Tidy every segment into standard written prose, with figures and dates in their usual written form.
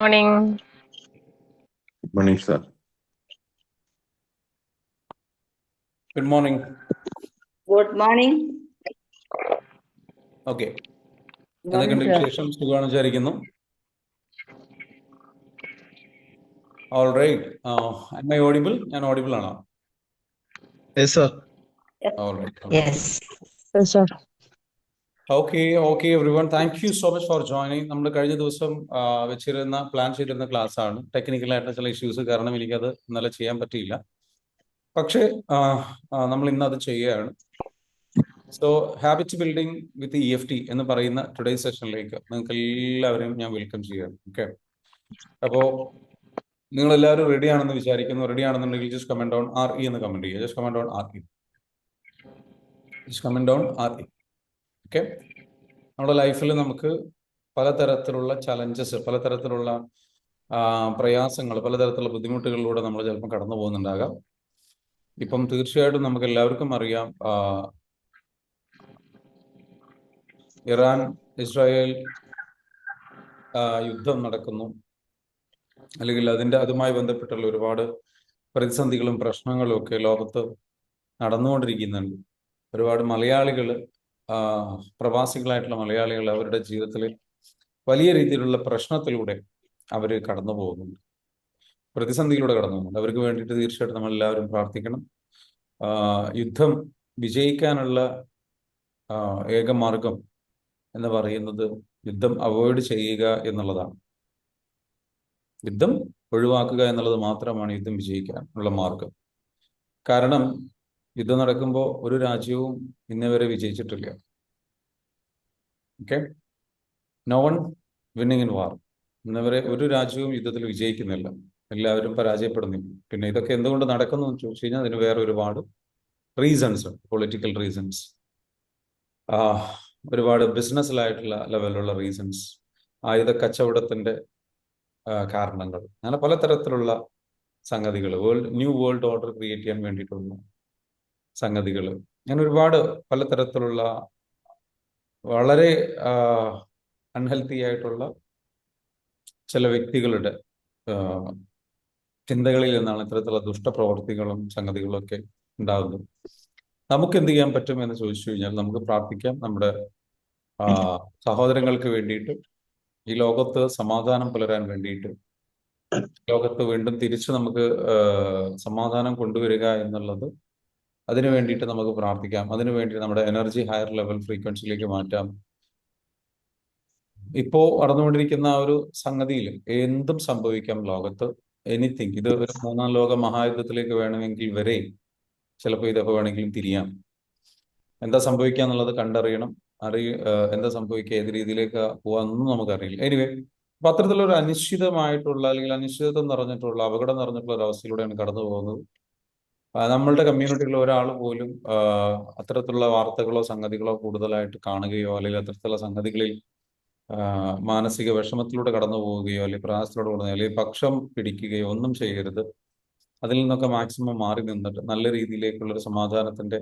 Morning. Morning, sir. Good morning. Good morning. Okay, Morning, എന്തൊക്കെയുണ്ട് sir. വിശേഷം? സുഖമാണെന്ന് വിചാരിക്കുന്നു. All right. Am I audible? ഞാൻ ഓഡിബിൾ ആണോ? Yes, sir. All right. Yes. Yes, sir. Okay everyone, thank you so much for joining. നമ്മൾ കഴിഞ്ഞ ദിവസം plan ചെയ്തിരുന്ന ക്ലാസ് ആണ്. ടെക്നിക്കലായിട്ടുള്ള ചില ഇഷ്യൂസ് കാരണം എനിക്കത് ഇന്നലെ ചെയ്യാൻ പറ്റിയില്ല. പക്ഷേ നമ്മൾ ഇന്ന് അത് ചെയ്യുകയാണ്. സോ ഹാബിറ്റ് ബിൽഡിംഗ് വിത്ത് EFT എന്ന് പറയുന്ന ടുഡേ സെഷനിലേക്ക് നിങ്ങൾക്ക് എല്ലാവരെയും ഞാൻ വെൽക്കം ചെയ്യുകയാണ്. ഓക്കെ, അപ്പോൾ നിങ്ങൾ എല്ലാവരും റെഡി ആണെന്ന് വിചാരിക്കുന്നു. റെഡി ആണെന്നുണ്ടെങ്കിൽ ജസ്റ്റ് കമന്റ് ഡൗൺ RE എന്ന് കമന്റ് ചെയ്യുക. Just comment down RE. Just comment down RE. Okay, നമ്മുടെ ലൈഫിൽ നമുക്ക് പലതരത്തിലുള്ള ചലഞ്ചസ്, പലതരത്തിലുള്ള പ്രയാസങ്ങൾ, പലതരത്തിലുള്ള ബുദ്ധിമുട്ടുകളിലൂടെ നമ്മൾ ചിലപ്പോൾ കടന്നു പോകുന്നുണ്ടാകാം. ഇപ്പം തീർച്ചയായിട്ടും നമുക്ക് എല്ലാവർക്കും അറിയാം, ഇറാൻ ഇസ്രായേൽ യുദ്ധം നടക്കുന്നു, അല്ലെങ്കിൽ അതുമായി ബന്ധപ്പെട്ടുള്ള ഒരുപാട് പ്രതിസന്ധികളും പ്രശ്നങ്ങളും ഒക്കെ ലോകത്ത് നടന്നുകൊണ്ടിരിക്കുന്നുണ്ട്. ഒരുപാട് മലയാളികൾ, പ്രവാസികളായിട്ടുള്ള മലയാളികൾ അവരുടെ ജീവിതത്തിൽ വലിയ രീതിയിലുള്ള പ്രശ്നത്തിലൂടെ അവർ കടന്നു പോകുന്നുണ്ട്, പ്രതിസന്ധിയിലൂടെ കടന്നു പോകുന്നുണ്ട്. അവർക്ക് വേണ്ടിയിട്ട് തീർച്ചയായിട്ടും നമ്മൾ എല്ലാവരും പ്രാർത്ഥിക്കണം. യുദ്ധം വിജയിക്കാനുള്ള ഏക മാർഗം എന്ന് പറയുന്നത് യുദ്ധം അവോയ്ഡ് ചെയ്യുക എന്നുള്ളതാണ്. യുദ്ധം ഒഴിവാക്കുക എന്നുള്ളത് മാത്രമാണ് യുദ്ധം വിജയിക്കാനുള്ള മാർഗം. കാരണം യുദ്ധം നടക്കുമ്പോൾ ഒരു രാജ്യവും ഇന്നേവരെ വിജയിച്ചിട്ടില്ല. Okay, no one winning in war. ഇന്നവരെ ഒരു രാജ്യവും യുദ്ധത്തിൽ വിജയിക്കുന്നില്ല, എല്ലാവരും പരാജയപ്പെടുന്നില്ല. പിന്നെ ഇതൊക്കെ എന്തുകൊണ്ട് നടക്കുന്നു എന്ന് ചോദിച്ചു കഴിഞ്ഞാൽ അതിന് വേറെ ഒരുപാട് റീസൺസ് ഉണ്ട്. പൊളിറ്റിക്കൽ റീസൺസ്, ഒരുപാട് ബിസിനസ്സിലായിട്ടുള്ള ലെവലിലുള്ള റീസൺസ്, ആയുധ കച്ചവടത്തിന്റെ കാരണങ്ങൾ, അങ്ങനെ പലതരത്തിലുള്ള സംഗതികൾ, ന്യൂ വേൾഡ് ഓർഡർ ക്രിയേറ്റ് ചെയ്യാൻ വേണ്ടിയിട്ടുള്ള സംഗതികൾ, അങ്ങനെ ഒരുപാട് പലതരത്തിലുള്ള വളരെ അൺഹെൽത്തി ആയിട്ടുള്ള ചില വ്യക്തികളുടെ ചിന്തകളിൽ നിന്നാണ് ഇത്തരത്തിലുള്ള ദുഷ്ടപ്രവർത്തികളും സംഗതികളും ഒക്കെ ഉണ്ടാകുന്നത്. നമുക്ക് എന്ത് ചെയ്യാൻ പറ്റും എന്ന് ചോദിച്ചു കഴിഞ്ഞാൽ നമുക്ക് പ്രാർത്ഥിക്കാം. നമ്മുടെ സഹോദരങ്ങൾക്ക് വേണ്ടിയിട്ട്, ഈ ലോകത്ത് സമാധാനം പുലരാൻ വേണ്ടിയിട്ട്, ലോകത്ത് വീണ്ടും തിരിച്ച് നമുക്ക് സമാധാനം കൊണ്ടുവരിക എന്നുള്ളത്, അതിനു വേണ്ടിയിട്ട് നമുക്ക് പ്രാർത്ഥിക്കാം. അതിനു വേണ്ടി നമ്മുടെ എനർജി ഹയർ ലെവൽ ഫ്രീക്വൻസിയിലേക്ക് മാറ്റാം. ഇപ്പോ നടന്നുകൊണ്ടിരിക്കുന്ന ആ ഒരു സംഗതിയിൽ എന്തും സംഭവിക്കാം ലോകത്ത്, എനിത്തിങ്. ഇത് ഒരു മൂന്നാം ലോക മഹായുദ്ധത്തിലേക്ക് വേണമെങ്കിൽ വരെ ചിലപ്പോൾ ഇതൊക്കെ വേണമെങ്കിലും തിരിയാം. എന്താ സംഭവിക്കുക എന്നുള്ളത് കണ്ടറിയണം. എന്താ സംഭവിക്കുക, ഏത് രീതിയിലേക്ക് പോകാമെന്നൊന്നും നമുക്കറിയില്ല. എനിവേ, അപ്പൊ അത്തരത്തിലൊരു അനിശ്ചിതമായിട്ടുള്ള, അല്ലെങ്കിൽ അനിശ്ചിതത്വം നിറഞ്ഞിട്ടുള്ള, അപകടം നിറഞ്ഞിട്ടുള്ള ഒരു അവസ്ഥയിലൂടെയാണ് കടന്നു പോകുന്നത്. നമ്മളുടെ കമ്മ്യൂണിറ്റിയിൽ ഒരാൾ പോലും അത്തരത്തിലുള്ള വാർത്തകളോ സംഗതികളോ കൂടുതലായിട്ട് കാണുകയോ, അല്ലെങ്കിൽ അത്തരത്തിലുള്ള സംഗതികളിൽ മാനസിക വിഷമത്തിലൂടെ കടന്നു പോവുകയോ, അല്ലെങ്കിൽ പ്രയാസത്തിലൂടെ കടന്നു, അല്ലെങ്കിൽ പക്ഷം പിടിക്കുകയോ ഒന്നും ചെയ്യരുത്. അതിൽ നിന്നൊക്കെ മാക്സിമം മാറി നിന്നിട്ട് നല്ല രീതിയിലേക്കുള്ള ഒരു സമാധാനത്തിന്റെ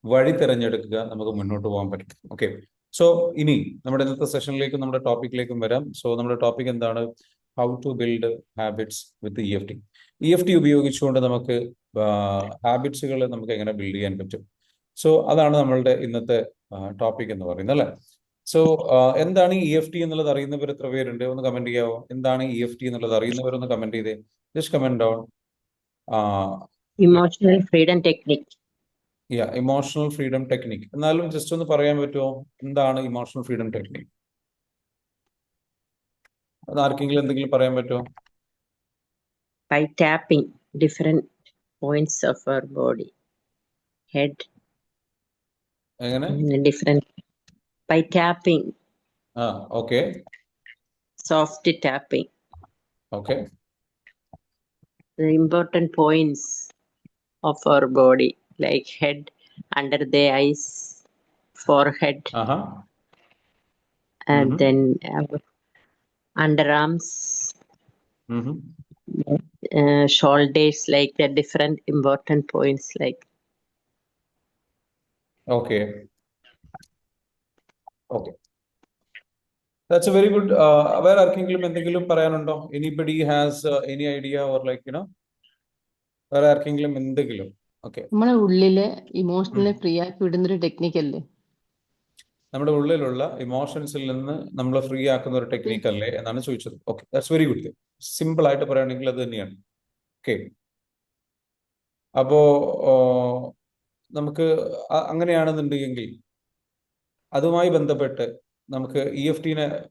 വഴി തിരഞ്ഞെടുക്കുക. നമുക്ക് മുന്നോട്ട് പോകാൻ പറ്റും. ഓക്കെ, സോ ഇനി നമ്മുടെ ഇന്നത്തെ സെഷനിലേക്കും നമ്മുടെ ടോപ്പിക്കിലേക്കും വരാം. സോ നമ്മുടെ ടോപ്പിക് എന്താണ്? How to build habits with EFT. EFT ഉപയോഗിച്ചുകൊണ്ട് നമുക്ക് ഹാബിറ്റ്സുകൾ നമുക്ക് എങ്ങനെ ബിൽഡ് ചെയ്യാൻ പറ്റും. സോ അതാണ് നമ്മളുടെ ഇന്നത്തെ ടോപ്പിക് എന്ന് പറയുന്നത്, അല്ലേ? സോ എന്താണ് EFT എന്നുള്ളത് അറിയുന്നവർ എത്ര പേരുണ്ട്? ഒന്ന് കമന്റ് ചെയ്യാവോ? എന്താണ് EFT എന്നുള്ളത് അറിയുന്നവരൊന്ന് കമന്റ് ചെയ്തേ. Just comment down. Emotional freedom technique. Emotional freedom technique. എന്നാലും ജസ്റ്റ് ഒന്ന് പറയാൻ പറ്റുമോ, എന്താണ് ഇമോഷണൽ ഫ്രീഡം ടെക്നിക്? അത് ആർക്കെങ്കിലും എന്തെങ്കിലും പറയാൻ പറ്റുമോ? By tapping different points of our body, head, എങ്ങനെ? different. By tapping. Okay, Soft tapping. Okay. The important points of our body, like head, under the eyes, forehead, and then underarms, shoulders, like the different important points, like. Okay, okay. That's A very good. വേറെ ആർക്കെങ്കിലും എന്തെങ്കിലും പറയാനുണ്ടോ? Anybody has any idea or like വേറെ ആർക്കെങ്കിലും എന്തെങ്കിലും? Okay, നമ്മളെ ഉള്ളിലെ emotionally free ആക്കി വിടുന്നൊരു ടെക്നിക്ക് അല്ലേ? നമ്മുടെ ഉള്ളിലുള്ള ഇമോഷൻസിൽ നിന്ന് നമ്മൾ ഫ്രീ ആക്കുന്ന ഒരു ടെക്നിക്ക് അല്ലേ എന്നാണ് ചോദിച്ചത്. Okay, that's very good. Simple ആയിട്ട് പറയുകയാണെങ്കിൽ അത് തന്നെയാണ്. ഓക്കെ, അപ്പോ നമുക്ക് അങ്ങനെയാണെന്നുണ്ടെങ്കിൽ അതുമായി ബന്ധപ്പെട്ട് നമുക്ക് EFT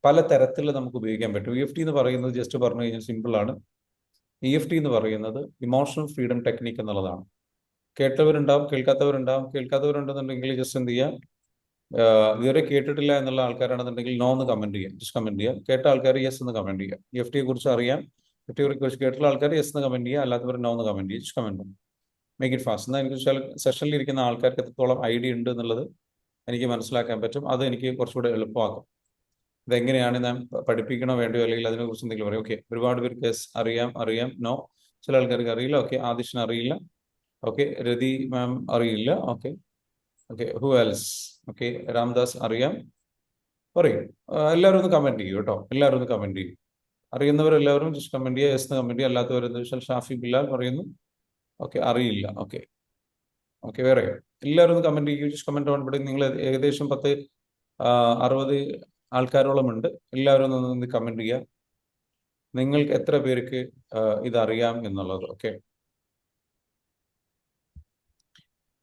പല തരത്തിൽ നമുക്ക് ഉപയോഗിക്കാൻ പറ്റും. EFT എന്ന് പറയുന്നത് ജസ്റ്റ് പറഞ്ഞു കഴിഞ്ഞാൽ സിമ്പിൾ ആണ്. EFT എന്ന് പറയുന്നത് ഇമോഷണൽ ഫ്രീഡം ടെക്നിക്ക് എന്നുള്ളതാണ്. കേട്ടവരുണ്ടാവും, കേൾക്കാത്തവരുണ്ടെന്നുണ്ടെങ്കിൽ ജസ്റ്റ് എന്ത് ചെയ്യാം, ഇതുവരെ കേട്ടിട്ടില്ല എന്നുള്ള ആൾക്കാരാണെന്നുണ്ടെങ്കിൽ നോ എന്ന് കമന്റ് ചെയ്യാം, ജസ്റ്റ് കമന്റ് ചെയ്യാം. കേട്ട ആൾക്കാർ യെസ് എന്ന് കമന്റ് ചെയ്യാം. EFT കുറിച്ച് അറിയാം, EFT കുറിച്ച് കേട്ടുള്ള ആൾക്കാർ യെസ് എന്ന് കമന്റ് ചെയ്യുക, അല്ലാത്തവർ നോ എന്ന് കമന്റ് ചെയ്യുക. Just comment make it fast. എന്നാൽ എനിക്ക് സെഷനിൽ ഇരിക്കുന്ന ആൾക്കാർക്ക് എത്രത്തോളം ഐഡിയ ഉണ്ട് എന്നുള്ളത് എനിക്ക് മനസ്സിലാക്കാൻ പറ്റും. അത് എനിക്ക് കുറച്ചുകൂടെ എളുപ്പമാക്കും. ഇതെങ്ങനെയാണ് ഞാൻ പഠിപ്പിക്കണോ വേണ്ടയോ, അല്ലെങ്കിൽ അതിനെക്കുറിച്ച് എന്തെങ്കിലും പറയും. ഓക്കെ, ഒരുപാട് പേർക്ക് യെസ് അറിയാം, നോ. ചില ആൾക്കാർക്ക് അറിയില്ല. ഓക്കെ, ആദിഷിന് അറിയില്ല. ഓക്കെ, രതി മാം അറിയില്ല. Okay, who else? Okay, Ramdas അറിയാം, പറയും. എല്ലാവരും ഒന്ന് കമന്റ് ചെയ്യൂ കേട്ടോ, എല്ലാവരും ഒന്ന് കമന്റ് ചെയ്യും. അറിയുന്നവരെല്ലാവരും ജസ്റ്റ് കമന്റ് ചെയ്യുക, യെസ് കമന്റ് ചെയ്യുക. അല്ലാത്തവരെന്താ വെച്ചാൽ ഷാഫി ബിലാൽ പറയുന്നു ഓക്കെ അറിയില്ല. ഓക്കെ, വേറെ എല്ലാവരും ഒന്ന് കമന്റ് ചെയ്യൂ, ജസ്റ്റ് കമന്റ് ഓൺ. ഇവിടെ നിങ്ങൾ ഏകദേശം 60 ആൾക്കാരോളം ഉണ്ട്. എല്ലാവരും ഒന്ന് കമന്റ് ചെയ്യുക, നിങ്ങൾക്ക് എത്ര പേർക്ക് ഇതറിയാം എന്നുള്ളത്. ഓക്കെ,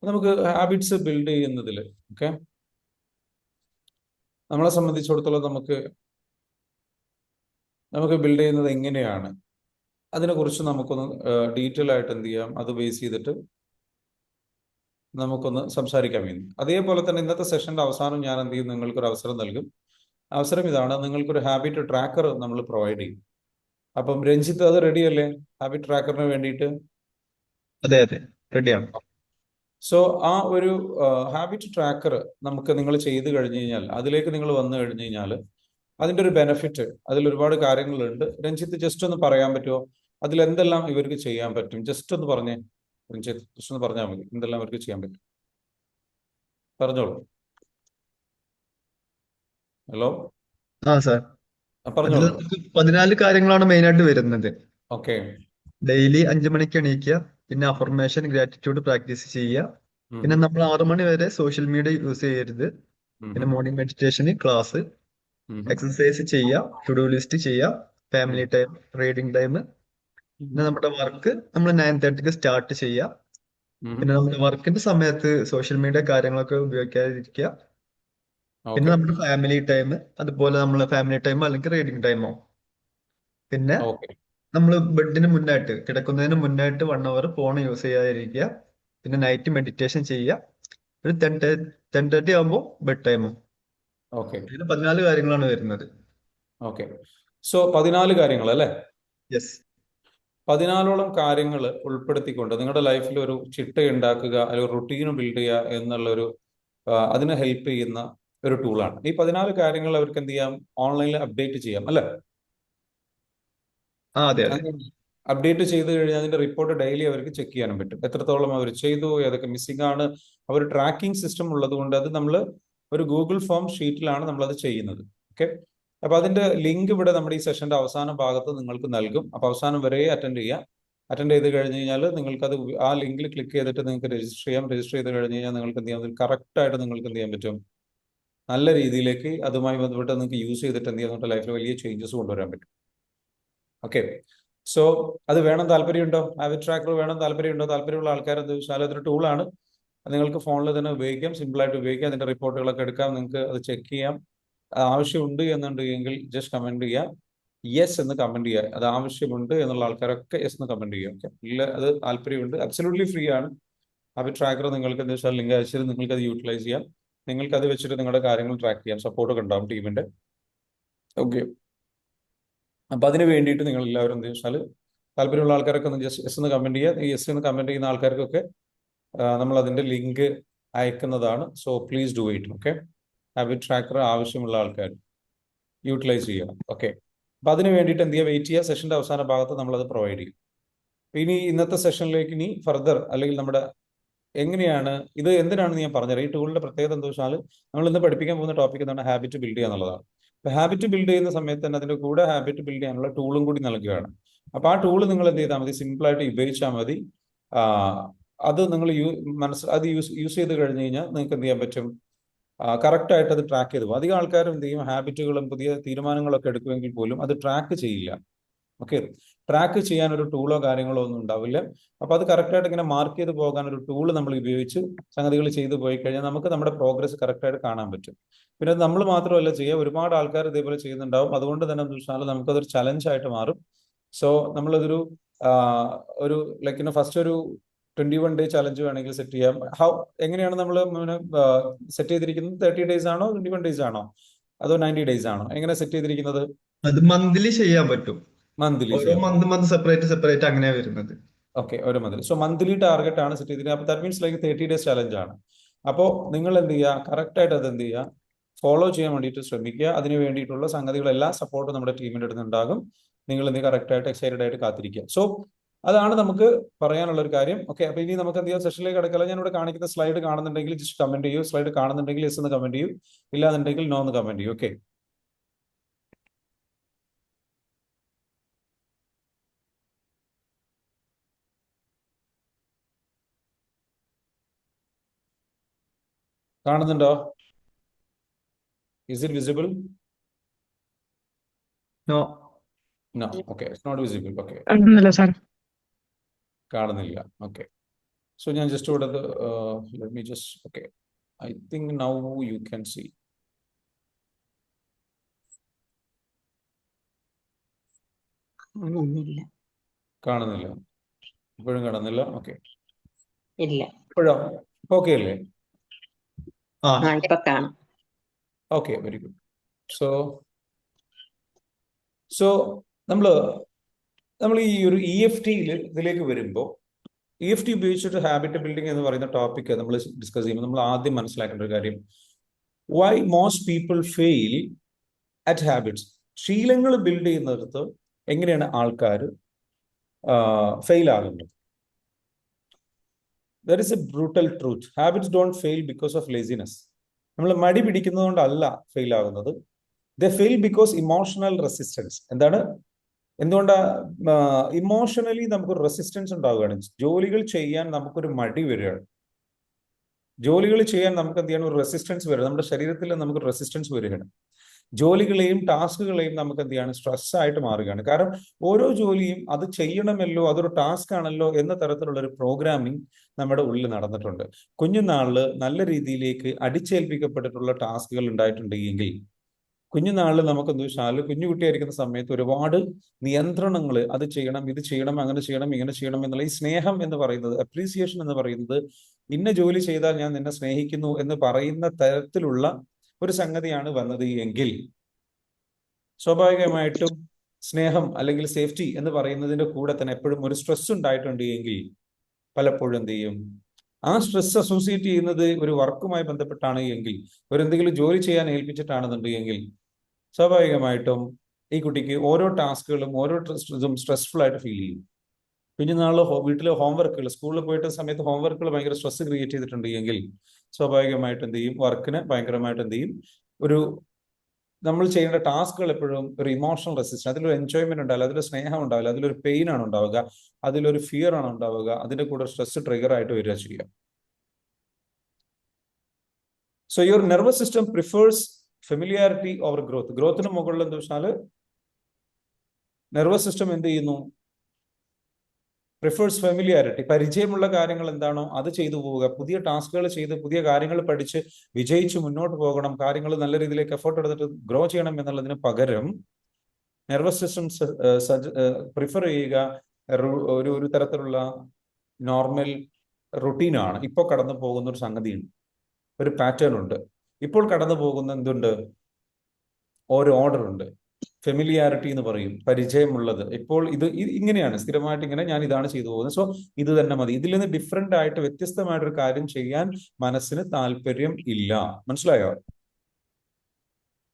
നമുക്ക് ഹാബിറ്റ്സ് ബിൽഡ് ചെയ്യുന്നതിൽ ഓക്കെ നമ്മളെ സംബന്ധിച്ചിടത്തോളം നമുക്ക് ബിൽഡ് ചെയ്യുന്നത് എങ്ങനെയാണ്, അതിനെക്കുറിച്ച് നമുക്കൊന്ന് ഡീറ്റെയിൽ ആയിട്ട് എന്ത് ചെയ്യാം, അത് ബേസ് ചെയ്തിട്ട് നമുക്കൊന്ന് സംസാരിക്കാൻ വേണ്ടി. അതേപോലെ തന്നെ ഇന്നത്തെ സെഷന്റെ അവസാനം ഞാൻ എന്ത് ചെയ്യും, നിങ്ങൾക്കൊരു അവസരം നൽകും. അവസരം ഇതാണ്, നിങ്ങൾക്കൊരു ഹാബിറ്റ് ട്രാക്കർ നമ്മൾ പ്രൊവൈഡ് ചെയ്യും. അപ്പം രഞ്ജിത്ത്, അത് റെഡി അല്ലേ ഹാബിറ്റ് ട്രാക്കറിന് വേണ്ടിയിട്ട്? അതെ റെഡിയാണ്. സോ ആ ഒരു ഹാബിറ്റ് ട്രാക്കർ നിങ്ങൾ ചെയ്ത് കഴിഞ്ഞ് കഴിഞ്ഞാൽ, അതിലേക്ക് നിങ്ങൾ വന്നു കഴിഞ്ഞ് കഴിഞ്ഞാൽ അതിൻ്റെ ഒരു ബെനിഫിറ്റ്, അതിൽ ഒരുപാട് കാര്യങ്ങളുണ്ട്. രഞ്ജിത്ത് ജസ്റ്റ് ഒന്ന് പറയാൻ പറ്റുമോ, അതിൽ എന്തെല്ലാം ഇവർക്ക് ചെയ്യാൻ പറ്റും? ജസ്റ്റ് ഒന്ന് പറഞ്ഞേ രഞ്ജിത്ത്, ജസ്റ്റ് ഒന്ന് പറഞ്ഞാൽ മതി, എന്തെല്ലാം ഇവർക്ക് ചെയ്യാൻ പറ്റും, പറഞ്ഞോളൂ. ഹലോ, സാർ, പറഞ്ഞോളൂ. 14 കാര്യങ്ങളാണ് മെയിൻ ആയിട്ട് വരുന്നത്. ഓക്കെ, ഡെയിലി 5 മണിക്ക് എണീക്കുക, പിന്നെ അഫർമേഷൻ ഗ്രാറ്റിറ്റ്യൂഡ് പ്രാക്ടീസ് ചെയ്യുക, പിന്നെ നമ്മൾ 6 മണി വരെ സോഷ്യൽ മീഡിയ യൂസ് ചെയ്യരുത്, പിന്നെ മോർണിംഗ് മെഡിറ്റേഷൻ ക്ലാസ്, എക്സസൈസ് ചെയ്യുക, ടു ഡു ലിസ്റ്റ് ചെയ്യുക, ഫാമിലി ടൈം, റീഡിംഗ് ടൈം, പിന്നെ നമ്മുടെ വർക്ക് നമ്മൾ 9:30 സ്റ്റാർട്ട് ചെയ്യുക. പിന്നെ നമ്മുടെ വർക്കിന്റെ സമയത്ത് സോഷ്യൽ മീഡിയ കാര്യങ്ങളൊക്കെ ഉപയോഗിക്കാതിരിക്കുക. പിന്നെ നമ്മുടെ ഫാമിലി ടൈം, അതുപോലെ നമ്മള് ഫാമിലി ടൈമോ അല്ലെങ്കിൽ റീഡിംഗ് ടൈമോ. പിന്നെ നമ്മൾ ബെഡിന് മുന്നായിട്ട്, കിടക്കുന്നതിന് മുന്നായിട്ട് 1 hour ഫോൺ യൂസ് ചെയ്യാതിരിക്കുക. പിന്നെ നൈറ്റ് മെഡിറ്റേഷൻ ചെയ്യുക. ഒരു 10:30 ആകുമ്പോൾ ബെഡ് ടൈമോ. ഇതിന് 14 കാര്യങ്ങളാണ് വരുന്നത്. സോ 14 കാര്യങ്ങൾ അല്ലേ? യെസ്. 14ഓളം കാര്യങ്ങൾ ഉൾപ്പെടുത്തിക്കൊണ്ട് നിങ്ങളുടെ ലൈഫിൽ ഒരു ചിട്ട ഉണ്ടാക്കുക, അല്ലെങ്കിൽ റുട്ടീൻ ബിൽഡ് ചെയ്യുക എന്നുള്ളൊരു അതിനെ ഹെൽപ്പ് ചെയ്യുന്ന ഒരു ടൂളാണ്. ഈ 14 കാര്യങ്ങൾ അവർക്ക് എന്ത് ചെയ്യാം, ഓൺലൈനിൽ അപ്ഡേറ്റ് ചെയ്യാം അല്ലേ? അപ്ഡേറ്റ് ചെയ്ത് കഴിഞ്ഞാൽ അതിന്റെ റിപ്പോർട്ട് ഡെയിലി അവർക്ക് ചെക്ക് ചെയ്യാനും പറ്റും, എത്രത്തോളം അവർ ചെയ്തു, ഏതൊക്കെ മിസ്സിംഗ് ആണ്. അവർ ട്രാക്കിംഗ് സിസ്റ്റം ഉള്ളത് കൊണ്ട് അത് നമ്മൾ ഒരു ഗൂഗിൾ ഫോം ഷീറ്റിലാണ് നമ്മളത് ചെയ്യുന്നത്. ഓക്കെ, അപ്പൊ അതിന്റെ ലിങ്ക് ഇവിടെ നമ്മുടെ ഈ സെഷന്റെ അവസാന ഭാഗത്ത് നിങ്ങൾക്ക് നൽകും. അപ്പൊ അവസാനം വരെ അറ്റൻഡ് ചെയ്ത് കഴിഞ്ഞ് കഴിഞ്ഞാൽ നിങ്ങൾക്കത് ആ ലിങ്കിൽ ക്ലിക്ക് ചെയ്തിട്ട് നിങ്ങൾക്ക് രജിസ്റ്റർ ചെയ്യാം. രജിസ്റ്റർ ചെയ്ത് കഴിഞ്ഞ് കഴിഞ്ഞാൽ നിങ്ങൾക്ക് എന്ത് ചെയ്യാം, കറക്റ്റ് ആയിട്ട് നിങ്ങൾക്ക് എന്ത് ചെയ്യാൻ പറ്റും, നല്ല രീതിയിലേക്ക് അതുമായി ബന്ധപ്പെട്ട് നിങ്ങൾക്ക് യൂസ് ചെയ്തിട്ട് എന്ത് ചെയ്യാൻ, നമ്മുടെ ലൈഫിൽ വലിയ ചേഞ്ചസ് കൊണ്ടുവരാൻ പറ്റും. ഓക്കെ, സോ അത് വേണം, താല്പര്യമുണ്ടോ? ഹാബിറ്റ് ട്രാക്കർ വേണം, താല്പര്യമുണ്ടോ? താല്പര്യമുള്ള ആൾക്കാർ എന്ത് വെച്ചാൽ അതൊരു ടൂളാണ്, നിങ്ങൾക്ക് ഫോണിൽ തന്നെ ഉപയോഗിക്കാം, സിമ്പിളായിട്ട് ഉപയോഗിക്കാം. അതിന്റെ റിപ്പോർട്ടുകളൊക്കെ എടുക്കാം, നിങ്ങൾക്ക് അത് ചെക്ക് ചെയ്യാം. ആവശ്യമുണ്ട് എന്നുണ്ടെങ്കിൽ ജസ്റ്റ് കമന്റ് ചെയ്യുക, യെസ് എന്ന് കമന്റ് ചെയ്യുക. അത് ആവശ്യമുണ്ട് എന്നുള്ള ആൾക്കാരൊക്കെ യെസ് എന്ന് കമന്റ് ചെയ്യുക. ഓക്കെ, ഇല്ല അത് താല്പര്യമുണ്ട്, അബ്സല്യൂട്ട്ലി ഫ്രീ ആണ്. ഹാബിറ്റ് ട്രാക്കർ നിങ്ങൾക്ക് എന്താ വെച്ചാൽ ലിങ്ക് അയച്ചിട്ട് നിങ്ങൾക്ക് അത് യൂട്ടിലൈസ് ചെയ്യാം. നിങ്ങൾക്ക് അത് വെച്ചിട്ട് നിങ്ങളുടെ കാര്യങ്ങൾ ട്രാക്ക് ചെയ്യാം, സപ്പോർട്ടൊക്കെ ഉണ്ടാവും ടീമിന്റെ. ഓക്കെ, അപ്പൊ അതിന് വേണ്ടിയിട്ട് നിങ്ങൾ എല്ലാവരും എന്താ വെച്ചാൽ താല്പര്യമുള്ള ആൾക്കാരൊക്കെ ഒന്ന് ജസ്റ്റ് യെസ് എന്ന് കമന്റ് ചെയ്യുക. ഈ യെസ് എന്ന് കമന്റ് ചെയ്യുന്ന ആൾക്കാർക്കൊക്കെ നമ്മൾ അതിന്റെ ലിങ്ക് അയക്കുന്നതാണ്. So please do it. Okay, habit tracker ആവശ്യമുള്ള ആൾക്കാർ യൂട്ടിലൈസ് ചെയ്യുക. ഓക്കെ, അപ്പൊ അതിന് വേണ്ടിയിട്ട് എന്ത് ചെയ്യുക, വെയിറ്റ് ചെയ്യുക. സെഷന്റെ അവസാന ഭാഗത്ത് നമ്മൾ അത് പ്രൊവൈഡ് ചെയ്യും. ഇനി ഇന്നത്തെ സെഷനിലേക്ക് ഇനി ഫർദർ, അല്ലെങ്കിൽ നമ്മുടെ എങ്ങനെയാണ് ഇത്, എന്തിനാണെന്ന് ഞാൻ പറഞ്ഞത്. ഈ ടൂളിന്റെ പ്രത്യേകത എന്താ വെച്ചാൽ നമ്മൾ ഇന്ന് പഠിപ്പിക്കാൻ പോകുന്ന ടോപ്പിക് എന്താണ്, ഹാബിറ്റ് ബിൽഡ് ചെയ്യുക എന്നുള്ളതാണ്. ഹാബിറ്റ് ബിൽഡ് ചെയ്യുന്ന സമയത്ത് തന്നെ അതിന്റെ കൂടെ ഹാബിറ്റ് ബിൽഡ് ചെയ്യാനുള്ള ടൂളും കൂടി നൽകുകയാണ്. അപ്പൊ ആ ടൂള് നിങ്ങൾ എന്ത് ചെയ്താൽ മതി, സിമ്പിൾ ആയിട്ട് ഉപയോഗിച്ചാൽ മതി. അത് നിങ്ങൾ യൂസ് ചെയ്ത് കഴിഞ്ഞ് കഴിഞ്ഞാൽ നിങ്ങൾക്ക് എന്ത് ചെയ്യാൻ പറ്റും, കറക്റ്റ് ആയിട്ട് അത് ട്രാക്ക് ചെയ്തു പോകും. അധികം ആൾക്കാരും എന്ത് ചെയ്യും, ഹാബിറ്റുകളും പുതിയ തീരുമാനങ്ങളൊക്കെ എടുക്കുമെങ്കിൽ പോലും അത് ട്രാക്ക് ചെയ്യില്ല. ഓക്കെ, ട്രാക്ക് ചെയ്യാൻ ഒരു ടൂളോ കാര്യങ്ങളോ ഒന്നും ഉണ്ടാവില്ല. അപ്പൊ അത് കറക്റ്റായിട്ട് ഇങ്ങനെ മാർക്ക് ചെയ്ത് പോകാൻ ഒരു ടൂൾ നമ്മൾ ഉപയോഗിച്ച് സംഗതികൾ ചെയ്തു പോയി കഴിഞ്ഞാൽ നമുക്ക് നമ്മുടെ പ്രോഗ്രസ് കറക്റ്റായിട്ട് കാണാൻ പറ്റും. പിന്നെ നമ്മൾ മാത്രമല്ല ചെയ്യുക, ഒരുപാട് ആൾക്കാർ ഇതേപോലെ ചെയ്യുന്നുണ്ടാവും. അതുകൊണ്ട് തന്നെ എന്താ വെച്ചാൽ നമുക്കതൊരു ചലഞ്ചായിട്ട് മാറും. സോ നമ്മളതൊരു ഒരു ലൈക്ക് ഫസ്റ്റ് ഒരു 21 ഡേ ചലഞ്ച് വേണമെങ്കിൽ സെറ്റ് ചെയ്യാം. എങ്ങനെയാണ് നമ്മൾ സെറ്റ് ചെയ്തിരിക്കുന്നത്? 30 ഡേയ്സ് ആണോ, 21 ഡേയ്സ് ആണോ, അതോ 90 ഡേയ്സ് ആണോ, എങ്ങനെ സെറ്റ് ചെയ്തിരിക്കുന്നത്? അത് മന്ത്ലി ചെയ്യാൻ പറ്റും. മന്ത്ലി ഓരോ മന്ത് സെപ്പറേറ്റ് അങ്ങനെയാ വരുന്നത്. ഓക്കെ, ഒരു മന്ത്ലി. സോ മന്ത്ലി ടാർഗറ്റ് ആണ് സെറ്റ് ചെയ്തിരിക്കുന്നത്. അപ്പൊ that means like 30 days challenge ആണ്. അപ്പോൾ നിങ്ങൾ എന്ത് ചെയ്യുക, കറക്റ്റ് ആയിട്ട് അത് എന്ത് ചെയ്യുക, ഫോളോ ചെയ്യാൻ വേണ്ടിയിട്ട് ശ്രമിക്കുക. അതിന് വേണ്ടിയിട്ടുള്ള സംഗതികളെല്ലാം സപ്പോർട്ട് നമ്മുടെ ടീമിന്റെ അടുത്ത് ഉണ്ടാകും. നിങ്ങൾ എന്ത് കറക്റ്റ് ആയിട്ട് എക്സൈറ്റഡ് ആയിട്ട് കാത്തിരിക്കുക. സോ അതാണ് നമുക്ക് പറയാനുള്ള ഒരു കാര്യം. ഓക്കെ, അപ്പൊ ഇനി നമുക്ക് എന്ത് ചെയ്യാം, സെഷനിലേക്ക് കിടക്കല. ഞാൻ ഇവിടെ കാണിക്കുന്ന സ്ലൈഡ് കാണുന്നുണ്ടെങ്കിൽ ജസ്റ്റ് കമന്റ് ചെയ്യൂ. സ്ലൈഡ് കാണുന്നുണ്ടെങ്കിൽ യെസ് എന്ന് കമന്റ് ചെയ്യൂ, ഇല്ലാന്നുണ്ടെങ്കിൽ നോ എന്ന് കമന്റ് ചെയ്യൂ. ഓക്കെ, കാണുന്നുണ്ടോ? Is it visible? No. No. Okay, it's not visible. Okay. കാണുന്നില്ല സാർ. കാണുന്നില്ല. Okay. So ഞാൻ ജസ്റ്റ് ഇവിടെ let me just okay. I think now you can see. കാണുന്നില്ല. ഇപ്പോഴും കാണുന്നില്ല. ഓക്കെ, ഇല്ല. ഇപ്പോഴോ ഓക്കെ അല്ലേ? ഇപ്പൊ കാണാം. Okay, very good. സോ നമ്മൾ ഈ ഒരു EFT ഇതിലേക്ക് വരുമ്പോൾ, EFT ഉപയോഗിച്ചിട്ട് ഹാബിറ്റ് ബിൽഡിംഗ് എന്ന് പറയുന്ന ടോപ്പിക് നമ്മൾ ഡിസ്കസ് ചെയ്യുമ്പോൾ നമ്മൾ ആദ്യം മനസ്സിലാക്കേണ്ട ഒരു കാര്യം, why most people fail at habits. ശീലങ്ങൾ ബിൽഡ് ചെയ്യുന്നിടത്ത് എങ്ങനെയാണ് ആൾക്കാർ ഫെയിൽ ആകുന്നത്? There is a brutal truth. Habits don't fail because of laziness. നമ്മൾ മടി പിടിക്കുന്നത് കൊണ്ടല്ല ഫെയിൽ ആകുന്നത്. They fail because emotional resistance. എന്തുകൊണ്ടാ ഇമോഷണലി നമുക്കൊരു റെസിസ്റ്റൻസ് ഉണ്ടാവുകയാണ്. ജോലികൾ ചെയ്യാൻ നമുക്കൊരു മടി വരികയാണ്. ജോലികൾ ചെയ്യാൻ നമുക്ക് എന്ത് ചെയ്യണം, ഒരു റെസിസ്റ്റൻസ് വരിക. നമ്മുടെ ശരീരത്തിൽ നമുക്ക് റെസിസ്റ്റൻസ് വരികയാണ്. ജോലികളെയും ടാസ്കുകളെയും നമുക്ക് എന്ത് ചെയ്യാണ്, സ്ട്രെസ് ആയിട്ട് മാറുകയാണ്. കാരണം ഓരോ ജോലിയും അത് ചെയ്യണമല്ലോ, അതൊരു ടാസ്ക് ആണല്ലോ എന്ന തരത്തിലുള്ള ഒരു പ്രോഗ്രാമിംഗ് നമ്മുടെ ഉള്ളിൽ നടന്നിട്ടുണ്ട്. കുഞ്ഞുനാളില് നല്ല രീതിയിലേക്ക് അടിച്ചേൽപ്പിക്കപ്പെട്ടിട്ടുള്ള ടാസ്കുകൾ ഉണ്ടായിട്ടുണ്ട് എങ്കിൽ കുഞ്ഞുനാളിൽ നമുക്ക് എന്താ വെച്ചാൽ കുഞ്ഞുകുട്ടിയായിരിക്കുന്ന സമയത്ത് ഒരുപാട് നിയന്ത്രണങ്ങൾ, അത് ചെയ്യണം, ഇത് ചെയ്യണം, അങ്ങനെ ചെയ്യണം, ഇങ്ങനെ ചെയ്യണം എന്നുള്ള ഈ സ്നേഹം എന്ന് പറയുന്നത്, അപ്രീസിയേഷൻ എന്ന് പറയുന്നത്, ഇന്ന ജോലി ചെയ്താൽ ഞാൻ നിന്നെ സ്നേഹിക്കുന്നു എന്ന് പറയുന്ന തരത്തിലുള്ള ഒരു സംഗതിയാണ് വന്നത് എങ്കിൽ സ്വാഭാവികമായിട്ടും സ്നേഹം അല്ലെങ്കിൽ സേഫ്റ്റി എന്ന് പറയുന്നതിന്റെ കൂടെ തന്നെ എപ്പോഴും ഒരു സ്ട്രെസ് ഉണ്ടായിട്ടുണ്ട് എങ്കിൽ പലപ്പോഴും എന്ത് ചെയ്യും, ആ സ്ട്രെസ് അസോസിയേറ്റ് ചെയ്യുന്നത് ഒരു വർക്കുമായി ബന്ധപ്പെട്ടാണ് എങ്കിൽ, ഒരു എന്തെങ്കിലും ജോലി ചെയ്യാൻ ഏൽപ്പിച്ചിട്ടാണെന്നുണ്ടെങ്കിൽ സ്വാഭാവികമായിട്ടും ഈ കുട്ടിക്ക് ഓരോ ടാസ്കുകളും ഓരോ സ്ട്രെസ്ഫുൾ ആയിട്ട് ഫീൽ ചെയ്യും. കുഞ്ഞുനാളിൽ വീട്ടിലെ ഹോംവർക്കുകൾ, സ്കൂളിൽ പോയിട്ട് സമയത്ത് ഹോംവർക്കുകൾ ഭയങ്കര സ്ട്രെസ് ക്രിയേറ്റ് ചെയ്തിട്ടുണ്ട് എങ്കിൽ സ്വാഭാവികമായിട്ട് എന്ത് ചെയ്യും, വർക്കിന് ഭയങ്കരമായിട്ട് എന്ത് ചെയ്യും, ഒരു നമ്മൾ ചെയ്യേണ്ട ടാസ്കുകൾ എപ്പോഴും ഒരു ഇമോഷണൽ റെസിസ്റ്റൻസ്, അതിലൊരു എൻജോയ്മെന്റ് ഉണ്ടാവില്ല, അതിലൊരു സ്നേഹം ഉണ്ടാവില്ല, അതിലൊരു പെയിൻ ആണ് ഉണ്ടാവുക, അതിലൊരു ഫിയർ ആണ് ഉണ്ടാവുക, അതിന്റെ കൂടെ സ്ട്രെസ് ട്രിഗർ ആയിട്ട് വരിക ചെയ്യുക. So your nervous system prefers familiarity over growth. ഗ്രോത്തിന് മുകളിൽ എന്താ വെച്ചാൽ നെർവസ് സിസ്റ്റം എന്ത് ചെയ്യുന്നു, പ്രിഫേഴ്സ് ഫെമിലിയാരിറ്റി. പരിചയമുള്ള കാര്യങ്ങൾ എന്താണോ അത് ചെയ്തു പോവുക, പുതിയ ടാസ്കുകൾ ചെയ്ത് പുതിയ കാര്യങ്ങൾ പഠിച്ച് വിജയിച്ച് മുന്നോട്ട് പോകണം, കാര്യങ്ങൾ നല്ല രീതിയിലേക്ക് എഫേർട്ട് എടുത്തിട്ട് ഗ്രോ ചെയ്യണം എന്നുള്ളതിന് പകരം നെർവസ് സിസ്റ്റം പ്രിഫർ ചെയ്യുക ഒരു തരത്തിലുള്ള നോർമൽ റുട്ടീനാണ്. ഇപ്പോൾ കടന്നു പോകുന്ന ഒരു സംഗതിയുണ്ട്, ഒരു പാറ്റേൺ ഉണ്ട്. ഇപ്പോൾ കടന്നു പോകുന്ന എന്തുണ്ട്, ഒരു ഓർഡർ ഉണ്ട്. ഫെമിലിയാരിറ്റി എന്ന് പറയും, പരിചയമുള്ളത്. ഇപ്പോൾ ഇത് ഇങ്ങനെയാണ്, സ്ഥിരമായിട്ട് ഇങ്ങനെ ഞാൻ ഇതാണ് ചെയ്തു പോകുന്നത്, സോ ഇത് തന്നെ മതി. ഇതിൽ നിന്ന് ഡിഫറെന്റ് ആയിട്ട് വ്യത്യസ്തമായിട്ടൊരു കാര്യം ചെയ്യാൻ മനസ്സിന് താല്പര്യം ഇല്ല. മനസ്സിലായോ?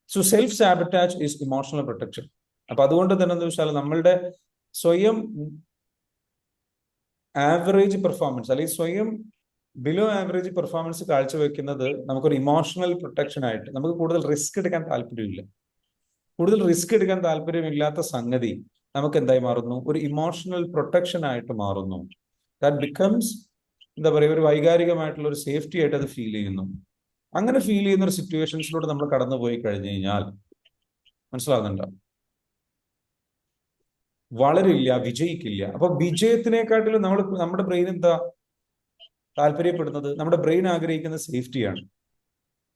So self sabotage is emotional protection. അപ്പൊ അതുകൊണ്ട് തന്നെ എന്താ വെച്ചാൽ നമ്മളുടെ സ്വയം ആവറേജ് പെർഫോമൻസ് അല്ലെങ്കിൽ സ്വയം ബിലോ ആവറേജ് പെർഫോമൻസ് കാഴ്ചവെക്കുന്നത് നമുക്കൊരു ഇമോഷണൽ പ്രൊട്ടക്ഷൻ ആയിട്ട്, നമുക്ക് കൂടുതൽ റിസ്ക് എടുക്കാൻ താല്പര്യമില്ല. കൂടുതൽ റിസ്ക് എടുക്കാൻ താല്പര്യമില്ലാത്ത സംഗതി നമുക്ക് എന്തായി മാറുന്നു? ഒരു ഇമോഷണൽ പ്രൊട്ടക്ഷൻ ആയിട്ട് മാറുന്നു. ദാറ്റ് ബിക്കംസ് എന്താ പറയുക, ഒരു വൈകാരികമായിട്ടുള്ള ഒരു സേഫ്റ്റി ആയിട്ട് അത് ഫീൽ ചെയ്യുന്നു. അങ്ങനെ ഫീൽ ചെയ്യുന്ന ഒരു സിറ്റുവേഷൻസിലൂടെ നമ്മൾ കടന്നു പോയി കഴിഞ്ഞു കഴിഞ്ഞാൽ, മനസ്സിലാകുന്നുണ്ടോ, വളരില്ല, വിജയിക്കില്ല. അപ്പൊ വിജയത്തിനെക്കാട്ടിലും നമ്മുടെ ബ്രെയിൻ എന്താ താല്പര്യപ്പെടുന്നത്? നമ്മുടെ ബ്രെയിൻ ആഗ്രഹിക്കുന്ന സേഫ്റ്റിയാണ്.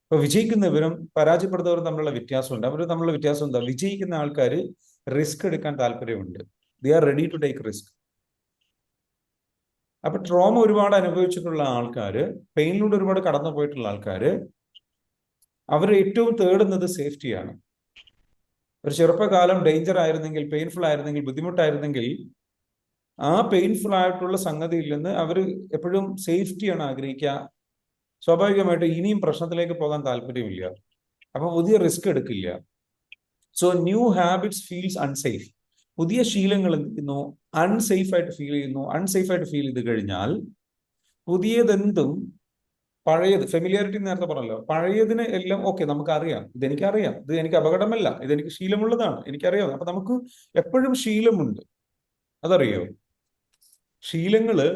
ഇപ്പൊ വിജയിക്കുന്നവരും പരാജയപ്പെടുന്നവരും തമ്മിലുള്ള വ്യത്യാസമുണ്ട്. അവർ തമ്മിലുള്ള വ്യത്യാസം എന്താ? വിജയിക്കുന്ന ആൾക്കാർ റിസ്ക് എടുക്കാൻ താല്പര്യമുണ്ട്. They are ready to take risk. അപ്പൊ ട്രോമ ഒരുപാട് അനുഭവിച്ചിട്ടുള്ള ആൾക്കാർ, പെയിനിലൂടെ ഒരുപാട് കടന്നു പോയിട്ടുള്ള ആൾക്കാർ, അവർ ഏറ്റവും തേടുന്നത് സേഫ്റ്റിയാണ്. ഒരു ചെറുപ്പകാലം ഡേഞ്ചർ ആയിരുന്നെങ്കിൽ, പെയിൻഫുൾ ആയിരുന്നെങ്കിൽ, ബുദ്ധിമുട്ടായിരുന്നെങ്കിൽ, ആ പെയിൻഫുൾ ആയിട്ടുള്ള സംഗതിയിൽ നിന്ന് അവർ എപ്പോഴും സേഫ്റ്റിയാണ് ആഗ്രഹിക്കുക. സ്വാഭാവികമായിട്ട് ഇനിയും പ്രശ്നത്തിലേക്ക് പോകാൻ താല്പര്യമില്ല. അപ്പൊ പുതിയ റിസ്ക് എടുക്കില്ല. So new habits feels unsafe. പുതിയ ശീലങ്ങൾ എന്തിക്കുന്നു? അൺസേഫ് ആയിട്ട് ഫീൽ ചെയ്യുന്നു. അൺസേഫ് ആയിട്ട് ഫീൽ ചെയ്ത് കഴിഞ്ഞാൽ പുതിയതെന്തും പഴയത്, ഫെമിലിയാരിറ്റി നേരത്തെ പറഞ്ഞല്ലോ, പഴയതിന് എല്ലാം ഓക്കെ, നമുക്കറിയാം, ഇതെനിക്കറിയാം, ഇത് എനിക്ക് അപകടമല്ല, ഇതെനിക്ക് ശീലമുള്ളതാണ്, എനിക്കറിയാം. അപ്പൊ നമുക്ക് എപ്പോഴും ശീലമുണ്ട്. അതറിയോ? ശീലങ്ങള്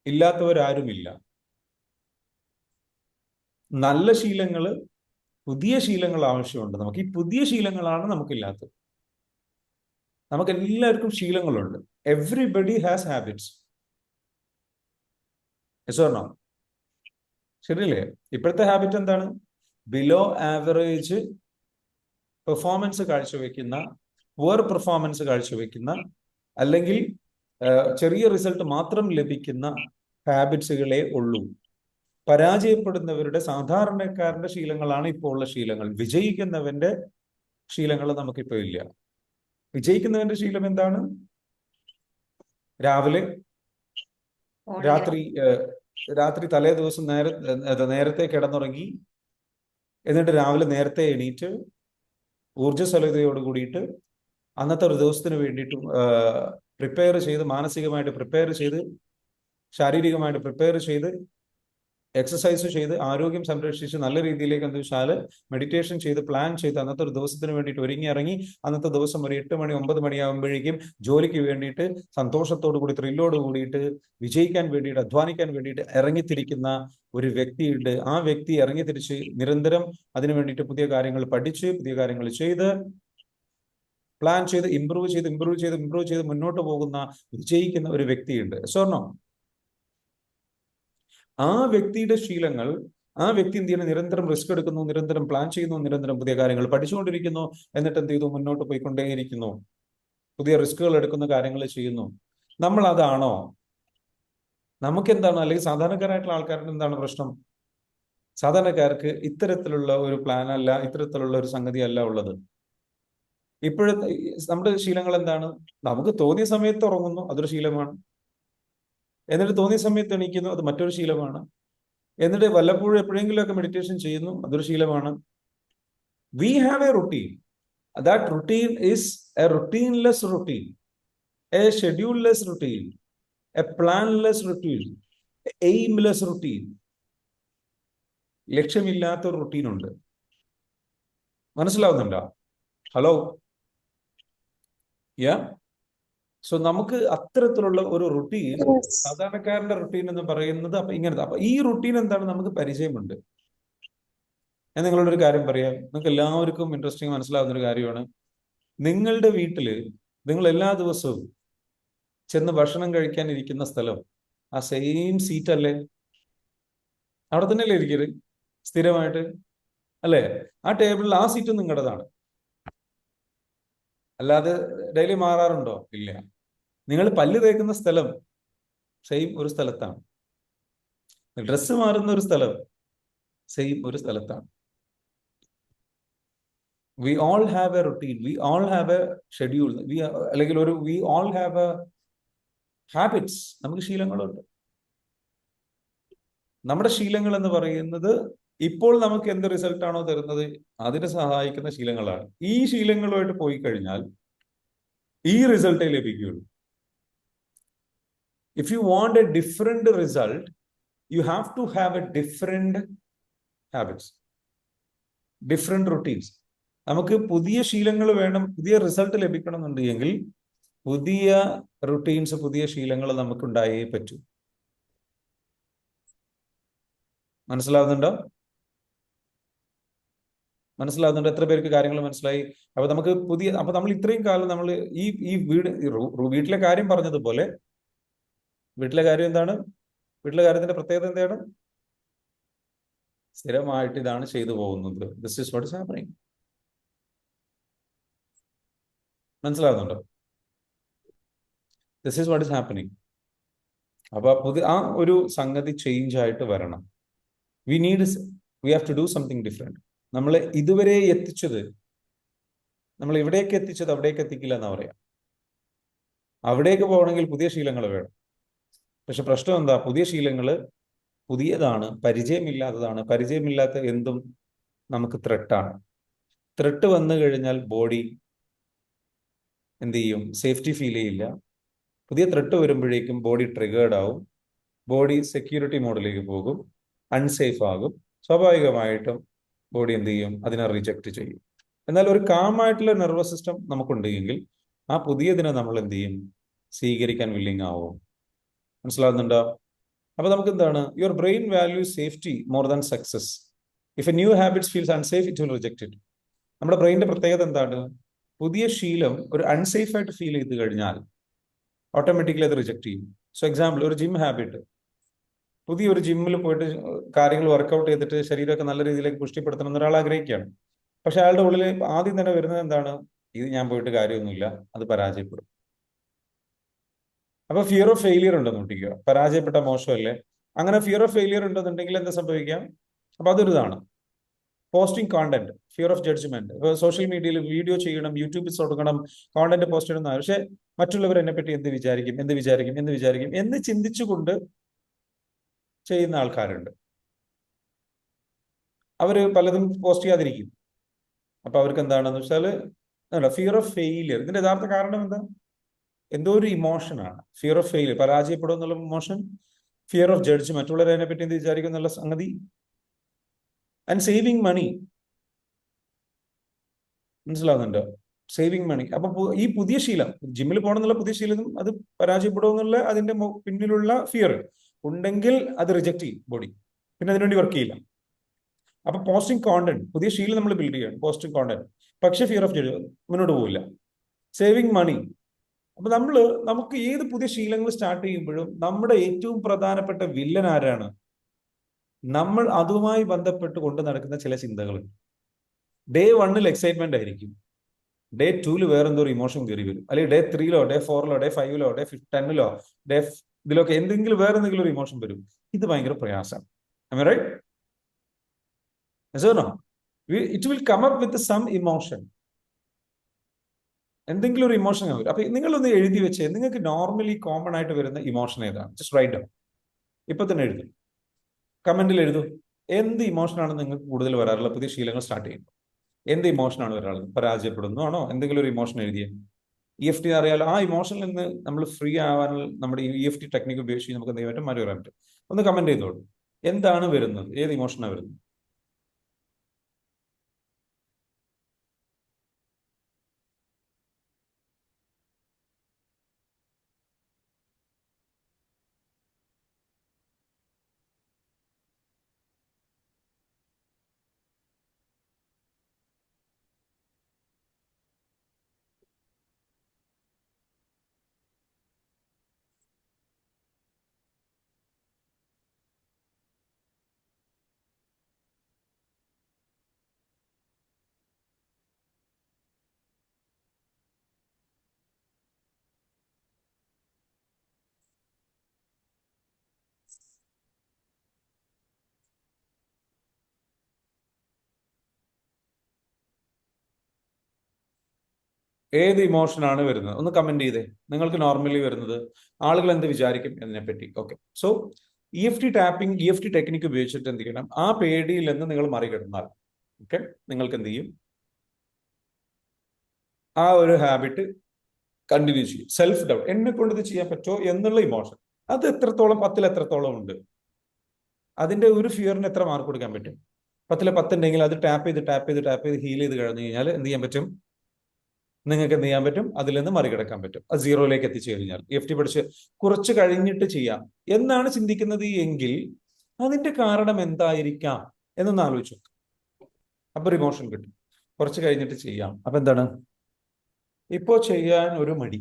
ഇല്ലാത്തവരാരുമില്ല. നല്ല ശീലങ്ങള്, പുതിയ ശീലങ്ങൾ ആവശ്യമുണ്ട് നമുക്ക്. ഈ പുതിയ ശീലങ്ങളാണ് നമുക്കില്ലാത്തത്. നമുക്ക് എല്ലാവർക്കും ശീലങ്ങളുണ്ട്. Everybody has habits. യെസ്. ശരിയല്ലേ? ഇപ്പോഴത്തെ ഹാബിറ്റ് എന്താണ്? ബിലോ ആവറേജ് പെർഫോമൻസ് കാഴ്ചവെക്കുന്ന, പുവർ പെർഫോമൻസ് കാഴ്ചവെക്കുന്ന, അല്ലെങ്കിൽ ചെറിയ റിസൾട്ട് മാത്രം ലഭിക്കുന്ന ഹാബിറ്റ്സുകളെ ഉള്ളൂ. പരാജയപ്പെടുന്നവരുടെ, സാധാരണക്കാരന്റെ ശീലങ്ങളാണ് ഇപ്പോൾ ഉള്ള ശീലങ്ങൾ. വിജയിക്കുന്നവന്റെ ശീലങ്ങൾ നമുക്കിപ്പോൾ ഇല്ല. വിജയിക്കുന്നവന്റെ ശീലം എന്താണ്? രാത്രി തലേ ദിവസം നേരത്തെ കിടന്നുറങ്ങി, എന്നിട്ട് രാവിലെ നേരത്തെ എണീറ്റ് ഊർജ്ജസ്വലതയോട് കൂടിയിട്ട് അന്നത്തെ ഒരു ദിവസത്തിന് വേണ്ടിയിട്ട് പ്രിപ്പയർ ചെയ്ത്, മാനസികമായിട്ട് പ്രിപ്പയർ ചെയ്ത്, ശാരീരികമായിട്ട് പ്രിപ്പയർ ചെയ്ത്, എക്സസൈസ് ചെയ്ത്, ആരോഗ്യം സംരക്ഷിച്ച്, നല്ല രീതിയിലേക്ക് എന്താ വെച്ചാൽ മെഡിറ്റേഷൻ ചെയ്ത്, പ്ലാൻ ചെയ്ത്, അന്നത്തെ ഒരു ദിവസത്തിന് വേണ്ടിയിട്ട് ഒരുങ്ങി ഇറങ്ങി, അന്നത്തെ ദിവസം ഒരു 8 മണി 9 മണിയാകുമ്പോഴേക്കും ജോലിക്ക് വേണ്ടിയിട്ട് സന്തോഷത്തോടു കൂടി, ത്രില്ലോട് കൂടിയിട്ട്, വിജയിക്കാൻ വേണ്ടിയിട്ട്, അധ്വാനിക്കാൻ വേണ്ടിയിട്ട് ഇറങ്ങിത്തിരിക്കുന്ന ഒരു വ്യക്തിയുണ്ട്. ആ വ്യക്തി ഇറങ്ങിത്തിരിച്ച് നിരന്തരം അതിനു വേണ്ടിയിട്ട് പുതിയ കാര്യങ്ങൾ പഠിച്ച്, പുതിയ കാര്യങ്ങൾ ചെയ്ത്, പ്ലാൻ ചെയ്ത്, ഇംപ്രൂവ് ചെയ്ത് മുന്നോട്ട് പോകുന്ന, വിജയിക്കുന്ന ഒരു വ്യക്തിയുണ്ട്. സ്വർണ്ണോ, ആ വ്യക്തിയുടെ ശീലങ്ങൾ, ആ വ്യക്തി എന്ത് ചെയ്യുന്നു? നിരന്തരം റിസ്ക് എടുക്കുന്നു, നിരന്തരം പ്ലാൻ ചെയ്യുന്നു, നിരന്തരം പുതിയ കാര്യങ്ങൾ പഠിച്ചുകൊണ്ടിരിക്കുന്നു, എന്നിട്ട് എന്ത് ചെയ്തു? മുന്നോട്ട് പോയിക്കൊണ്ടേയിരിക്കുന്നു, പുതിയ റിസ്കുകൾ എടുക്കുന്ന കാര്യങ്ങൾ ചെയ്യുന്നു. നമ്മൾ അതാണോ? നമുക്കെന്താണ്? അല്ലെങ്കിൽ സാധാരണക്കാരായിട്ടുള്ള ആൾക്കാർക്ക് എന്താണ് പ്രശ്നം? സാധാരണക്കാർക്ക് ഇത്തരത്തിലുള്ള ഒരു പ്ലാൻ അല്ല, ഇത്തരത്തിലുള്ള ഒരു സംഗതി അല്ല ഉള്ളത്. ഇപ്പോഴത്തെ നമ്മുടെ ശീലങ്ങൾ എന്താണ്? നമുക്ക് തോന്നിയ സമയത്ത് ഉറങ്ങുന്നു, അതൊരു ശീലമാണ്. എന്നിട്ട് തോന്നിയ സമയത്ത് എണീക്കുന്നു, അത് മറ്റൊരു ശീലമാണ്. എന്നിട്ട് വല്ലപ്പോഴും എപ്പോഴെങ്കിലും ഒക്കെ മെഡിറ്റേഷൻ ചെയ്യുന്നു, അതൊരു ശീലമാണ്. We have a routine. That routine is a routineless routine, a scheduleless routine, a planless routine, aimless routine. ലക്ഷ്യമില്ലാത്ത ഒരു റുട്ടീൻ ഉണ്ട്. മനസ്സിലാവുന്നുണ്ടോ? ഹലോ? യാ. സോ നമുക്ക് അത്തരത്തിലുള്ള ഒരു റുട്ടീൻ, സാധാരണക്കാരന്റെ റുട്ടീൻ എന്ന് പറയുന്നത് അപ്പൊ ഇങ്ങനത്തെ. അപ്പൊ ഈ റുട്ടീൻ എന്താണ്? നമുക്ക് പരിചയമുണ്ട്. ഞാൻ നിങ്ങളോട് ഒരു കാര്യം പറയാം, നിങ്ങൾക്ക് എല്ലാവർക്കും ഇൻട്രസ്റ്റിംഗ് മനസ്സിലാവുന്ന ഒരു കാര്യമാണ്. നിങ്ങളുടെ വീട്ടില് നിങ്ങൾ എല്ലാ ദിവസവും ചെന്ന് ഭക്ഷണം കഴിക്കാൻ ഇരിക്കുന്ന സ്ഥലം ആ സെയിം സീറ്റ് അല്ലേ? അവിടെ തന്നെയല്ലേ ഇരിക്കരുത് സ്ഥിരമായിട്ട്, അല്ലേ? ആ ടേബിളിൽ ആ സീറ്റ് നിങ്ങളുടേതാണ്. അല്ലാതെ ഡെയിലി മാറാറുണ്ടോ? ഇല്ല. നിങ്ങൾ പല്ല് തേക്കുന്ന സ്ഥലം സെയിം ഒരു സ്ഥലത്താണ്. ഡ്രസ്സ് മാറുന്ന ഒരു സ്ഥലം സെയിം ഒരു സ്ഥലത്താണ്. We all have a routine, we all have a schedule, അല്ലെങ്കിൽ we all have a habits. നമുക്ക് ശീലങ്ങളുണ്ട്. നമ്മുടെ ശീലങ്ങൾ എന്ന് പറയുന്നത് ഇപ്പോൾ നമുക്ക് എന്ത് റിസൾട്ടാണോ തരുന്നത് അതിനെ സഹായിക്കുന്ന ശീലങ്ങളാണ്. ഈ ശീലങ്ങളുമായിട്ട് പോയി കഴിഞ്ഞാൽ ഈ റിസൾട്ടേ ലഭിക്കുകയുള്ളൂ. If you want a different result, you have to have a different habits, different routines. നമുക്ക് പുതിയ ശീലങ്ങൾ വേണം, പുതിയ റിസൾട്ട് ലഭിക്കണം എന്നുണ്ടെങ്കിൽ പുതിയ റുട്ടീൻസ്, പുതിയ ശീലങ്ങൾ നമുക്ക് ഉണ്ടായേ പറ്റൂ. മനസ്സിലാവുന്നുണ്ടോ? എത്ര പേർക്ക് കാര്യങ്ങൾ മനസ്സിലായി? അപ്പൊ നമുക്ക് അപ്പൊ നമ്മൾ ഇത്രയും കാലം നമ്മൾ ഈ വീട്ടിലെ കാര്യം പറഞ്ഞതുപോലെ, വീട്ടിലെ കാര്യം എന്താണ്? വീട്ടിലെ കാര്യത്തിന്റെ പ്രത്യേകത എന്താണ്? സ്ഥിരമായിട്ട് ഇതാണ് ചെയ്തു പോകുന്നത്. This is what is happening. മനസ്സിലാവുന്നുണ്ടോ? This is what is happening. അപ്പൊ ആ ഒരു സംഗതി ചേഞ്ച് ആയിട്ട് വരണം. We have to do something different. നമ്മളെ ഇതുവരെ എത്തിച്ചത്, നമ്മൾ ഇവിടേക്ക് എത്തിച്ചത് അവിടേക്ക് എത്തിക്കില്ല എന്നാ പറയാം. അവിടേക്ക് പോകണമെങ്കിൽ പുതിയ ശീലങ്ങൾ വേണം. പക്ഷെ പ്രശ്നം എന്താ? പുതിയ ശീലങ്ങള് പുതിയതാണ്, പരിചയമില്ലാത്തതാണ്. പരിചയമില്ലാത്ത എന്തും നമുക്ക് ത്രെട്ടാണ്. ത്രെട്ട് വന്നു കഴിഞ്ഞാൽ ബോഡി എന്ത് ചെയ്യും? സേഫ്റ്റി ഫീൽ ചെയ്യില്ല. പുതിയ ത്രെട്ട് വരുമ്പോഴേക്കും ബോഡി ട്രിഗേർഡ് ആവും, ബോഡി സെക്യൂരിറ്റി മോഡിലേക്ക് പോകും, അൺസേഫ് ആകും. സ്വാഭാവികമായിട്ടും ബോഡി എന്ത് ചെയ്യും? അതിനെ റിജക്റ്റ് ചെയ്യും. എന്നാൽ ഒരു കാമായിട്ടുള്ള നെർവസ് സിസ്റ്റം നമുക്കുണ്ടെങ്കിൽ ആ പുതിയതിനെ നമ്മൾ എന്ത് ചെയ്യും? സ്വീകരിക്കാൻ വില്ലിങ് ആവും. മനസ്സിലാവുന്നുണ്ടോ? അപ്പൊ നമുക്ക് എന്താണ്? Your brain value safety more than success. If A new habits feels unsafe, it will reject it. നമ്മുടെ ബ്രെയിനിന്റെ പ്രത്യേകത എന്താണ്? പുതിയ ശീലം ഒരു അൺസേഫ് ആയിട്ട് ഫീൽ ചെയ്ത് കഴിഞ്ഞാൽ ഓട്ടോമാറ്റിക്കലി അത് റിജക്ട് ചെയ്യും. സോ എക്സാമ്പിൾ, ഒരു ജിം ഹാബിറ്റ്, പുതിയൊരു ജിമ്മിൽ പോയിട്ട് കാര്യങ്ങൾ വർക്കൗട്ട് ചെയ്തിട്ട് ശരീരമൊക്കെ നല്ല രീതിയിലേക്ക് പുഷ്ടിപ്പെടുത്തണം എന്ന് ഒരാൾ ആഗ്രഹിക്കുകയാണ്. പക്ഷെ അയാളുടെ ഉള്ളിൽ ആദ്യം തന്നെ വരുന്നത് എന്താണ്? ഇത് ഞാൻ പോയിട്ട് കാര്യമൊന്നുമില്ല, അത് പരാജയപ്പെടും. അപ്പൊ ഫിയർ ഓഫ് ഫെയിലിയർ ഉണ്ടെന്ന് നോട്ടിക്കുക. പരാജയപ്പെട്ട മോശമല്ലേ? അങ്ങനെ ഫിയർ ഓഫ് ഫെയിലിയർ ഉണ്ടെന്നുണ്ടെങ്കിൽ എന്താ സംഭവിക്കാം? അപ്പൊ അതൊരു ഇതാണ്. Posting content, fear of judgement. ഇപ്പൊ സോഷ്യൽ മീഡിയയിൽ വീഡിയോ ചെയ്യണം, യൂട്യൂബിൽ തുടങ്ങണം, കോണ്ടന്റ് പോസ്റ്റ് ചെയ്യണം. പക്ഷെ മറ്റുള്ളവർ എന്നെ പറ്റി എന്ത് വിചാരിക്കും എന്ന് ചിന്തിച്ചുകൊണ്ട് ചെയ്യുന്ന ആൾക്കാരുണ്ട്. അവര് പലതും പോസ്റ്റ് ചെയ്യാതിരിക്കും. അപ്പൊ അവർക്ക് എന്താണെന്ന് വെച്ചാൽ ഫിയർ ഓഫ് ഫെയിലിയർ. ഇതിന്റെ യഥാർത്ഥ കാരണം എന്താ? എന്തോ ഒരു ഇമോഷനാണ്. ഫിയർ ഓഫ് ഫെയിലിയർ, പരാജയപ്പെടും എന്നുള്ള ഇമോഷൻ. ഫിയർ ഓഫ് ജഡ്ജ്, മറ്റുള്ളവർ അതിനെ പറ്റി എന്ത് വിചാരിക്കും എന്നുള്ള സംഗതി. ആൻഡ് സേവിങ് മണി. മനസ്സിലാവുന്നുണ്ടോ? സേവിങ് മണി. അപ്പൊ ഈ പുതിയ ശീലം, ജിമ്മിൽ പോകണം എന്നുള്ള പുതിയ ശീലം, അത് പരാജയപ്പെടും എന്നുള്ള അതിന്റെ പിന്നിലുള്ള ഫിയർ ഉണ്ടെങ്കിൽ അത് റിജക്ട് ചെയ്യും ബോഡി, പിന്നെ അതിനുവേണ്ടി വർക്ക് ചെയ്യില്ല. അപ്പൊ പോസ്റ്റിംഗ് കോണ്ടന്റ്, പുതിയ ശീലം നമ്മൾ ബിൽഡ് ചെയ്യണം, പോസ്റ്റിംഗ് കോണ്ടന്റ്. പക്ഷെ ഫിയർ ഓഫ് ജഡ്ജ് മുന്നോട്ട് പോവില്ല. സേവിങ് മണി. അപ്പൊ നമുക്ക് ഏത് പുതിയ ശീലങ്ങൾ സ്റ്റാർട്ട് ചെയ്യുമ്പോഴും നമ്മുടെ ഏറ്റവും പ്രധാനപ്പെട്ട വില്ലൻ ആരാണ്? നമ്മൾ അതുമായി ബന്ധപ്പെട്ട് കൊണ്ട് നടക്കുന്ന ചില ചിന്തകൾ. ഡേ 1 എക്സൈറ്റ്മെന്റ് ആയിരിക്കും, ഡേ 2 വേറെന്തോ ഒരു ഇമോഷൻ കയറി വരും, അല്ലെങ്കിൽ day 3 day 4 day 5 day 10 day ഇതിലൊക്കെ എന്തെങ്കിലും വേറെ എന്തെങ്കിലും ഒരു ഇമോഷൻ വരും. ഇത് ഭയങ്കര പ്രയാസമാണ്. Right? It will come up with some emotion. എന്തെങ്കിലും ഒരു ഇമോഷൻ വരും. അപ്പൊ നിങ്ങളൊന്ന് എഴുതി വെച്ചേ, നിങ്ങൾക്ക് നോർമലി കോമൺ ആയിട്ട് വരുന്ന ഇമോഷൻ ഏതാണ്? Just write down. ഇപ്പൊ തന്നെ എഴുതും, കമന്റിൽ എഴുതും. എന്ത് ഇമോഷനാണ് നിങ്ങൾക്ക് കൂടുതൽ വരാറുള്ളത് പുതിയ ശീലങ്ങൾ സ്റ്റാർട്ട് ചെയ്യുമ്പോൾ? എന്ത് ഇമോഷനാണ് വരാറുള്ളത്? പരാജയപ്പെടുന്നു ആണോ? എന്തെങ്കിലും ഒരു ഇമോഷൻ എഴുതിയേ. EFT അറിയാലോ. ആ ഇമോഷനിൽ നിന്ന് നമ്മൾ ഫ്രീ ആവാനുള്ള നമ്മുടെ ഈ EFT ടെക്നിക്ക് ഉപയോഗിച്ച് നമുക്ക് എന്ത് ചെയ്യാൻ പറ്റും? മാറി വരാൻ പറ്റും. ഒന്ന് കമന്റ് ചെയ്തോളൂ. എന്താണ് വരുന്നത്? ഏത് ഇമോഷനാണ് വരുന്നത്? ഏത് ഇമോഷനാണ് വരുന്നത്? ഒന്ന് കമന്റ് ചെയ്തേ. നിങ്ങൾക്ക് നോർമലി വരുന്നത്, ആളുകൾ എന്ത് വിചാരിക്കും എന്നതിനെപ്പറ്റി. Okay, so EFT tapping, EFT technique ഉപയോഗിച്ചിട്ട് എന്ത് ചെയ്യണം? ആ പേടിയിൽ നിന്ന് നിങ്ങൾ മറികടന്നാൽ ഓക്കെ, നിങ്ങൾക്ക് എന്ത് ചെയ്യും? ആ ഒരു ഹാബിറ്റ് കണ്ടിന്യൂ ചെയ്യും. സെൽഫ് ഡൗട്ട്, എന്നെ കൊണ്ട് ഇത് ചെയ്യാൻ പറ്റുമോ എന്നുള്ള ഇമോഷൻ, അത് എത്രത്തോളം, 10ൽ എത്രത്തോളം ഉണ്ട്? അതിന്റെ ഒരു ഫിയറിന് എത്ര മാർക്ക് കൊടുക്കാൻ പറ്റും? 10 ഉണ്ടെങ്കിൽ അത് ടാപ്പ് ചെയ്ത് ഹീൽ ചെയ്ത് കഴിഞ്ഞു കഴിഞ്ഞാൽ എന്ത് ചെയ്യാൻ പറ്റും? നിങ്ങൾക്ക് എന്ത് ചെയ്യാൻ പറ്റും? അതിൽ നിന്ന് മറികടക്കാൻ പറ്റും. അത് 0 എത്തിച്ചു കഴിഞ്ഞാൽ EFT പഠിച്ച് കുറച്ച് കഴിഞ്ഞിട്ട് ചെയ്യാം എന്നാണ് ചിന്തിക്കുന്നത് എങ്കിൽ അതിന്റെ കാരണം എന്തായിരിക്കാം എന്നൊന്ന് ആലോചിച്ചു. അപ്പൊ ഒരു ഇമോഷൻ കിട്ടും. കുറച്ച് കഴിഞ്ഞിട്ട് ചെയ്യാം. അപ്പൊ എന്താണ്? ഇപ്പോ ചെയ്യാൻ ഒരു മടി,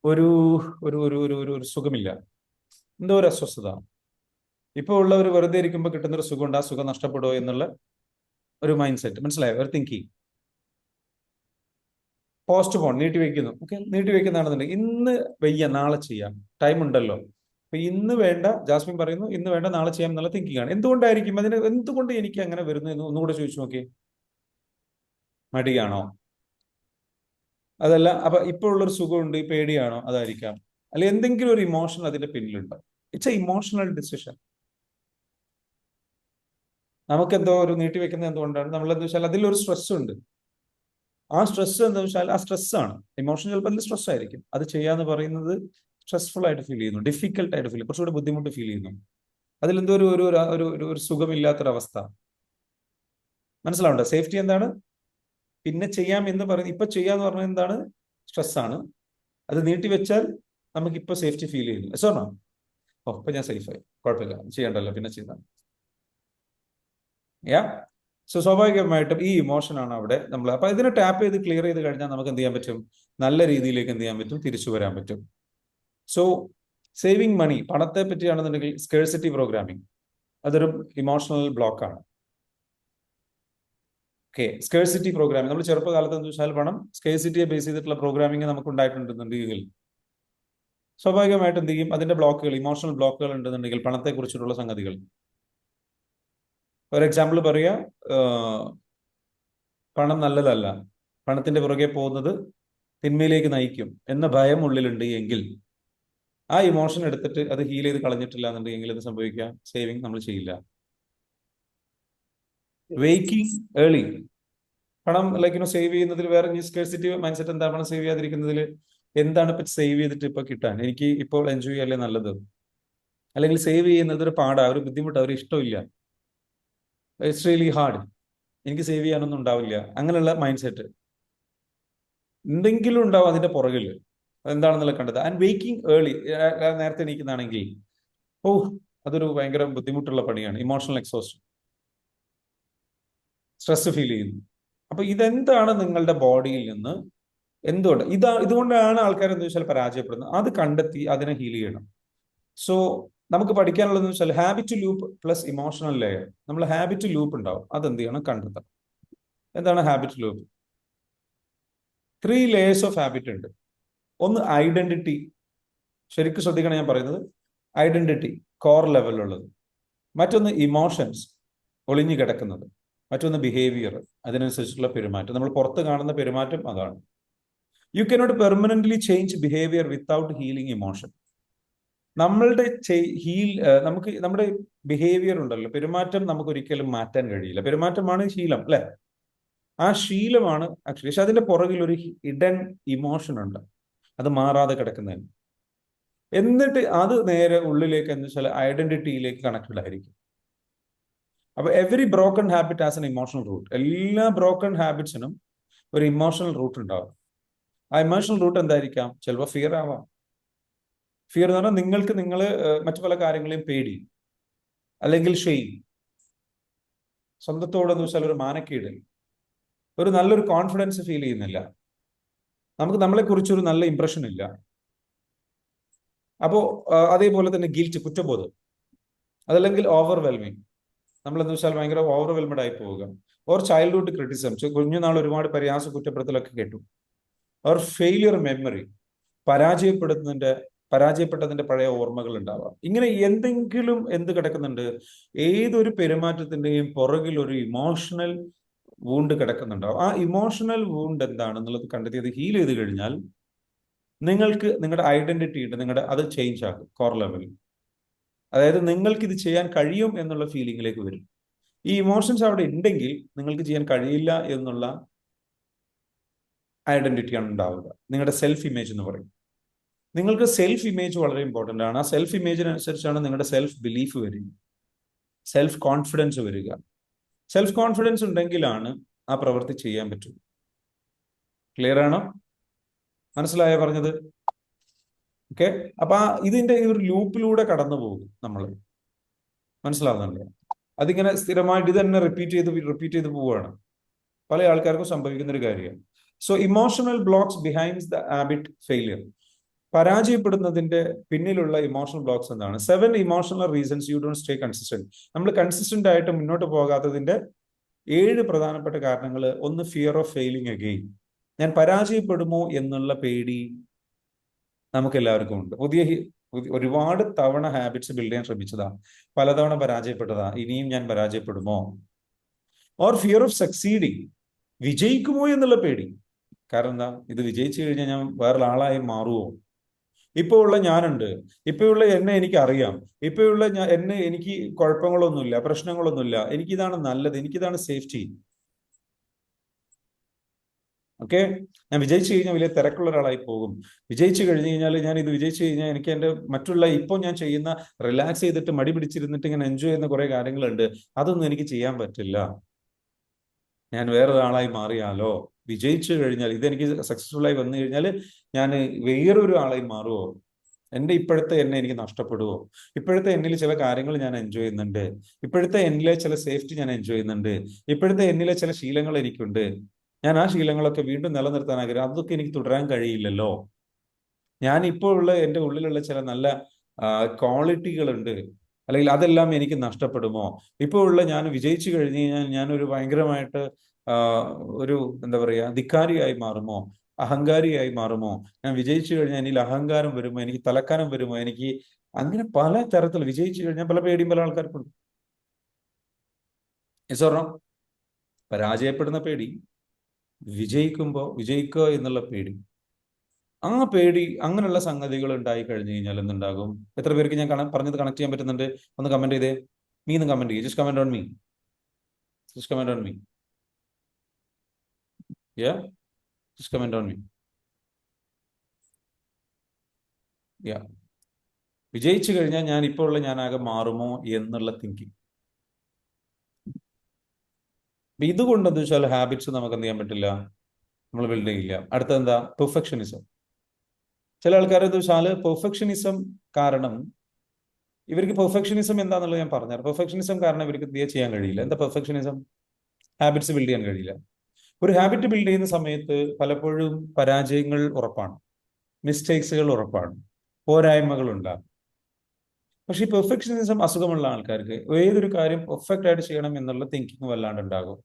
ഒരു ഒരു ഒരു ഒരു ഒരു ഒരു സുഖമില്ല, എന്തോ ഒരു അസ്വസ്ഥത. ഇപ്പോൾ ഉള്ളവർ വെറുതെ ഇരിക്കുമ്പോൾ കിട്ടുന്നൊരു സുഖമുണ്ട്, ആ സുഖം നഷ്ടപ്പെടുമോ എന്നുള്ള ഒരു മൈൻഡ് സെറ്റ്. മനസ്സിലായോ? ഒരു തിങ്കിങ്. പോസ്റ്റ്പോൺ, നീട്ടിവെക്കുന്നു. ഓക്കെ, നീട്ടിവെക്കുന്നതാണെന്നുണ്ടെങ്കിൽ ഇന്ന് വയ്യ, നാളെ ചെയ്യാം, ടൈം ഉണ്ടല്ലോ. അപ്പൊ ഇന്ന് വേണ്ട, ജാസ്മിൻ പറയുന്നു, ഇന്ന് വേണ്ട, നാളെ ചെയ്യാം എന്നുള്ള തിങ്കിങ് ആണ്. എന്തുകൊണ്ടായിരിക്കും? എന്തുകൊണ്ട് എനിക്ക് അങ്ങനെ വരുന്നു എന്ന് ഒന്നുകൂടെ ചോദിച്ചു നോക്കി. മടിയാണോ? അതല്ല, അപ്പൊ ഇപ്പോൾ ഉള്ളൊരു സുഖമുണ്ട്, പേടിയാണോ? അതായിരിക്കാം. അല്ലെ എന്തെങ്കിലും ഒരു ഇമോഷൻ അതിന്റെ പിന്നിലുണ്ടോ? It's a emotional decision. നമുക്കെന്തോ ഒരു നീട്ടിവെക്കുന്നത് എന്തുകൊണ്ടാണ്? നമ്മളെന്താ വെച്ചാൽ അതിലൊരു സ്ട്രെസ് ഉണ്ട്. ആ സ്ട്രെസ് എന്താ വെച്ചാൽ ആ സ്ട്രെസ്സാണ്. ഇമോഷൻ ചിലപ്പോൾ അതിൽ സ്ട്രെസ് ആയിരിക്കും. അത് ചെയ്യാന്ന് പറയുന്നത് സ്ട്രെസ്ഫുൾ ആയിട്ട് ഫീൽ ചെയ്യുന്നു, ഡിഫിക്കൽട്ട് ആയിട്ട് ഫീൽ, കുറച്ചുകൂടി ബുദ്ധിമുട്ട് ഫീൽ ചെയ്യുന്നു. അതിലെന്തോ ഒരു ഒരു ഒരു ഒരു സുഖമില്ലാത്തൊരവസ്ഥ. മനസ്സിലാവണ്ട? സേഫ്റ്റി എന്താണ്? പിന്നെ ചെയ്യാം എന്ന് പറയുന്നത്, ഇപ്പൊ ചെയ്യാന്ന് പറഞ്ഞത് എന്താണ്? സ്ട്രെസ്സാണ്. അത് നീട്ടിവെച്ചാൽ നമുക്കിപ്പോ സേഫ്റ്റി ഫീൽ ചെയ്യുന്നു. എസോണോ? ഓ, ഇപ്പൊ ഞാൻ സേഫായി, കുഴപ്പമില്ല, ചെയ്യണ്ടല്ലോ, പിന്നെ ചെയ്താൽ. സോ സ്വാഭാവികമായിട്ടും ഈ ഇമോഷനാണ് അവിടെ നമ്മൾ. അപ്പൊ ഇതിനെ ടാപ്പ് ചെയ്ത് ക്ലിയർ ചെയ്ത് കഴിഞ്ഞാൽ നമുക്ക് എന്ത് ചെയ്യാൻ പറ്റും? നല്ല രീതിയിലേക്ക് എന്ത് ചെയ്യാൻ പറ്റും? തിരിച്ചു വരാൻ പറ്റും. സോ സേവിങ് മണി, പണത്തെ പറ്റിയാണെന്നുണ്ടെങ്കിൽ സ്കേഴ്സിറ്റി പ്രോഗ്രാമിംഗ് അതൊരു ഇമോഷണൽ ബ്ലോക്കാണ്. ഓക്കെ, സ്കേഴ്സിറ്റി പ്രോഗ്രാമിംഗ് നമ്മൾ ചെറുപ്പകാലത്ത് എന്ന് വെച്ചാൽ പണം സ്കേഴ്സിറ്റിയെ ബേസ് ചെയ്തിട്ടുള്ള പ്രോഗ്രാമിംഗ് നമുക്ക് ഉണ്ടായിട്ടുണ്ടെന്നുണ്ടെങ്കിൽ സ്വാഭാവികമായിട്ട് എന്ത് ചെയ്യും? അതിന്റെ ബ്ലോക്കുകൾ, ഇമോഷണൽ ബ്ലോക്കുകൾ ഉണ്ടെന്നുണ്ടെങ്കിൽ പണത്തെ കുറിച്ചിട്ടുള്ള സംഗതികൾ. ഒരു എക്സാമ്പിൾ പറയുക, പണം നല്ലതല്ല, പണത്തിന്റെ പുറകെ പോകുന്നത് തിന്മയിലേക്ക് നയിക്കും എന്ന ഭയം ഉള്ളിലുണ്ട് എങ്കിൽ ആ ഇമോഷൻ എടുത്തിട്ട് അത് ഹീൽ ചെയ്ത് കളഞ്ഞിട്ടില്ല എന്നുണ്ടെങ്കിൽ ഇത് സംഭവിക്കാം, സേവിങ് നമ്മൾ ചെയ്യില്ല. വെയ്ക്കിംഗ് ഏർലി, പണം സേവ് ചെയ്യുന്നതിൽ വേറെ സ്കേഴ്സിറ്റി മൈൻഡ് സെറ്റ് എന്താ? പണം സേവ് ചെയ്യാതിരിക്കുന്നതിൽ എന്താണ് ഇപ്പൊ സേവ് ചെയ്തിട്ട് ഇപ്പൊ കിട്ടാൻ? എനിക്ക് ഇപ്പോൾ എൻജോയ് ചെയ്യല്ലേ നല്ലത്. അല്ലെങ്കിൽ സേവ് ചെയ്യുന്നത് ഒരു പാടാ, ഒരു ബുദ്ധിമുട്ടാ, ഒരു ഇഷ്ടമില്ല, ഇറ്റ്സ് റിയലി ഹാർഡ്, എനിക്ക് സേവ് ചെയ്യാനൊന്നും ഉണ്ടാവില്ല. അങ്ങനെയുള്ള മൈൻഡ് സെറ്റ് എന്തെങ്കിലും ഉണ്ടാവും അതിന്റെ പുറകിൽ, എന്താണെന്നുള്ള കണ്ടത്. ആൻഡ് വെയ്ക്കിംഗ് ഏർലി, നേരത്തെ എണീക്കുന്നതാണെങ്കിൽ അതൊരു ഭയങ്കര ബുദ്ധിമുട്ടുള്ള പണിയാണ്. ഇമോഷണൽ എക്സോസ്റ്റ്, സ്ട്രെസ് ഫീൽ ചെയ്യുന്നു. അപ്പൊ ഇതെന്താണ് നിങ്ങളുടെ ബോഡിയിൽ നിന്ന്? എന്തുകൊണ്ട് ഇതുകൊണ്ടാണ് ആൾക്കാർ എന്താ വെച്ചാൽ പരാജയപ്പെടുന്നത്? അത് കണ്ടെത്തി അതിനെ ഹീൽ ചെയ്യണം. സോ നമുക്ക് പഠിക്കാനുള്ളതെന്ന് വെച്ചാൽ habit loop plus emotional layer. നമ്മൾ ഹാബിറ്റ് ലൂപ്പ് ഉണ്ടാവും, അതെന്ത് ചെയ്യണം? കണ്ടെത്തണം. എന്താണ് habit loop? 3 layers of habit ഉണ്ട്. ഒന്ന് ഐഡന്റിറ്റി, ശരിക്കും ശ്രദ്ധിക്കണം ഞാൻ പറയുന്നത്, ഐഡന്റിറ്റി കോർ ലെവലിലുള്ളത്. മറ്റൊന്ന് ഇമോഷൻസ്, ഒളിഞ്ഞു കിടക്കുന്നത്. മറ്റൊന്ന് ബിഹേവിയർ, അതിനനുസരിച്ചുള്ള പെരുമാറ്റം. നമ്മൾ പുറത്ത് കാണുന്ന പെരുമാറ്റം അതാണ്. You cannot permanently change behaviour without healing emotion. നമ്മളുടെ നമുക്ക് നമ്മുടെ ബിഹേവിയർ ഉണ്ടല്ലോ, പെരുമാറ്റം നമുക്ക് ഒരിക്കലും മാറ്റാൻ കഴിയില്ല. പെരുമാറ്റമാണ് ശീലം, അല്ലെ? ആ ശീലമാണ് ആക്ച്വലി. പക്ഷെ അതിന്റെ പുറകിൽ ഒരു ഹിഡൻ ഇമോഷൻ ഉണ്ട്, അത് മാറാതെ കിടക്കുന്നതിന്. എന്നിട്ട് അത് നേരെ ഉള്ളിലേക്ക് എന്ന് വെച്ചാൽ ഐഡന്റിറ്റിയിലേക്ക് കണക്റ്റഡ് ആയിരിക്കും. അപ്പൊ every broken habit has an emotional root. എല്ലാ ബ്രോക്കൺ ഹാബിറ്റ്സിനും ഒരു ഇമോഷണൽ റൂട്ട് ഉണ്ടാവും. ആ ഇമോഷണൽ റൂട്ട് എന്തായിരിക്കാം? ചിലപ്പോൾ ഫിയർ ആവാം. ഫിയർ എന്ന് പറഞ്ഞാൽ നിങ്ങൾക്ക് മറ്റു പല കാര്യങ്ങളെയും പേടി, അല്ലെങ്കിൽ ഷെയിം, സ്വന്തത്തോടെന്ന് വെച്ചാൽ ഒരു മാനക്കേട്, ഒരു നല്ലൊരു കോൺഫിഡൻസ് ഫീൽ ചെയ്യുന്നില്ല, നമുക്ക് നമ്മളെ കുറിച്ചൊരു നല്ല ഇംപ്രഷൻ ഇല്ല. അപ്പോ അതേപോലെ തന്നെ ഗിൽറ്റ്, കുറ്റബോധം, അതല്ലെങ്കിൽ ഓവർവെൽമിങ്, നമ്മളെന്ന് വെച്ചാൽ ഭയങ്കര ഓവർവെൽമഡ് ആയി പോവുക. ഓർ ചൈൽഡ്ഹുഡ് ക്രിറ്റിസം, കുഞ്ഞുനാൾ ഒരുപാട് പരിഹാസ കുറ്റപ്പെടുത്തലൊക്കെ കേട്ടു. ഓർ ഫെയിലിയർ മെമ്മറി, പരാജയപ്പെട്ടതിന്റെ പഴയ ഓർമ്മകൾ ഉണ്ടാവാം. ഇങ്ങനെ എന്തെങ്കിലും എന്ത് കിടക്കുന്നുണ്ട്? ഏതൊരു പെരുമാറ്റത്തിന്റെയും പുറകിൽ ഒരു ഇമോഷണൽ വൂണ്ട് കിടക്കുന്നുണ്ടാവും. ആ ഇമോഷണൽ വൂണ്ട് എന്താണെന്നുള്ളത് കണ്ടെത്തി അത് ഹീൽ ചെയ്ത് കഴിഞ്ഞാൽ നിങ്ങൾക്ക് നിങ്ങളുടെ ഐഡന്റിറ്റി ഉണ്ട്, അത് ചേഞ്ച് ആകും കോർ ലെവലിൽ. അതായത് നിങ്ങൾക്ക് ഇത് ചെയ്യാൻ കഴിയും എന്നുള്ള ഫീലിംഗിലേക്ക് വരും. ഈ ഇമോഷൻസ് അവിടെ ഉണ്ടെങ്കിൽ നിങ്ങൾക്ക് ചെയ്യാൻ കഴിയില്ല എന്നുള്ള ഐഡന്റിറ്റിയാണ് ഉണ്ടാവുക. നിങ്ങളുടെ സെൽഫ് ഇമേജ് എന്ന് പറയും. നിങ്ങൾക്ക് സെൽഫ് ഇമേജ് വളരെ ഇമ്പോർട്ടൻ്റ് ആണ്. ആ സെൽഫ് ഇമേജിനനുസരിച്ചാണ് നിങ്ങളുടെ സെൽഫ് ബിലീഫ് വരിക, സെൽഫ് കോൺഫിഡൻസ് വരിക. സെൽഫ് കോൺഫിഡൻസ് ഉണ്ടെങ്കിലാണ് ആ പ്രവൃത്തി ചെയ്യാൻ പറ്റൂ. ക്ലിയർ ആണോ? മനസ്സിലായോ പറഞ്ഞത്? ഓക്കെ. അപ്പൊ ഇതിന്റെ ഈ ഒരു ലൂപ്പിലൂടെ കടന്നു പോകും നമ്മൾ. മനസ്സിലാവുന്നുണ്ടോ? അതിങ്ങനെ സ്ഥിരമായിട്ട് ഇത് തന്നെ റിപ്പീറ്റ് ചെയ്ത് പോവുകയാണ്. പല ആൾക്കാർക്കും സംഭവിക്കുന്ന ഒരു കാര്യമാണ്. So emotional blocks behind the habit failure. പരാജയപ്പെടുന്നതിന്റെ പിന്നിലുള്ള ഇമോഷണൽ ബ്ലോക്സ് എന്താണ്? 7 emotional reasons you don't stay consistent. നമ്മൾ കൺസിസ്റ്റന്റ് ആയിട്ട് മുന്നോട്ട് പോകാത്തതിന്റെ 7 പ്രധാനപ്പെട്ട കാരണങ്ങൾ. ഒന്ന്, ഫിയർ ഓഫ് ഫെയിലിംഗ് അഗെയിൻ. ഞാൻ പരാജയപ്പെടുമോ എന്നുള്ള പേടി നമുക്ക് എല്ലാവർക്കും ഉണ്ട്. ഒരുപാട് തവണ ഹാബിറ്റ്സ് ബിൽഡ് ചെയ്യാൻ ശ്രമിച്ചതാ, പലതവണ പരാജയപ്പെട്ടതാ, ഇനിയും ഞാൻ പരാജയപ്പെടുമോ? Or fear of succeeding. വിജയിക്കുമോ എന്നുള്ള പേടി. കാരണം എന്താ? ഇത് വിജയിച്ചു കഴിഞ്ഞാൽ ഞാൻ വേറൊരാളായി മാറുമോ? ഇപ്പൊ ഉള്ള ഞാനുണ്ട്, ഇപ്പോഴുള്ള എന്നെ എനിക്ക് അറിയാം, ഇപ്പോഴുള്ള എനിക്ക് കുഴപ്പങ്ങളൊന്നുമില്ല, പ്രശ്നങ്ങളൊന്നുമില്ല, എനിക്കിതാണ് നല്ലത്, എനിക്കിതാണ് സേഫ്റ്റി. ഓക്കെ. ഞാൻ വിജയിച്ചു കഴിഞ്ഞാൽ വലിയ തിരക്കുള്ള ഒരാളായി പോകും. വിജയിച്ചു കഴിഞ്ഞു കഴിഞ്ഞാൽ വിജയിച്ചു കഴിഞ്ഞാൽ എനിക്ക് എൻ്റെ മറ്റുള്ള ഇപ്പോൾ ഞാൻ ചെയ്യുന്ന റിലാക്സ് ചെയ്തിട്ട് മടി പിടിച്ചിരുന്നിട്ട് ഇങ്ങനെ എൻജോയ് ചെയ്യുന്ന കുറെ കാര്യങ്ങളുണ്ട്, അതൊന്നും എനിക്ക് ചെയ്യാൻ പറ്റില്ല. ഞാൻ വേറൊരാളായി മാറിയാലോ? വിജയിച്ചു കഴിഞ്ഞാൽ, ഇതെനിക്ക് സക്സസ്ഫുൾ ആയി വന്നു കഴിഞ്ഞാൽ ഞാൻ വേറൊരു ആളായി മാറുമോ? എൻ്റെ ഇപ്പോഴത്തെ എന്നെ എനിക്ക് നഷ്ടപ്പെടുമോ? ഇപ്പോഴത്തെ എന്നിൽ ചില കാര്യങ്ങൾ ഞാൻ എൻജോയ് ചെയ്യുന്നുണ്ട്, ഇപ്പോഴത്തെ എന്നിലെ ചില സേഫ്റ്റി ഞാൻ എൻജോയ് ചെയ്യുന്നുണ്ട്, ഇപ്പോഴത്തെ എന്നിലെ ചില ശീലങ്ങൾ എനിക്കുണ്ട്, ഞാൻ ആ ശീലങ്ങളൊക്കെ വീണ്ടും നിലനിർത്താൻ ആഗ്രഹം, അതൊക്കെ എനിക്ക് തുടരാൻ കഴിയില്ലല്ലോ. ഞാൻ ഇപ്പോൾ ഉള്ള എൻ്റെ ഉള്ളിലുള്ള ചില നല്ല ക്വാളിറ്റികളുണ്ട്, അല്ലെങ്കിൽ അതെല്ലാം എനിക്ക് നഷ്ടപ്പെടുമോ? ഇപ്പോൾ ഉള്ള ഞാൻ വിജയിച്ചു കഴിഞ്ഞു കഴിഞ്ഞാൽ ഞാനൊരു ഭയങ്കരമായിട്ട് ഒരു എന്താ പറയുക, ധിക്കാരിയായി മാറുമോ? അഹങ്കാരിയായി മാറുമോ? ഞാൻ വിജയിച്ചു കഴിഞ്ഞാൽ എന്നിൽ അഹങ്കാരം വരുമോ? എനിക്ക് തലക്കാനം വരുമോ? എനിക്ക് അങ്ങനെ പല തരത്തിൽ വിജയിച്ചു കഴിഞ്ഞാൽ പല പേടിയും പല ആൾക്കാർക്കുണ്ട്. പരാജയപ്പെടുന്ന പേടി, വിജയിക്കുക എന്നുള്ള പേടി, ആ പേടി, അങ്ങനെയുള്ള സംഗതികൾ ഉണ്ടായി കഴിഞ്ഞു കഴിഞ്ഞാൽ എന്തുണ്ടാകും? എത്ര പേർക്ക് ഞാൻ പറഞ്ഞത് കണക്ട് ചെയ്യാൻ പറ്റുന്നുണ്ട്? ഒന്ന് കമന്റ് ചെയ്തേ. നീ ഒന്ന് കമന്റ് ചെയ്യേ. Just comment on me. Just comment on me. Yeah, just comment on me. Yeah. വിജയിച്ചു കഴിഞ്ഞാൽ ഞാൻ ഇപ്പോൾ ഉള്ള ഞാനാകെ മാറുമോ എന്നുള്ള തിങ്കിങ്. ഇതുകൊണ്ടെന്ന് വെച്ചാൽ ഹാബിറ്റ്സ് നമുക്ക് എന്ത് ചെയ്യാൻ പറ്റില്ല, നമ്മൾ ബിൽഡ് ചെയ്യില്ല. അടുത്തെന്താ? പെർഫെക്ഷനിസം. ചില ആൾക്കാർ എന്ന് വെച്ചാൽ പെർഫെക്ഷനിസം കാരണം, ഇവർക്ക് പെർഫെക്ഷനിസം എന്താണെന്നുള്ളത് ഞാൻ പറഞ്ഞാൽ, പെർഫെക്ഷനിസം കാരണം ഇവർക്ക് എന്ത് ചെയ്യാൻ കഴിയില്ല. എന്താ പെർഫെക്ഷനിസം? ഹാബിറ്റ്സ് ബിൽഡ് ചെയ്യാൻ കഴിയില്ല. ഒരു ഹാബിറ്റ് ബിൽഡ് ചെയ്യുന്ന സമയത്ത് പലപ്പോഴും പരാജയങ്ങൾ ഉറപ്പാണ്, മിസ്റ്റേക്സുകൾ ഉറപ്പാണ്, പോരായ്മകൾ ഉണ്ടാകും. പക്ഷെ ഈ പെർഫെക്ഷനിസം അസുഖമുള്ള ആൾക്കാർക്ക് ഏതൊരു കാര്യം പെർഫെക്റ്റ് ആയിട്ട് ചെയ്യണം എന്നുള്ള തിങ്കിങ് വല്ലാണ്ട് ഉണ്ടാകും.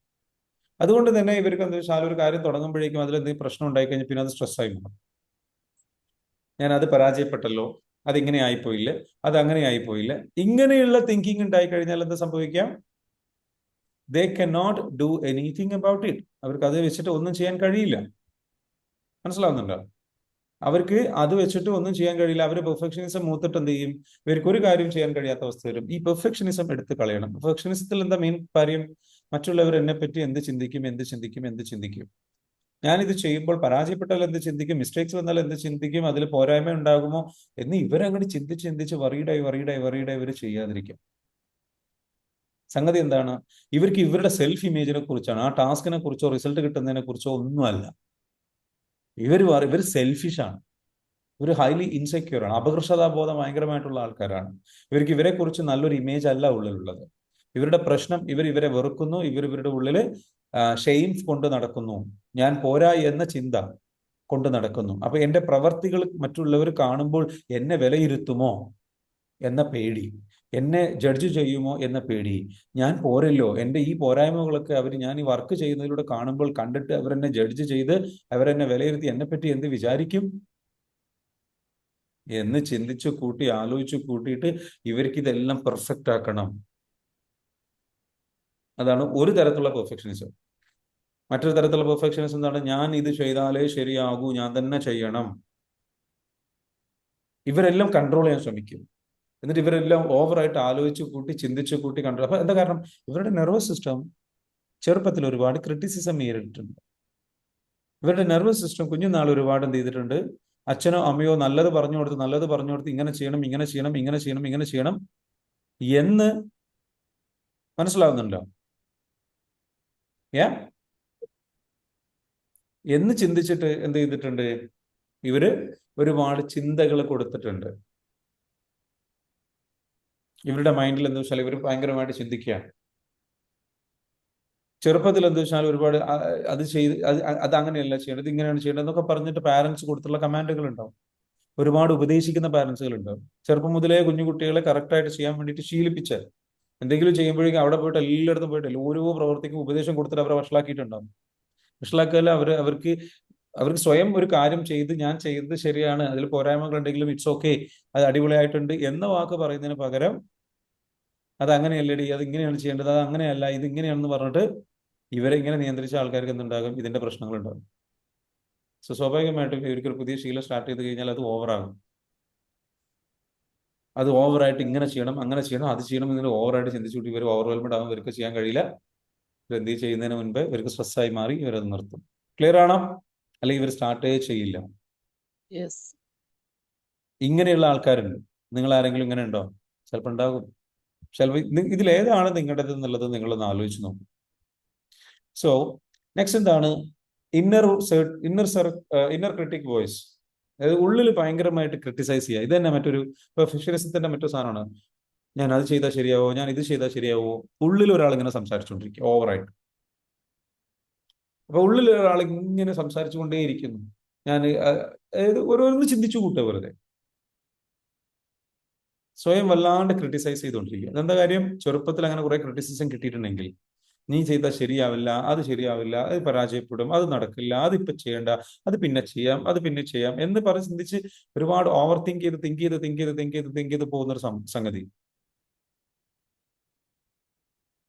അതുകൊണ്ട് തന്നെ ഇവർക്ക് എന്താ വെച്ചാൽ ഒരു കാര്യം തുടങ്ങുമ്പോഴേക്കും അതിലെന്തെങ്കിലും പ്രശ്നം ഉണ്ടായി കഴിഞ്ഞാൽ പിന്നെ അത് സ്ട്രെസ്സായി മാറും. ഞാൻ അത് പരാജയപ്പെട്ടല്ലോ, അതിങ്ങനെ ആയിപ്പോയില്ലേ, അത് അങ്ങനെ ആയിപ്പോയില്ല, ഇങ്ങനെയുള്ള തിങ്കിങ് ഉണ്ടായി കഴിഞ്ഞാൽ എന്താ സംഭവിക്കാം? They cannot do anything about it. അവർക്ക് അത് വെച്ചിട്ട് ഒന്നും ചെയ്യാൻ കഴിയില്ല. മനസ്സിലാവുന്നുണ്ടോ? അവർക്ക് അത് വെച്ചിട്ട് ഒന്നും ചെയ്യാൻ കഴിയില്ല. അവർ പെർഫെക്ഷനിസം മൂത്തിട്ട് എന്ത് ചെയ്യും? ഇവർക്ക് ഒരു കാര്യം ചെയ്യാൻ കഴിയാത്ത അവസ്ഥ വരും. ഈ പെർഫെക്ഷനിസം എടുത്ത് കളയണം. പെർഫെക്ഷനിസത്തിൽ എന്താ മെയിൻ കാര്യം? മറ്റുള്ളവർ എന്നെ പറ്റി എന്ത് ചിന്തിക്കും. ഞാനിത് ചെയ്യുമ്പോൾ പരാജയപ്പെട്ടാൽ എന്ത് ചിന്തിക്കും, മിസ്റ്റേക്സ് വന്നാൽ എന്ത് ചിന്തിക്കും, അതിൽ പോരായ്മ ഉണ്ടാകുമോ എന്ന് ഇവരങ്ങനെ ചിന്തിച്ച് വറീഡായി ഇവർ ചെയ്യാതിരിക്കും. സംഗതി എന്താണ്? ഇവർക്ക് ഇവരുടെ സെൽഫ് ഇമേജിനെ കുറിച്ചാണ്, ആ ടാസ്കിനെ കുറിച്ചോ റിസൾട്ട് കിട്ടുന്നതിനെ കുറിച്ചോ ഒന്നുമല്ല. ഇവർ സെൽഫിഷാണ്, ഇവർ ഹൈലി ഇൻസെക്യൂർ ആണ്, അപകർഷതാബോധം ഭയങ്കരമായിട്ടുള്ള ആൾക്കാരാണ്. ഇവർക്ക് ഇവരെ കുറിച്ച് നല്ലൊരു ഇമേജ് അല്ല ഉള്ളിലുള്ളത്. ഇവരുടെ പ്രശ്നം ഇവരെ വെറുക്കുന്നു, ഇവരുടെ ഉള്ളില് ഷെയിം കൊണ്ട് നടക്കുന്നു, ഞാൻ പോരാ എന്ന ചിന്ത കൊണ്ട് നടക്കുന്നു. അപ്പൊ എന്റെ പ്രവർത്തികൾ മറ്റുള്ളവർ കാണുമ്പോൾ എന്നെ വിലയിരുത്തുമോ എന്ന പേടി, എന്നെ ജഡ്ജ് ചെയ്യുമോ എന്ന പേടി, ഞാൻ പോരല്ലോ, എൻ്റെ ഈ പോരായ്മകളൊക്കെ ഞാൻ ഈ വർക്ക് ചെയ്യുന്നതിലൂടെ കാണുമ്പോൾ കണ്ടിട്ട് അവരെന്നെ ജഡ്ജ് ചെയ്ത് അവരെന്നെ വിലയിരുത്തി എന്നെ പറ്റി എന്ത് വിചാരിക്കും എന്ന് ആലോചിച്ചു കൂട്ടിയിട്ട് ഇവർക്ക് ഇതെല്ലാം പെർഫെക്റ്റ് ആക്കണം. അതാണ് ഒരു തരത്തിലുള്ള പെർഫെക്ഷനിസം. മറ്റൊരു തരത്തിലുള്ള പെർഫെക്ഷനിസം എന്താണ്? ഞാൻ ഇത് ചെയ്താലേ ശരിയാകൂ, ഞാൻ തന്നെ ചെയ്യണം. ഇവരെല്ലാം കൺട്രോൾ ചെയ്യാൻ ശ്രമിക്കും. എന്നിട്ട് ഇവരെല്ലാം ഓവറായിട്ട് ചിന്തിച്ചു കൂട്ടി കൺട്രോൾ. അപ്പൊ എന്താ കാരണം? ഇവരുടെ നെർവസ് സിസ്റ്റം ചെറുപ്പത്തിൽ ഒരുപാട് ക്രിറ്റിസിസം നേരിട്ടിട്ടുണ്ട്. ഇവരുടെ നെർവസ് സിസ്റ്റം കുഞ്ഞുനാൾ ഒരുപാട് എന്ത് ചെയ്തിട്ടുണ്ട്? അച്ഛനോ അമ്മയോ നല്ലത് പറഞ്ഞു കൊടുത്ത് ഇങ്ങനെ ചെയ്യണം എന്ന് മനസ്സിലാവുന്നുണ്ടോ? യാ എന്ന് ചിന്തിച്ചിട്ട് എന്ത് ചെയ്തിട്ടുണ്ട്? ഇവര് ഒരുപാട് ചിന്തകൾ കൊടുത്തിട്ടുണ്ട്. ഇവരുടെ മൈൻഡിൽ എന്താ വെച്ചാൽ ഇവർ ഭയങ്കരമായിട്ട് ചിന്തിക്കുകയാണ്. ചെറുപ്പത്തിൽ എന്താ വെച്ചാൽ ഒരുപാട് അത് ചെയ്ത് അത് അങ്ങനെയല്ല ചെയ്യേണ്ടത്, ഇങ്ങനെയാണ് ചെയ്യേണ്ടത് എന്നൊക്കെ പറഞ്ഞിട്ട് പാരന്റ്സ് കൊടുത്തുള്ള കമാൻഡുകൾ ഉണ്ടാവും. ഒരുപാട് ഉപദേശിക്കുന്ന പാരന്റ്സുകൾ ഉണ്ടാവും. ചെറുപ്പം മുതലേ കുഞ്ഞു കുട്ടികളെ കറക്റ്റായിട്ട് ചെയ്യാൻ വേണ്ടിയിട്ട് ശീലിപ്പിച്ച എന്തെങ്കിലും ചെയ്യുമ്പോഴേക്കും അവിടെ പോയിട്ട് എല്ലായിടത്തും പോയിട്ട് ഓരോ പ്രവർത്തിക്കും ഉപദേശം കൊടുത്തിട്ട് അവരെ വഷളാക്കിയിട്ടുണ്ടാവും. വഷളാക്കല്ല, അവർക്ക് സ്വയം ഒരു കാര്യം ചെയ്ത് ഞാൻ ചെയ്തത് ശരിയാണ്, അതിൽ പോരായ്മകൾ ഉണ്ടെങ്കിലും ഇറ്റ്സ് ഓക്കെ, അത് അടിപൊളിയായിട്ടുണ്ട് എന്ന വാക്ക് പറയുന്നതിന് പകരം അത് അങ്ങനെയല്ലടി, അത് ഇങ്ങനെയാണ് ചെയ്യേണ്ടത്, അത് അങ്ങനെയല്ല, ഇത് ഇങ്ങനെയാണെന്ന് പറഞ്ഞിട്ട് ഇവരെ ഇങ്ങനെ നിയന്ത്രിച്ച ആൾക്കാർക്ക് എന്തുണ്ടാകും? ഇതിന്റെ പ്രശ്നങ്ങൾ ഉണ്ടാകും. സോ സ്വാഭാവികമായിട്ടും ഇവർക്കൊരു പുതിയ ശീലം സ്റ്റാർട്ട് ചെയ്ത് കഴിഞ്ഞാൽ അത് ഓവറാകും. അത് ഓവറായിട്ട് ഇങ്ങനെ ചെയ്യണം, അങ്ങനെ ചെയ്യണം, അത് ചെയ്യണം എന്നൊരു ഓവറായിട്ട് ചിന്തിച്ചുകൂട്ടി ഇവർ ഓവർവെൽമഡ് ആകും. ഇവർക്ക് ചെയ്യാൻ കഴിയില്ല. ഇവരെന്ത് ചെയ്യുന്നതിന് മുൻപ് ഇവർക്ക് സ്ട്രെസ്സായി മാറി ഇവരത് നിർത്തും. ക്ലിയർ ആണോ? അല്ലെങ്കിൽ ഇവർ സ്റ്റാർട്ടേ ചെയ്യില്ല. Yes. ഇങ്ങനെയുള്ള ആൾക്കാരുണ്ട്. നിങ്ങൾ ആരെങ്കിലും ഇങ്ങനെ ഉണ്ടോ? ചിലപ്പോൾ ഉണ്ടാകും. ചിലപ്പോൾ ഇതിലേതാണ് നിങ്ങളുടേത് എന്നുള്ളത് നിങ്ങളൊന്ന് ആലോചിച്ച് നോക്കും. സോ നെക്സ്റ്റ് എന്താണ്? Inner critic voice. അതായത് ഉള്ളിൽ ഭയങ്കരമായിട്ട് ക്രിട്ടിസൈസ് ചെയ്യുക. ഇത് തന്നെ മറ്റൊരു പെർഫെക്ഷനിസത്തിന്റെ മറ്റൊരു സാധനമാണ്. ഞാൻ അത് ചെയ്താൽ ശരിയാവോ, ഞാൻ ഇത് ചെയ്താൽ ശരിയാവോ, ഉള്ളിൽ ഒരാൾ ഇങ്ങനെ സംസാരിച്ചുകൊണ്ടിരിക്കുക ഓവറായിട്ട്. അപ്പൊ ഉള്ളിൽ ഒരാൾ ഇങ്ങനെ സംസാരിച്ചു കൊണ്ടേയിരിക്കുന്നു. ഞാൻ ഓരോന്ന് ചിന്തിച്ചു കൂട്ടുക വെറുതെ, സ്വയം വല്ലാണ്ട് ക്രിട്ടിസൈസ് ചെയ്തുകൊണ്ടിരിക്കുക. അതെന്താ കാര്യം? ചെറുപ്പത്തിൽ അങ്ങനെ കുറെ ക്രിറ്റിസിസം കിട്ടിയിട്ടുണ്ടെങ്കിൽ നീ ചെയ്താൽ ശരിയാവില്ല, അത് ശരിയാവില്ല, അത് പരാജയപ്പെടും, അത് നടക്കില്ല, അതിപ്പോ ചെയ്യണ്ട, അത് പിന്നെ ചെയ്യാം എന്ന് പറഞ്ഞ് ചിന്തിച്ച് ഒരുപാട് ഓവർ തിങ്ക് ചെയ്ത് പോകുന്നൊരു സംഗതി.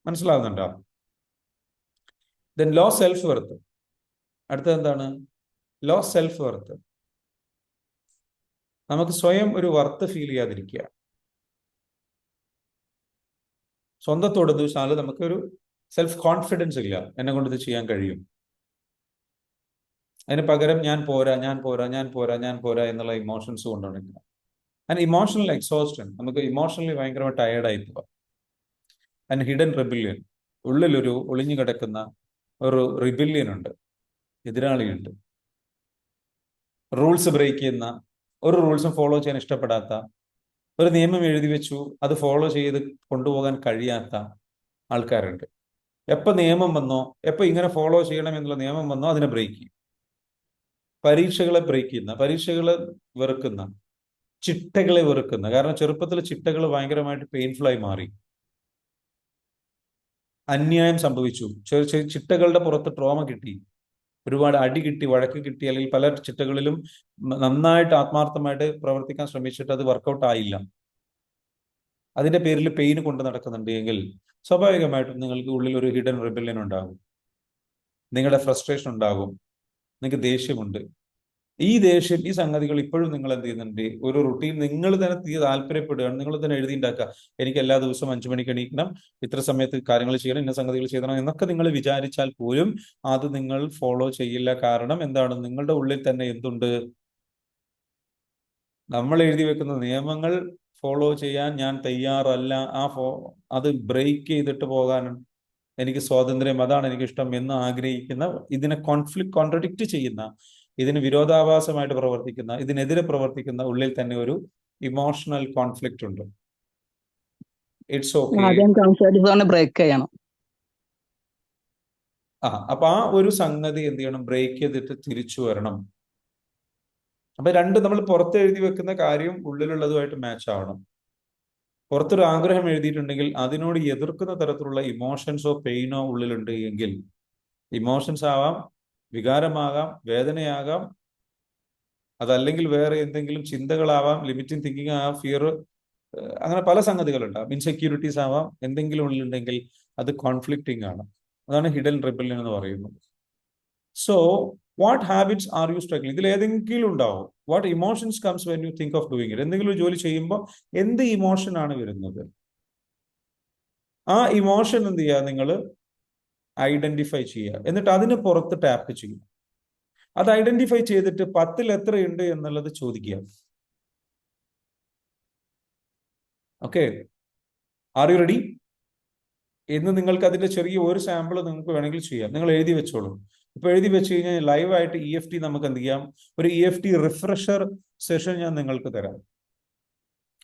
മനസ്സിലാവുന്നുണ്ടോ? Then low self worth. അടുത്തത് എന്താണ്? Low self worth. നമുക്ക് സ്വയം ഒരു വർത്ത് ഫീൽ ചെയ്യാതിരിക്കുക. സ്വന്തത്തോട് വെച്ചാൽ നമുക്കൊരു സെൽഫ് കോൺഫിഡൻസ് ഇല്ല, എന്നെ കൊണ്ട് ഇത് ചെയ്യാൻ കഴിയും. അതിന് പകരം ഞാൻ പോരാ എന്നുള്ള ഇമോഷൻസ് കൊണ്ടുവന്നില്ല. And emotional exhaustion. നമുക്ക് ഇമോഷണലി ഭയങ്കരമായി ടയേർഡായി പോവാം. And hidden rebellion. ഉള്ളിലൊരു ഒളിഞ്ഞു കിടക്കുന്ന ഒരു റിബില്യൻ ഉണ്ട്, എതിരാളിയുണ്ട്. റൂൾസ് ബ്രേക്ക് ചെയ്യുന്ന, ഒരു റൂൾസും ഫോളോ ചെയ്യാൻ ഇഷ്ടപ്പെടാത്ത, ഒരു നിയമം എഴുതി വെച്ചു അത് ഫോളോ ചെയ്ത് കൊണ്ടുപോകാൻ കഴിയാത്ത ആൾക്കാരുണ്ട്. എപ്പോൾ നിയമം വന്നോ, എപ്പോൾ ഇങ്ങനെ ഫോളോ ചെയ്യണം എന്നുള്ള നിയമം വന്നോ അതിനെ ബ്രേക്ക് ചെയ്യും. പരീക്ഷകളെ ബ്രേക്ക് ചെയ്യുന്ന, പരീക്ഷകളെ വെറുക്കുന്ന, ചിട്ടകളെ വെറുക്കുന്ന. കാരണം ചെറുപ്പത്തിൽ ചിട്ടകൾ ഭയങ്കരമായിട്ട് പെയിൻഫുള്ളായി മാറി. അന്യായം സംഭവിച്ചു, ചിട്ടകളുടെ പുറത്ത് ട്രോമ കിട്ടി, ഒരുപാട് അടി കിട്ടി, വഴക്ക് കിട്ടി, അല്ലെങ്കിൽ പല ചിട്ടകളിലും നന്നായിട്ട് ആത്മാർത്ഥമായിട്ട് പ്രവർത്തിക്കാൻ ശ്രമിച്ചിട്ട് അത് വർക്കൗട്ട് ആയില്ല. അതിന്റെ പേരിൽ പെയിൻ കൊണ്ട് നടക്കുന്നുണ്ട് എങ്കിൽ സ്വാഭാവികമായിട്ടും നിങ്ങൾക്ക് ഉള്ളിൽ ഒരു ഹിഡൻ റിബല്യൻ ഉണ്ടാകും. നിങ്ങളുടെ ഫ്രസ്ട്രേഷൻ ഉണ്ടാകും, നിങ്ങൾക്ക് ദേഷ്യമുണ്ട്. ഈ ദേഷ്യം, ഈ സംഗതികൾ ഇപ്പോഴും നിങ്ങൾ എന്ത് ചെയ്യുന്നുണ്ട്? ഒരു റുട്ടീൻ നിങ്ങൾ തന്നെ താല്പര്യപ്പെടുകയാണ്. നിങ്ങൾ തന്നെ എഴുതിണ്ടാക്കുക, എനിക്ക് എല്ലാ ദിവസവും 5 മണിക്ക് എണീക്കണം, ഇത്ര സമയത്ത് കാര്യങ്ങൾ ചെയ്യണം, ഇന്ന സംഗതികൾ ചെയ്യണം എന്നൊക്കെ നിങ്ങൾ വിചാരിച്ചാൽ പോലും അത് നിങ്ങൾ ഫോളോ ചെയ്യില്ല. കാരണം എന്താണ്? നിങ്ങളുടെ ഉള്ളിൽ തന്നെ എന്തുണ്ട്? നമ്മൾ എഴുതി വെക്കുന്ന നിയമങ്ങൾ ഫോളോ ചെയ്യാൻ ഞാൻ തയ്യാറല്ല, അത് ബ്രേക്ക് ചെയ്തിട്ട് പോകാൻ എനിക്ക് സ്വാതന്ത്ര്യം, അതാണ് എനിക്കിഷ്ടം എന്ന് ആഗ്രഹിക്കുന്ന, ഇതിനെ കോൺട്രഡിക്റ്റ് ചെയ്യുന്ന, ഇതിന് വിരോധാഭാസമായിട്ട് പ്രവർത്തിക്കുന്ന, ഇതിനെതിരെ പ്രവർത്തിക്കുന്ന ഉള്ളിൽ തന്നെ ഒരു ഇമോഷണൽ കോൺഫ്ലിക്റ്റ് ഉണ്ട്. It's okay. ബ്രേക്ക് ചെയ്യണം. അപ്പൊ ആ ഒരു സംഗതി എന്ത് ചെയ്യണം? ബ്രേക്ക് ചെയ്തിട്ട് തിരിച്ചു വരണം. അപ്പൊ നമ്മൾ പുറത്ത് എഴുതി വെക്കുന്ന കാര്യം ഉള്ളിലുള്ളതുമായിട്ട് മാച്ച് ആവണം. പുറത്തൊരു ആഗ്രഹം എഴുതിയിട്ടുണ്ടെങ്കിൽ അതിനോട് എതിർക്കുന്ന തരത്തിലുള്ള ഇമോഷൻസോ പെയിനോ ഉള്ളിലുണ്ട് എങ്കിൽ, ഇമോഷൻസ് ആവാം, വികാരമാകാം, വേദനയാകാം, അതല്ലെങ്കിൽ വേറെ എന്തെങ്കിലും ചിന്തകളാവാം, ലിമിറ്റിംഗ് തിങ്കിങ് ആവാം, ഫിയർ, അങ്ങനെ പല സംഗതികളുണ്ടാവും, ഇൻസെക്യൂരിറ്റീസ് ആവാം. എന്തെങ്കിലും ഉള്ളിലുണ്ടെങ്കിൽ അത് കോൺഫ്ലിക്റ്റിംഗ് ആണ്. അതാണ് ഹിഡൻ റിബല്യൻ എന്ന് പറയുന്നത്. So what habits are you struggling? ഇതിൽ ഏതെങ്കിലും ഉണ്ടാവും. What emotions comes when you think of doing it? എന്തെങ്കിലും ഒരു ജോലി ചെയ്യുമ്പോൾ എന്ത് ഇമോഷൻ ആണ് വരുന്നത്? ആ ഇമോഷൻ എന്ത് ചെയ്യുക? നിങ്ങൾ ഐഡന്റിഫൈ ചെയ്യുക, എന്നിട്ട് അതിന് പുറത്ത് ടാപ്പ് ചെയ്യും. അത് ഐഡന്റിഫൈ ചെയ്തിട്ട് 10ൽ എത്രയുണ്ട് എന്നുള്ളത് ചോദിക്കുക. Okay, are you ready? എന്ന് നിങ്ങൾക്ക് അതിന്റെ ചെറിയ ഒരു സാമ്പിൾ നിങ്ങൾക്ക് വേണമെങ്കിൽ ചെയ്യാം. നിങ്ങൾ എഴുതി വെച്ചോളൂ. ഇപ്പൊ എഴുതി വെച്ച് കഴിഞ്ഞാൽ ലൈവായിട്ട് EFT നമുക്ക് എന്ത് ചെയ്യാം, ഒരു EFT റിഫ്രഷർ സെഷൻ ഞാൻ നിങ്ങൾക്ക് തരാം.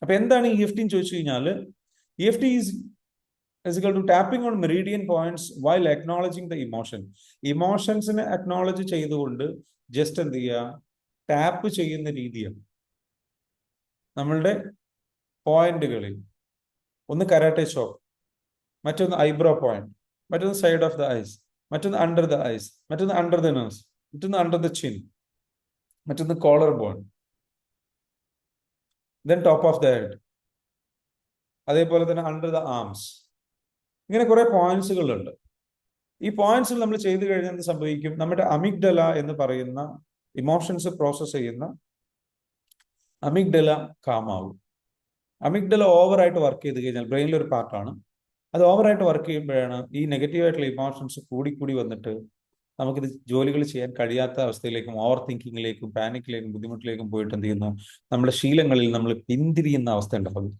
അപ്പൊ എന്താണ് EFT എന്ന് ചോദിച്ചു കഴിഞ്ഞാൽ, EFT is equal to tapping on meridian points while acknowledging the emotion. ഇമോഷൻസിനെ അക്നോളജ് ചെയ്തുകൊണ്ട് ജസ്റ്റ് എന്ത് ചെയ്യുക, ടാപ്പ് ചെയ്യുന്ന രീതിയാണ്. നമ്മളുടെ പോയിന്റുകളിൽ ഒന്ന് കരാട്ടെ ചോക്ക്, മറ്റൊന്ന് ഐബ്രോ പോയിന്റ്, മറ്റൊന്ന് സൈഡ് ഓഫ് ദ ഐസ്, മറ്റൊന്ന് അണ്ടർ ദ ഐസ്, മറ്റൊന്ന് അണ്ടർ ദ നോസ്, മറ്റൊന്ന് അണ്ടർ ദ ചിൻ, മറ്റൊന്ന് collar bone, then top of the head, അതേപോലെ തന്നെ അണ്ടർ ദ ആംസ്. ഇങ്ങനെ കുറെ പോയിന്റ്സുകളുണ്ട്. ഈ പോയിന്റ്സിൽ നമ്മൾ ചെയ്തു കഴിഞ്ഞാൽ എന്ത് സംഭവിക്കും, നമ്മുടെ അമിഗ്ഡല എന്ന് പറയുന്ന ഇമോഷൻസ് പ്രോസസ് ചെയ്യുന്ന അമിഗ്ഡല കാമാവും. അമിഗ്ഡല ഓവറായിട്ട് വർക്ക് ചെയ്ത് കഴിഞ്ഞാൽ, ബ്രെയിനിലെ ഒരു പാർട്ടാണ്, അത് ഓവറായിട്ട് വർക്ക് ചെയ്യുമ്പോഴാണ് ഈ നെഗറ്റീവായിട്ടുള്ള ഇമോഷൻസ് കൂടി വന്നിട്ട് നമുക്കിത് ജോലികൾ ചെയ്യാൻ കഴിയാത്ത അവസ്ഥയിലേക്കും ഓവർ തിങ്കിങ്ങിലേക്കും പാനിക്കിലേക്കും ബുദ്ധിമുട്ടിലേക്കും പോയിട്ട് എന്ത് ചെയ്യുന്നു, നമ്മുടെ ശീലങ്ങളിൽ നമ്മൾ പിന്തിരിയുന്ന അവസ്ഥ ഉണ്ടാകും.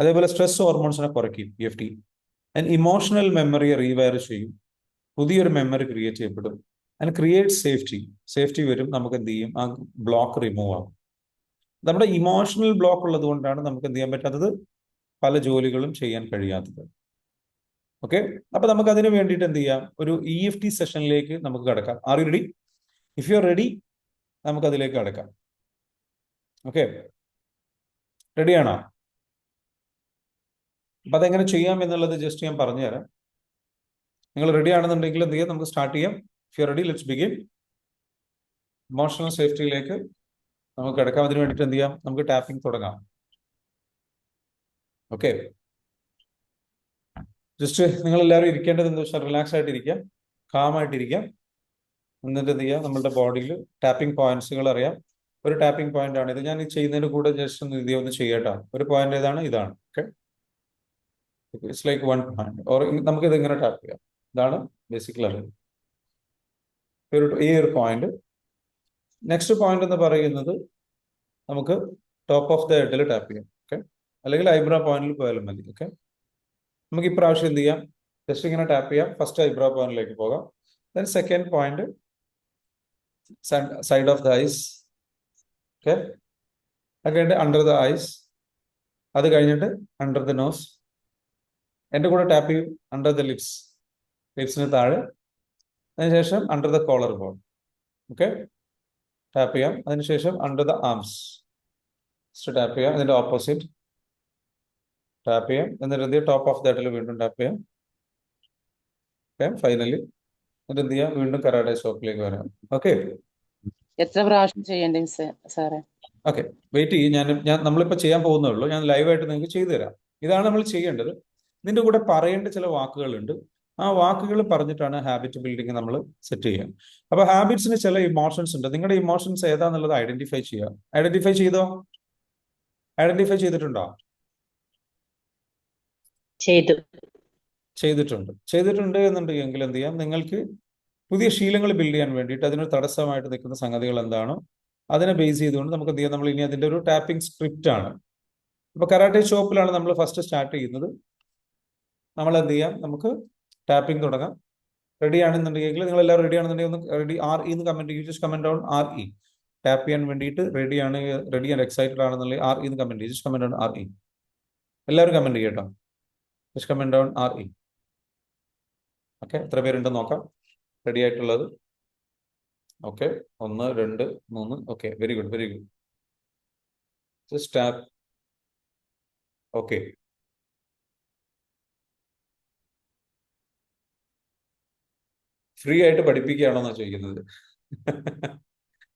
അതേപോലെ സ്ട്രെസ് ഹോർമോൺസിനെ കുറയ്ക്കും EFT. ആൻഡ് ഇമോഷണൽ മെമ്മറിയെ റീവയർ ചെയ്യും, പുതിയൊരു മെമ്മറി ക്രിയേറ്റ് ചെയ്യപ്പെടും. ആൻഡ് ക്രിയേറ്റ് സേഫ്റ്റി വരും. നമുക്ക് എന്ത് ചെയ്യും, ആ ബ്ലോക്ക് റിമൂവ് ആകും. നമ്മുടെ ഇമോഷണൽ ബ്ലോക്ക് ഉള്ളത് കൊണ്ടാണ് നമുക്ക് എന്ത് ചെയ്യാൻ പറ്റാത്തത്, പല ജോലികളും ചെയ്യാൻ കഴിയാത്തത്. ഓക്കെ, അപ്പൊ നമുക്ക് അതിന് വേണ്ടിയിട്ട് എന്ത് ചെയ്യാം, ഒരു EFT സെഷനിലേക്ക് നമുക്ക് കടക്കാം. Are you ready? If you are ready, നമുക്ക് അതിലേക്ക് കടക്കാം. ഓക്കെ, റെഡിയാണോ? അപ്പൊ അതെങ്ങനെ ചെയ്യാം എന്നുള്ളത് ജസ്റ്റ് ഞാൻ പറഞ്ഞുതരാം. നിങ്ങൾ റെഡി ആണെന്നുണ്ടെങ്കിൽ എന്ത് ചെയ്യാം, നമുക്ക് സ്റ്റാർട്ട് ചെയ്യാം. If you are ready, let's begin. Emotional സേഫ്റ്റിയിലേക്ക് നമുക്ക് കിടക്കാം. അതിന് വേണ്ടിയിട്ട് എന്ത് ചെയ്യാം, നമുക്ക് ടാപ്പിംഗ് തുടങ്ങാം. ഓക്കെ, ജസ്റ്റ് നിങ്ങൾ എല്ലാവരും ഇരിക്കേണ്ടത് എന്താ വെച്ചാൽ റിലാക്സ് ആയിട്ടിരിക്കാം, കാമായിട്ടിരിക്കാം. എന്നിട്ട് എന്ത് ചെയ്യാം, നമ്മളുടെ ബോഡിയിൽ ടാപ്പിംഗ് പോയിന്റ്സുകൾ അറിയാം. ഒരു ടാപ്പിംഗ് പോയിന്റ് ആണ് ഇത്. ഞാൻ ഈ ചെയ്യുന്നതിന് കൂടെ ജസ്റ്റ് ഒന്ന് ചെയ്യട്ടോ. ഒരു പോയിന്റ് ഏതാണ്? ഇതാണ്. Okay, it's like one point. Or നമുക്ക് ഇത് ഇങ്ങനെ ടാപ്പ് ചെയ്യാം. ഇതാണ് ബേസിക്കലി അറിയാം ഈ ഒരു പോയിന്റ്. നെക്സ്റ്റ് പോയിന്റ് എന്ന് പറയുന്നത് നമുക്ക് ടോപ്പ് ഓഫ് ദ ഹെഡിൽ ടാപ്പ് ചെയ്യാം. ഓക്കെ, അല്ലെങ്കിൽ ഐബ്രോ പോയിന്റിൽ പോയാലും മതി. ഓക്കെ, നമുക്ക് ഇപ്രാവശ്യം എന്ത് ചെയ്യാം, ജസ്റ്റ് ഇങ്ങനെ ടാപ്പ് ചെയ്യാം. ഫസ്റ്റ് ഐബ്രോ പോയിന്റിലേക്ക് പോകാം. Then second point side of the eyes. Okay, അത് കഴിഞ്ഞിട്ട് അണ്ടർ ദ ഐസ്, അത് കഴിഞ്ഞിട്ട് അണ്ടർ ദ നോസ്. എൻ്റെ കൂടെ ടാപ്പ് ചെയ്യും അണ്ടർ ദ ലിപ്സിന് താഴെ. അതിനുശേഷം under the collar bone. Okay, tap ചെയ്യാം. അതിനുശേഷം അണ്ടർ ദ ആംസ് ടാപ്പ് ചെയ്യാം. അതിന്റെ ഓപ്പോസിറ്റ് ടാപ്പ് ചെയ്യാം. എന്നിട്ട് എന്ത് ചെയ്യാം, ടോപ്പ് ഓഫ് ദ ഹെഡിൽ വീണ്ടും ടാപ്പ് ചെയ്യാം. ഓക്കെ, ഫൈനലി എന്നിട്ട് എന്ത് ചെയ്യാം, വീണ്ടും കരാട്ടെ സ്റ്റോപ്പിലേക്ക് വരാം. ഓക്കെ, എത്ര പ്രാവശ്യം ചെയ്യണ്ടേ സാറേ? ഓക്കെ, വെയിറ്റ് ചെയ്യും. ഞാൻ നമ്മളിപ്പോൾ ചെയ്യാൻ പോകുന്നേ ഉള്ളൂ. ഞാൻ ലൈവായിട്ട് നിങ്ങൾക്ക് ചെയ്തു തരാം. ഇതാണ് നമ്മൾ ചെയ്യേണ്ടത്. ഇതിന്റെ കൂടെ പറയേണ്ട ചില വാക്കുകളുണ്ട്. ആ വാക്കുകൾ പറഞ്ഞിട്ടാണ് ഹാബിറ്റ് ബിൽഡിംഗ് നമ്മൾ സെറ്റ് ചെയ്യുക. അപ്പൊ ഹാബിറ്റ്സിന് ചില ഇമോഷൻസ് ഉണ്ട്. നിങ്ങളുടെ ഇമോഷൻസ് ഏതാന്നുള്ളത് ഐഡന്റിഫൈ ചെയ്യുക. ഐഡന്റിഫൈ ചെയ്തിട്ടുണ്ടോ? ചെയ്തിട്ടുണ്ട് എന്നുണ്ടെങ്കിൽ എന്ത് ചെയ്യാം, നിങ്ങൾക്ക് പുതിയ ശീലങ്ങൾ ബിൽഡ് ചെയ്യാൻ വേണ്ടിയിട്ട് അതിനൊരു തടസ്സമായിട്ട് നിൽക്കുന്ന സംഗതികൾ എന്താണോ അതിനെ ബേസ് ചെയ്തുകൊണ്ട് നമുക്ക് എന്ത് ചെയ്യാം, നമ്മൾ ഇനി അതിന്റെ ഒരു ടാപ്പിംഗ് സ്ക്രിപ്റ്റ് ആണ്. ഇപ്പൊ കരാട്ടെ ഷോപ്പിലാണ് നമ്മൾ ഫസ്റ്റ് സ്റ്റാർട്ട് ചെയ്യുന്നത്. നമ്മൾ എന്ത് ചെയ്യാം, നമുക്ക് ടാപ്പിംഗ് തുടങ്ങാം. റെഡി ആണെന്നുണ്ടെങ്കിൽ നിങ്ങൾ എല്ലാവരും റെഡി ആണെന്നുണ്ടെങ്കിൽ ഒന്ന് റെഡി RE എന്ന് കമന്റ് ചെയ്യും. Just comment down RE. Tap ചെയ്യാൻ വേണ്ടിയിട്ട് റെഡി ആൻഡ് എക്സൈറ്റഡ് ആണെന്നുണ്ടെങ്കിൽ RE എന്ന് കമന്റ് ചെയ്യും. Just comment down RE. എല്ലാവരും കമന്റ് ചെയ്യട്ടോ. Just comment down RE. Okay, എത്ര പേരുണ്ടെന്ന് നോക്കാം റെഡി ആയിട്ടുള്ളത്. Okay, 1 2 3. Okay, very good. Just tap. Okay, free ആയിട്ട് പഠിപ്പിക്കുകയാണോന്നാ ചോദിക്കുന്നത്.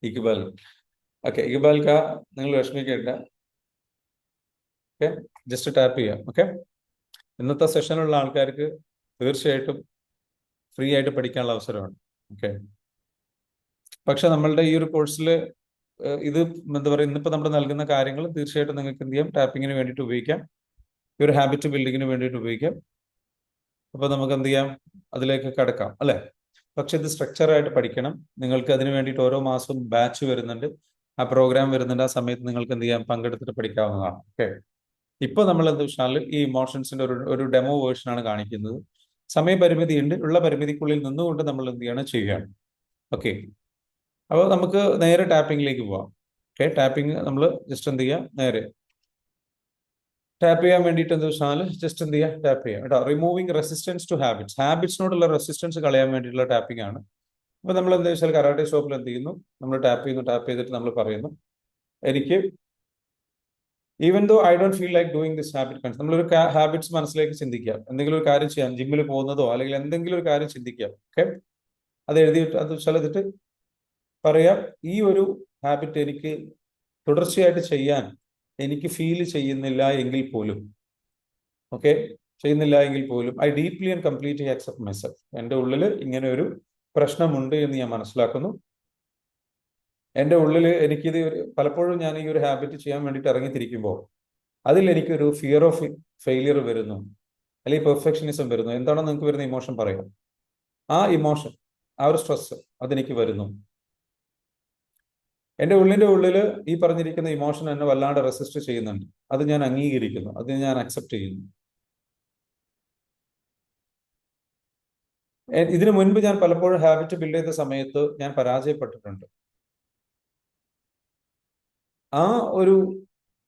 ഇക്ബാൽ. ഓക്കെ, ഇക്ബാൽ കാ, നിങ്ങൾ വിഷമിക്കേണ്ട. ഓക്കെ, ജസ്റ്റ് ടാപ്പ് ചെയ്യാം. ഓക്കെ, ഇന്നത്തെ സെഷനുള്ള ആൾക്കാർക്ക് തീർച്ചയായിട്ടും ഫ്രീ ആയിട്ട് പഠിക്കാനുള്ള അവസരമാണ്. ഓക്കെ, പക്ഷെ നമ്മളുടെ ഈ ഒരു കോഴ്സിൽ ഇത് എന്താ പറയുക, ഇന്നിപ്പോൾ നമ്മൾ നൽകുന്ന കാര്യങ്ങൾ തീർച്ചയായിട്ടും നിങ്ങൾക്ക് എന്ത് ചെയ്യാം, ടാപ്പിങ്ങിന് വേണ്ടിയിട്ട് ഉപയോഗിക്കാം. ഈ ഒരു ഹാബിറ്റ് ബിൽഡിങ്ങിന് വേണ്ടിയിട്ട് ഉപയോഗിക്കാം. അപ്പൊ നമുക്ക് എന്ത് ചെയ്യാം, അതിലേക്ക് കടക്കാം അല്ലെ. പക്ഷെ ഇത് സ്ട്രക്ചറായിട്ട് പഠിക്കണം. നിങ്ങൾക്ക് അതിന് വേണ്ടിയിട്ട് ഓരോ മാസവും ബാച്ച് വരുന്നുണ്ട്, ആ പ്രോഗ്രാം വരുന്നുണ്ട്. ആ സമയത്ത് നിങ്ങൾക്ക് എന്ത് ചെയ്യാം, പങ്കെടുത്തിട്ട് പഠിക്കാവുന്നതാണ്. ഓക്കെ, ഇപ്പൊ നമ്മൾ എന്താ വെച്ചാൽ ഈ ഇമോഷൻസിന്റെ ഒരു ഡെമോ വേർഷനാണ് കാണിക്കുന്നത്. സമയപരിമിതി ഉണ്ട്, ഉള്ള പരിമിതിക്കുള്ളിൽ നിന്നുകൊണ്ട് നമ്മൾ എന്ത് ചെയ്യണം, ചെയ്യുകയാണ്. ഓക്കെ, അപ്പോൾ നമുക്ക് നേരെ ടാപ്പിങ്ങിലേക്ക് പോവാം. ഓക്കെ, ടാപ്പിംഗ് നമ്മൾ ജസ്റ്റ് എന്ത് ചെയ്യുക, നേരെ ടാപ്പ് ചെയ്യാൻ വേണ്ടിയിട്ട് എന്താ വെച്ചാൽ ജസ്റ്റ് എന്ത് ചെയ്യുക, ടാപ്പ് ചെയ്യുക കേട്ടോ. റിമൂവിങ് റെസിസ്റ്റൻസ് ടു ഹാബിറ്റ്സ്, ഹാബിറ്റ്സിനോടുള്ള റെസിസ്റ്റൻസ് കളയാൻ വേണ്ടിയിട്ടുള്ള ടാപ്പിംഗ് ആണ്. അപ്പൊ നമ്മൾ എന്താ വെച്ചാൽ കരാട്ടെ ഷോപ്പിൽ എന്ത് ചെയ്യുന്നു, നമ്മൾ ടാപ്പ് ചെയ്യുന്നു, ടാപ്പ് ചെയ്തിട്ട് നമ്മൾ പറയുന്നു, എനിക്ക് even though I don't feel like doing this habit, നമ്മളൊരു ഹാബിറ്റ്സ് മനസ്സിലേക്ക് ചിന്തിക്കുക, എന്തെങ്കിലും ഒരു കാര്യം ചെയ്യാം, ജിമ്മിൽ പോകുന്നതോ അല്ലെങ്കിൽ എന്തെങ്കിലും ഒരു കാര്യം ചിന്തിക്കാം. ഓക്കെ, അത് എഴുതിയിട്ട് അത് ചിലതിട്ട് പറയാം, ഈ ഒരു ഹാബിറ്റ് എനിക്ക് തുടർച്ചയായിട്ട് ചെയ്യാൻ എനിക്ക് ഫീൽ ചെയ്യുന്നില്ല എങ്കിൽ പോലും, ഓക്കെ, ചെയ്യുന്നില്ല എങ്കിൽ പോലും I deeply and completely accept myself, എൻ്റെ ഉള്ളിൽ ഇങ്ങനെ ഒരു പ്രശ്നമുണ്ട് എന്ന് ഞാൻ മനസ്സിലാക്കുന്നു. എൻ്റെ ഉള്ളിൽ എനിക്കിത് പലപ്പോഴും ഞാൻ ഈ ഒരു ഹാബിറ്റ് ചെയ്യാൻ വേണ്ടിയിട്ട് ഇറങ്ങിത്തിരിക്കുമ്പോൾ അതിൽ എനിക്കൊരു ഫിയർ ഓഫ് ഫെയിലിയർ വരുന്നു, അല്ലെങ്കിൽ പെർഫെക്ഷനിസം വരുന്നു. എന്താണോ നിങ്ങൾക്ക് വരുന്ന ഇമോഷൻ പറയാം, ആ ഇമോഷൻ, ആ ഒരു സ്ട്രെസ് അതെനിക്ക് വരുന്നു. എൻ്റെ ഉള്ളിൻ്റെ ഉള്ളിൽ ഈ പറഞ്ഞിരിക്കുന്ന ഇമോഷൻ എന്നെ വല്ലാണ്ട് റെസിസ്റ്റ് ചെയ്യുന്നുണ്ട്, അത് ഞാൻ അംഗീകരിക്കുന്നു, അത് ഞാൻ അക്സെപ്റ്റ് ചെയ്യുന്നു. ഇതിനു മുൻപ് ഞാൻ പലപ്പോഴും ഹാബിറ്റ് ബിൽഡ് ചെയ്ത സമയത്ത് ഞാൻ പരാജയപ്പെട്ടിട്ടുണ്ട്. ആ ഒരു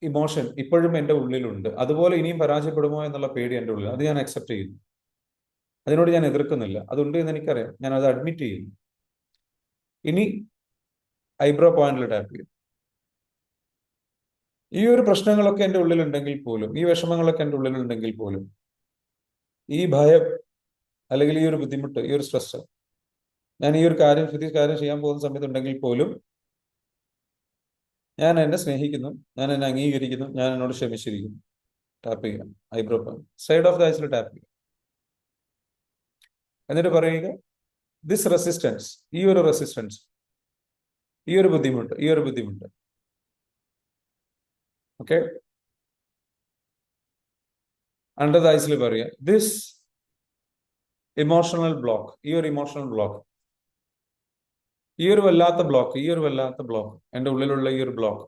ഇമോഷൻ ഇപ്പോഴും എൻ്റെ ഉള്ളിലുണ്ട്. അതുപോലെ ഇനിയും പരാജയപ്പെടുമോ എന്നുള്ള പേടി എൻ്റെ ഉള്ളിൽ, അത് ഞാൻ അക്സെപ്റ്റ് ചെയ്യുന്നു, അതിനോട് ഞാൻ എതിർക്കുന്നില്ല, അതുണ്ട് എന്ന് എനിക്കറിയാം, ഞാൻ അത് അഡ്മിറ്റ് ചെയ്യുന്നു. ഇനി ഐബ്രോ പോയിന്റിൽ ടാപ്പ് ചെയ്യും. ഈ ഒരു പ്രശ്നങ്ങളൊക്കെ എൻ്റെ ഉള്ളിലുണ്ടെങ്കിൽ പോലും, ഈ വിഷമങ്ങളൊക്കെ എൻ്റെ ഉള്ളിലുണ്ടെങ്കിൽ പോലും, ഈ ഭയം അല്ലെങ്കിൽ ഈ ഒരു ബുദ്ധിമുട്ട്, ഈ ഒരു സ്ട്രെസ് ഞാൻ ഈ ഒരു കാര്യം ചെയ്യാൻ പോകുന്ന സമയത്ത് ഉണ്ടെങ്കിൽ പോലും ഞാൻ എന്നെ സ്നേഹിക്കുന്നു, ഞാൻ എന്നെ അംഗീകരിക്കുന്നു, ഞാൻ എന്നോട് ക്ഷമിച്ചിരിക്കുന്നു. ടാപ്പ് ചെയ്യാം, eyebrow point side of the ഐസിൽ ടാപ്പ് ചെയ്യാം. എന്നിട്ട് പറയുക, ദിസ് റെസിസ്റ്റൻസ്, ഈ ഒരു റെസിസ്റ്റൻസ്, ഈ ഒരു ബുദ്ധിമുട്ട്, ഓക്കെ, അണ്ടർ ദ ഐസിൽ പറയുക, ദിസ് ഇമോഷണൽ ബ്ലോക്ക്, ഈ ഒരു ഇമോഷണൽ ബ്ലോക്ക്, ഈ ഒരു വല്ലാത്ത ബ്ലോക്ക്, എൻ്റെ ഉള്ളിലുള്ള ഈ ഒരു ബ്ലോക്ക്,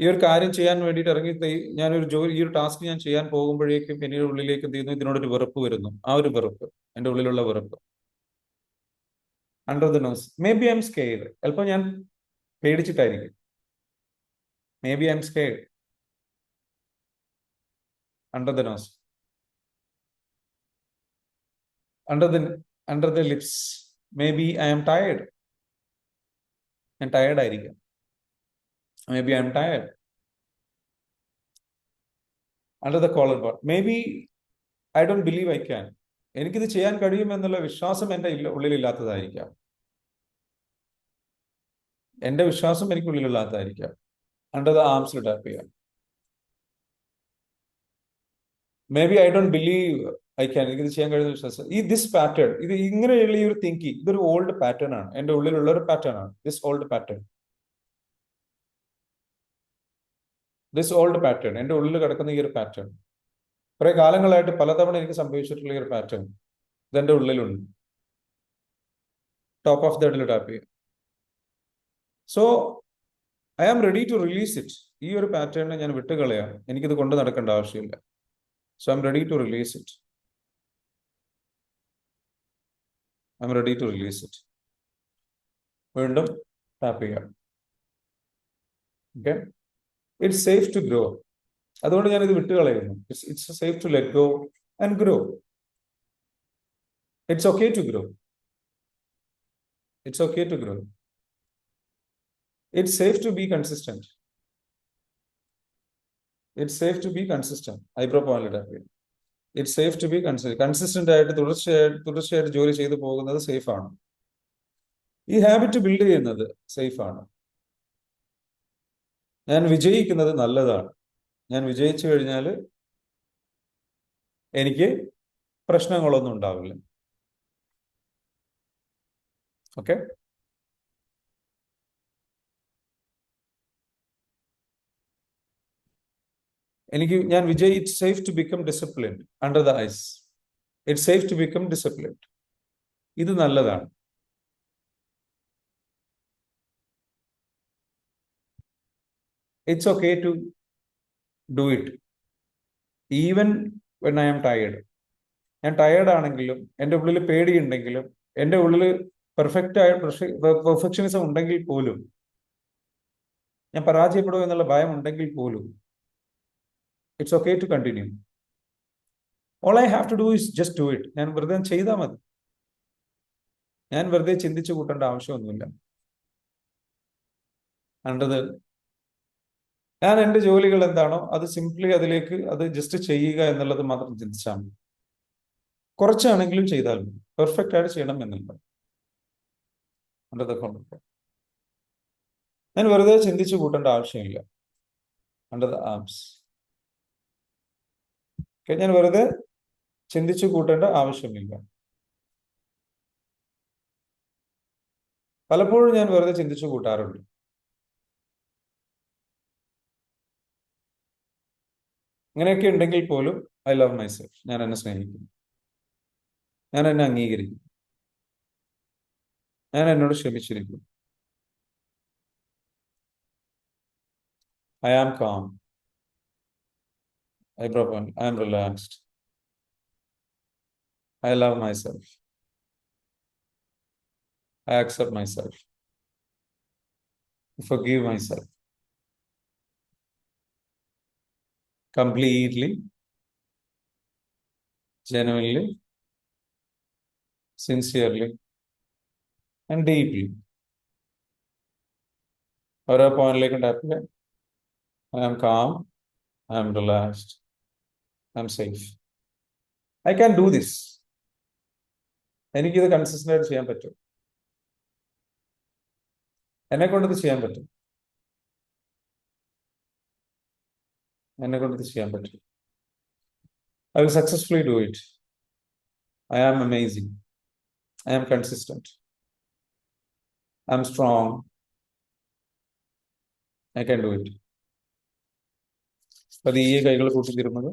ഈ ഒരു കാര്യം ചെയ്യാൻ വേണ്ടിയിട്ട് ഇറങ്ങി ഞാനൊരു ഈ ഒരു ടാസ്ക് ഞാൻ ചെയ്യാൻ പോകുമ്പോഴേക്കും പിന്നീട് ഉള്ളിലേക്ക് എന്ത് ചെയ്യുന്നു, ഇതിനോടൊരു വെറുപ്പ് വരുന്നു. ആ ഒരു വെറുപ്പ്, എൻ്റെ ഉള്ളിലുള്ള വെറുപ്പ്. Under the nose, maybe I'm scared, ചിലപ്പോൾ ഞാൻ പേടിച്ചിട്ടായിരിക്കും, maybe I'm scared. Under the nose, under the lips, maybe I'm tired, ഞാൻ ടയേർഡ് ആയിരിക്കാം, maybe I'm tired. Under the collar bone, maybe I don't believe I can, എനിക്കിത് ചെയ്യാൻ കഴിയുമെന്നുള്ള വിശ്വാസം എൻ്റെ ഉള്ളിലില്ലാത്തതായിരിക്കാം, എൻ്റെ വിശ്വാസം എനിക്കുള്ളിലില്ലാത്തതായിരിക്കാം. അണ്ടർ ദ ആംസിൽ ടാപ്പ് ചെയ്യാം, maybe I don't believe I can, എനിക്കിത് ചെയ്യാൻ കഴിയുന്ന വിശ്വാസം. ദിസ് പാറ്റേൺ, ഇത് ഇങ്ങനെയുള്ള ഈ ഒരു തിങ്കിങ്, ഇതൊരു ഓൾഡ് പാറ്റേൺ ആണ്, എൻ്റെ ഉള്ളിലുള്ള ഒരു പാറ്റേൺ ആണ്. ദിസ് ഓൾഡ് പാറ്റേൺ, എൻ്റെ ഉള്ളിൽ കിടക്കുന്ന ഈ ഒരു പാറ്റേൺ, കുറെ കാലങ്ങളായിട്ട് പലതവണ എനിക്ക് സംഭവിച്ചിട്ടുള്ള ഈ ഒരു പാറ്റേൺ ഇതെന്റെ ഉള്ളിലുണ്ട്. ടോപ്പ് ഓഫ് ദ ഹെഡിൽ ടാപ്പ് ചെയ്യുക. So I am ready to release it. ഈ ഒരു പാറ്റേണിനെ ഞാൻ വിട്ടുകളയാം, എനിക്കിത് കൊണ്ട് നടക്കേണ്ട ആവശ്യമില്ല. So I'm ready to release it. വീണ്ടും ടാപ്പ് ചെയ്യാം. Okay, it's safe to grow. അതുകൊണ്ട് ഞാൻ ഇത് വിട്ടുകളയുന്നു. It's safe to let go and grow. It's okay to grow. It's safe to be consistent. Eyebrow point tap ചെയ്യും. It's safe to be consistent. Consistent ആയിട്ട് തുടർച്ചയായിട്ട് ജോലി ചെയ്തു പോകുന്നത് സേഫ് ആണ്. ഈ ഹാബിറ്റ് ബിൽഡ് ചെയ്യുന്നത് സേഫ് ആണ്. ഞാൻ വിജയിക്കുന്നത് നല്ലതാണ്. ഞാൻ വിജയിച്ചു കഴിഞ്ഞാൽ എനിക്ക് പ്രശ്നങ്ങളൊന്നും ഉണ്ടാവില്ല. ഓക്കെ, ഞാൻ Vijay. It's safe to become disciplined under the eyes. It's safe to become disciplined. ഇത് നല്ലതാണ്. It's okay to do it even when I am tired. ഞാൻ ടയേർഡ് ആണെങ്കിലും, എൻ്റെ ഉള്ളിൽ പേടിയുണ്ടെങ്കിലും, എൻ്റെ ഉള്ളിൽ പെർഫെക്ഷനിസം ഉണ്ടെങ്കിൽ പോലും, ഞാൻ പരാജയപ്പെടുമോ എന്നുള്ള ഭയം ഉണ്ടെങ്കിൽ പോലും, it's okay to continue. All I have to do is just do it. ഞാൻ വെറുതെ ചെയ്താൽ മതി. ഞാൻ വെറുതെ ചിന്തിച്ചു കൂട്ടേണ്ട ആവശ്യമൊന്നുമില്ല. കണ്ടത് ഞാൻ എൻ്റെ ജോലികൾ എന്താണോ അത് സിംപ്ലി അതിലേക്ക് അത് ജസ്റ്റ് ചെയ്യുക എന്നുള്ളത് മാത്രം ചിന്തിച്ചാൽ മതി. കുറച്ചാണെങ്കിലും ചെയ്താൽ മതി. പെർഫെക്റ്റ് ആയിട്ട് ചെയ്യണം എന്നില്ല. ഞാൻ വെറുതെ ചിന്തിച്ചു കൂട്ടേണ്ട ആവശ്യമില്ല. Under the arms. ഞാൻ വെറുതെ ചിന്തിച്ചു കൂട്ടേണ്ട ആവശ്യമില്ല. പലപ്പോഴും ഞാൻ വെറുതെ ചിന്തിച്ചു കൂട്ടാറുണ്ട്. ഇങ്ങനെയൊക്കെ ഉണ്ടെങ്കിൽ പോലും ഐ ലവ് മൈസെൽഫ്. ഞാൻ എന്നെ സ്നേഹിക്കുന്നു, ഞാൻ എന്നെ അംഗീകരിക്കും, ഞാൻ എന്നോട് ക്ഷമിച്ചിരിക്കും. I am calm. I am relaxed. I love myself. I accept myself. I forgive myself. Completely, genuinely, sincerely, and deeply. ഓരോ പോയിന്റിലേക്ക് ഉണ്ടാക്കുക. I am calm. I am relaxed. I am safe. I can do this. എനിക്കിത് consistent ആയിട്ട് ചെയ്യാൻ പറ്റും. എന്നെ കൊണ്ടിത് ചെയ്യാൻ പറ്റും. എന്നെ കൊണ്ടിത് ചെയ്യാൻ പറ്റും. I will successfully do it. I am amazing. I am consistent. I am strong. I can do it. പതിയെ കൈകൾ കൂട്ടിത്തീരുന്നത്.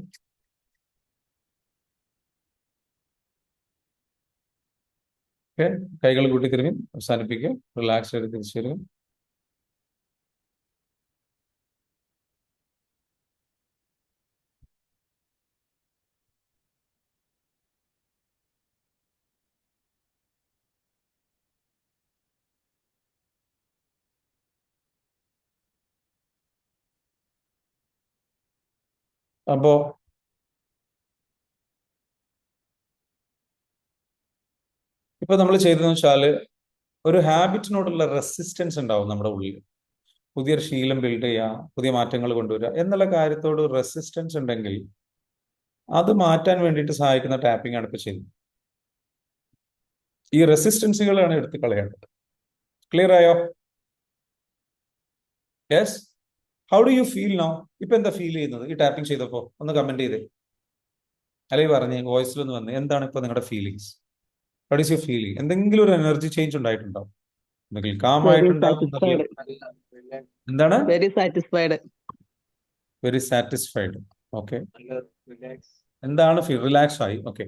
കൈകൾ കൂട്ടിത്തിരുമി അവസാനിപ്പിക്കുക. റിലാക്സ് ആയിട്ട് തിരിച്ചു വരിക. അപ്പോ ഇപ്പൊ നമ്മൾ ചെയ്തതെന്ന് വെച്ചാല് ഒരു ഹാബിറ്റിനോടുള്ള റെസിസ്റ്റൻസ് ഉണ്ടാവും നമ്മുടെ ഉള്ളിൽ. പുതിയൊരു ശീലം ബിൽഡ് ചെയ്യുക, പുതിയ മാറ്റങ്ങൾ കൊണ്ടുവരിക എന്നുള്ള കാര്യത്തോട് റെസിസ്റ്റൻസ് ഉണ്ടെങ്കിൽ അത് മാറ്റാൻ വേണ്ടിയിട്ട് സഹായിക്കുന്ന ടാപ്പിംഗ് ആണ് ഇപ്പൊ ചെയ്യുന്നത്. ഈ റെസിസ്റ്റൻസുകളാണ് എടുത്ത് കളയേണ്ടത്. ക്ലിയർ ആയോ? Yes. How do you feel now? ഇപ്പൊ എന്താ ഫീൽ ചെയ്യുന്നത് ഈ ടാപ്പിംഗ് ചെയ്തപ്പോ? ഒന്ന് കമന്റ് ചെയ്തേ, അല്ലെങ്കിൽ പറഞ്ഞ് വോയിസിലൊന്ന് വന്ന് എന്താണ് ഇപ്പൊ നിങ്ങളുടെ feelings? What is your feeling? എന്തെങ്കിലും ഒരു എനർജി ചേഞ്ച് ഉണ്ടായിട്ടുണ്ടാവും, എന്തെങ്കിലും കാം ആയിട്ടുണ്ടാവും. എന്താണ്? Very satisfied. Very satisfied. Okay. എന്താണ് റിലാക്സ് ആയി. ഓക്കെ.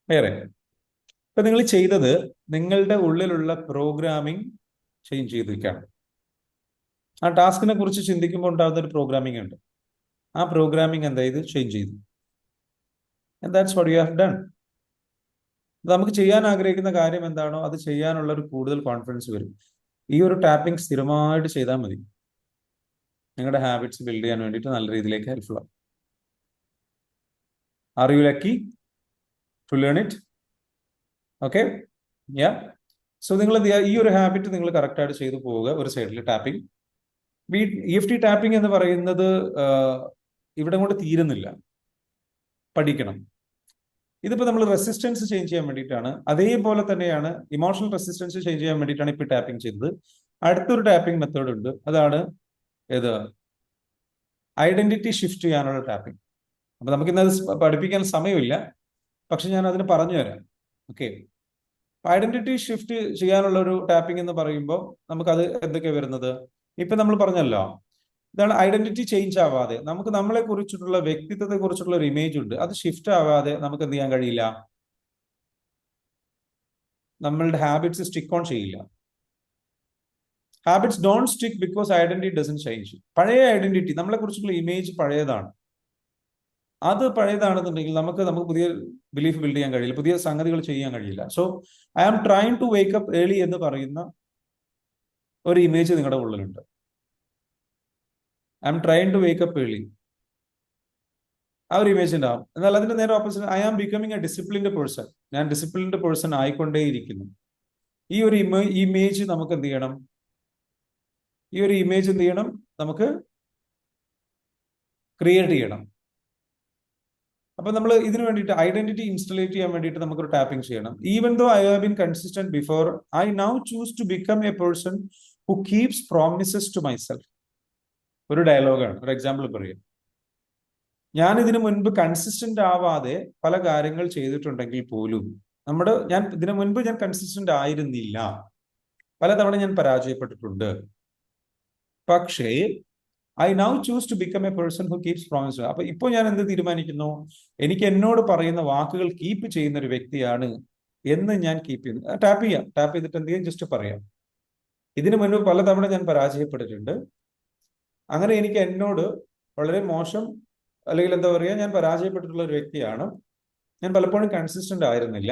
വേറെ ഇപ്പൊ നിങ്ങൾ ചെയ്തത് നിങ്ങളുടെ ഉള്ളിലുള്ള പ്രോഗ്രാമിംഗ് ചേഞ്ച് ചെയ്തിരിക്കുകയാണ്. ആ ടാസ്കിനെ കുറിച്ച് ചിന്തിക്കുമ്പോൾ ഉണ്ടാകുന്ന ഒരു പ്രോഗ്രാമിംഗ് ഉണ്ട്. ആ പ്രോഗ്രാമിംഗ് എന്താ ഇത് ചേഞ്ച് ചെയ്തു. And that's what you have done. നമുക്ക് ചെയ്യാൻ ആഗ്രഹിക്കുന്ന കാര്യം എന്താണോ അത് ചെയ്യാനുള്ള ഒരു കൂടുതൽ കോൺഫിഡൻസ് വരും. ഈ ഒരു ടാപ്പിംഗ് സ്ഥിരമായിട്ട് ചെയ്താൽ മതി. നിങ്ങളുടെ ഹാബിറ്റ്സ് ബിൽഡ് ചെയ്യാൻ വേണ്ടിയിട്ട് നല്ല രീതിയിലേക്ക് ഹെൽപ്ഫുൾ ആവും. Are you lucky to learn it? Okay. Yeah. So നിങ്ങൾ ഈ ഒരു ഹാബിറ്റ് നിങ്ങൾ കറക്റ്റായിട്ട് ചെയ്തു പോവുക. ഒരു സൈഡിൽ ടാപ്പിംഗ്. EFT ടാപ്പിംഗ് എന്ന് പറയുന്നത് ഇവിടെ കൊണ്ട് തീരുന്നില്ല, പഠിക്കണം. ഇതിപ്പോ നമ്മൾ റെസിസ്റ്റൻസ് ചേഞ്ച് ചെയ്യാൻ വേണ്ടിയിട്ടാണ്. അതേപോലെ തന്നെയാണ് ഇമോഷണൽ റെസിസ്റ്റൻസ് ചേഞ്ച് ചെയ്യാൻ വേണ്ടിയിട്ടാണ് ഇപ്പൊ ടാപ്പിംഗ് ചെയ്തത്. അടുത്തൊരു ടാപ്പിംഗ് മെത്തേഡ് ഉണ്ട്. അതാണ് ഏത്? ഐഡന്റിറ്റി ഷിഫ്റ്റ് ചെയ്യാനുള്ള ടാപ്പിംഗ്. അപ്പൊ നമുക്കിന്നത് പഠിപ്പിക്കാൻ സമയമില്ല, പക്ഷെ ഞാൻ അതിന് പറഞ്ഞു തരാം. ഓക്കെ. ഐഡന്റിറ്റി ഷിഫ്റ്റ് ചെയ്യാനുള്ള ഒരു ടാപ്പിംഗ് എന്ന് പറയുമ്പോൾ നമുക്കത് എന്തൊക്കെയാണ് വരുന്നത്? ഇപ്പൊ നമ്മൾ പറഞ്ഞല്ലോ, ഇതാണ് ഐഡന്റിറ്റി ചേഞ്ച് ആവാതെ നമുക്ക് നമ്മളെ കുറിച്ചിട്ടുള്ള വ്യക്തിത്വത്തെ കുറിച്ചുള്ള ഒരു ഇമേജ് ഉണ്ട്, അത് ഷിഫ്റ്റ് ആവാതെ നമുക്ക് എന്ത് ചെയ്യാൻ കഴിയില്ല. നമ്മളുടെ ഹാബിറ്റ്സ് സ്റ്റിക്ക് ഓൺ ചെയ്യില്ല. Habits don't stick because identity dozen change. പഴയ ഐഡന്റിറ്റി, നമ്മളെ കുറിച്ചുള്ള ഇമേജ് പഴയതാണ്. അത് പഴയതാണെന്നുണ്ടെങ്കിൽ നമുക്ക് പുതിയ ബിലീഫ് ബിൽഡ് ചെയ്യാൻ കഴിയില്ല, പുതിയ സംഗതികൾ ചെയ്യാൻ കഴിയില്ല. So I am trying to wake up early എന്ന് പറയുന്ന ഒരു ഇമേജ് നിങ്ങളുടെ ഉള്ളിലുണ്ട്. I am trying to wake up early, ആ ഒരു ഇമേജ് ഉണ്ടാവും. എന്നാൽ അതിന്റെ നേരെ opposite, I am becoming a disciplined person, ഞാൻ ഡിസിപ്ലിൻഡ് പേഴ്സൺ ആയിക്കൊണ്ടേയിരിക്കുന്നു. ഈ ഒരു ഇമേജ് നമുക്ക് എന്ത് ചെയ്യണം? ഈ ഒരു ഇമേജ് എന്ത് ചെയ്യണം? നമുക്ക് ക്രിയേറ്റ് ചെയ്യണം. അപ്പൊ നമ്മൾ ഇതിനു വേണ്ടിയിട്ട് ഐഡന്റിറ്റി ഇൻസ്റ്റലേറ്റ് ചെയ്യാൻ വേണ്ടിയിട്ട് നമുക്കൊരു ടാപ്പിംഗ് ചെയ്യണം. Even though I have been consistent before, I now choose to become a person who keeps promises to myself. ഒരു ഡയലോഗാണ്, ഒരു എക്സാമ്പിൾ പറയാം. ഞാൻ ഇതിനു മുൻപ് കൺസിസ്റ്റന്റ് ആവാതെ പല കാര്യങ്ങൾ ചെയ്തിട്ടുണ്ടെങ്കിൽ പോലും ഞാൻ ഇതിനു മുൻപ് ഞാൻ കൺസിസ്റ്റന്റ് ആയിരുന്നില്ല, പലതവണ ഞാൻ പരാജയപ്പെട്ടിട്ടുണ്ട്. പക്ഷേ I now choose to become a person who keeps promise. അപ്പൊ ഇപ്പോൾ ഞാൻ എന്ത് തീരുമാനിക്കുന്നു? എനിക്ക് എന്നോട് പറയുന്ന വാക്കുകൾ കീപ്പ് ചെയ്യുന്ന ഒരു വ്യക്തിയാണ് എന്ന് ഞാൻ കീപ്പ് ചെയ്യുന്നു. ടാപ്പ് ചെയ്യാം, ടാപ്പ് ചെയ്തിട്ട് എന്ത് ചെയ്യാം? ജസ്റ്റ് പറയാം, ഇതിനു മുൻപ് പലതവണ ഞാൻ പരാജയപ്പെട്ടിട്ടുണ്ട്, അങ്ങനെ എനിക്ക് എന്നോട് വളരെ മോശം, അല്ലെങ്കിൽ എന്താ പറയുക, ഞാൻ പരാജയപ്പെട്ടിട്ടുള്ള ഒരു വ്യക്തിയാണ്, ഞാൻ പലപ്പോഴും കൺസിസ്റ്റന്റ് ആയിരുന്നില്ല,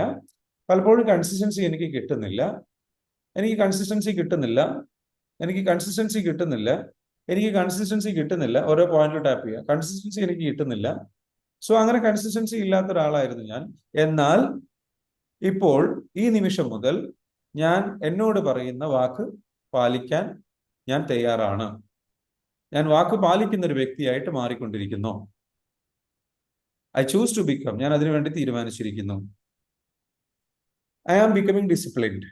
പലപ്പോഴും കൺസിസ്റ്റൻസി എനിക്ക് കിട്ടുന്നില്ല, എനിക്ക് കൺസിസ്റ്റൻസി കിട്ടുന്നില്ല, ഓരോ പോയിന്റിൽ ടാപ്പ് ചെയ്യുക, കൺസിസ്റ്റൻസി എനിക്ക് കിട്ടുന്നില്ല. സോ അങ്ങനെ കൺസിസ്റ്റൻസി ഇല്ലാത്ത ഒരാളായിരുന്നു ഞാൻ. എന്നാൽ ഇപ്പോൾ ഈ നിമിഷം മുതൽ ഞാൻ എന്നോട് പറയുന്ന വാക്ക് പാലിക്കാൻ ഞാൻ തയ്യാറാണ്, ഞാൻ വാക്ക് പാലിക്കുന്ന ഒരു വ്യക്തിയായിട്ട് മാറിക്കൊണ്ടിരിക്കുന്നു. ഐ ചൂസ് ടു ബിക്കം, ഞാൻ അതിനുവേണ്ടി തീരുമാനിച്ചിരിക്കുന്നു. I am becoming disciplined,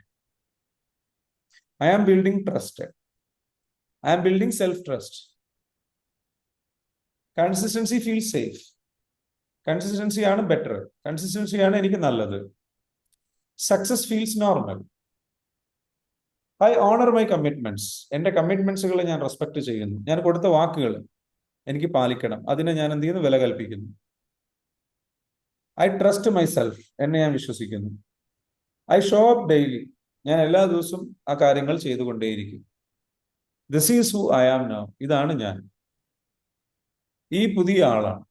I am building trust, I am building self trust. Consistency feels safe, കൺസിസ്റ്റൻസിയാണ് ബെറ്റർ, കൺസിസ്റ്റൻസിയാണ് എനിക്ക് നല്ലത്. Success feels normal. I honour my commitments, എന്റെ കമ്മിറ്റ്മെന്റ്സുകളെ ഞാൻ റെസ്പെക്ട് ചെയ്യുന്നു, ഞാൻ കൊടുത്ത വാക്കുകൾ എനിക്ക് പാലിക്കണം, അതിനെ ഞാൻ എന്ത് ചെയ്യുന്നു? വില കൽപ്പിക്കുന്നു. ഐ ട്രസ്റ്റ് മൈസെൽഫ്, എന്നെ ഞാൻ വിശ്വസിക്കുന്നു. ഐ ഷോ അപ്പ് ഡെയിലി, ഞാൻ എല്ലാ ദിവസവും ആ കാര്യങ്ങൾ ചെയ്തുകൊണ്ടേയിരിക്കും. This is who I am now, ഇതാണ് ഞാൻ, ഈ പുതിയ ആളാണ്.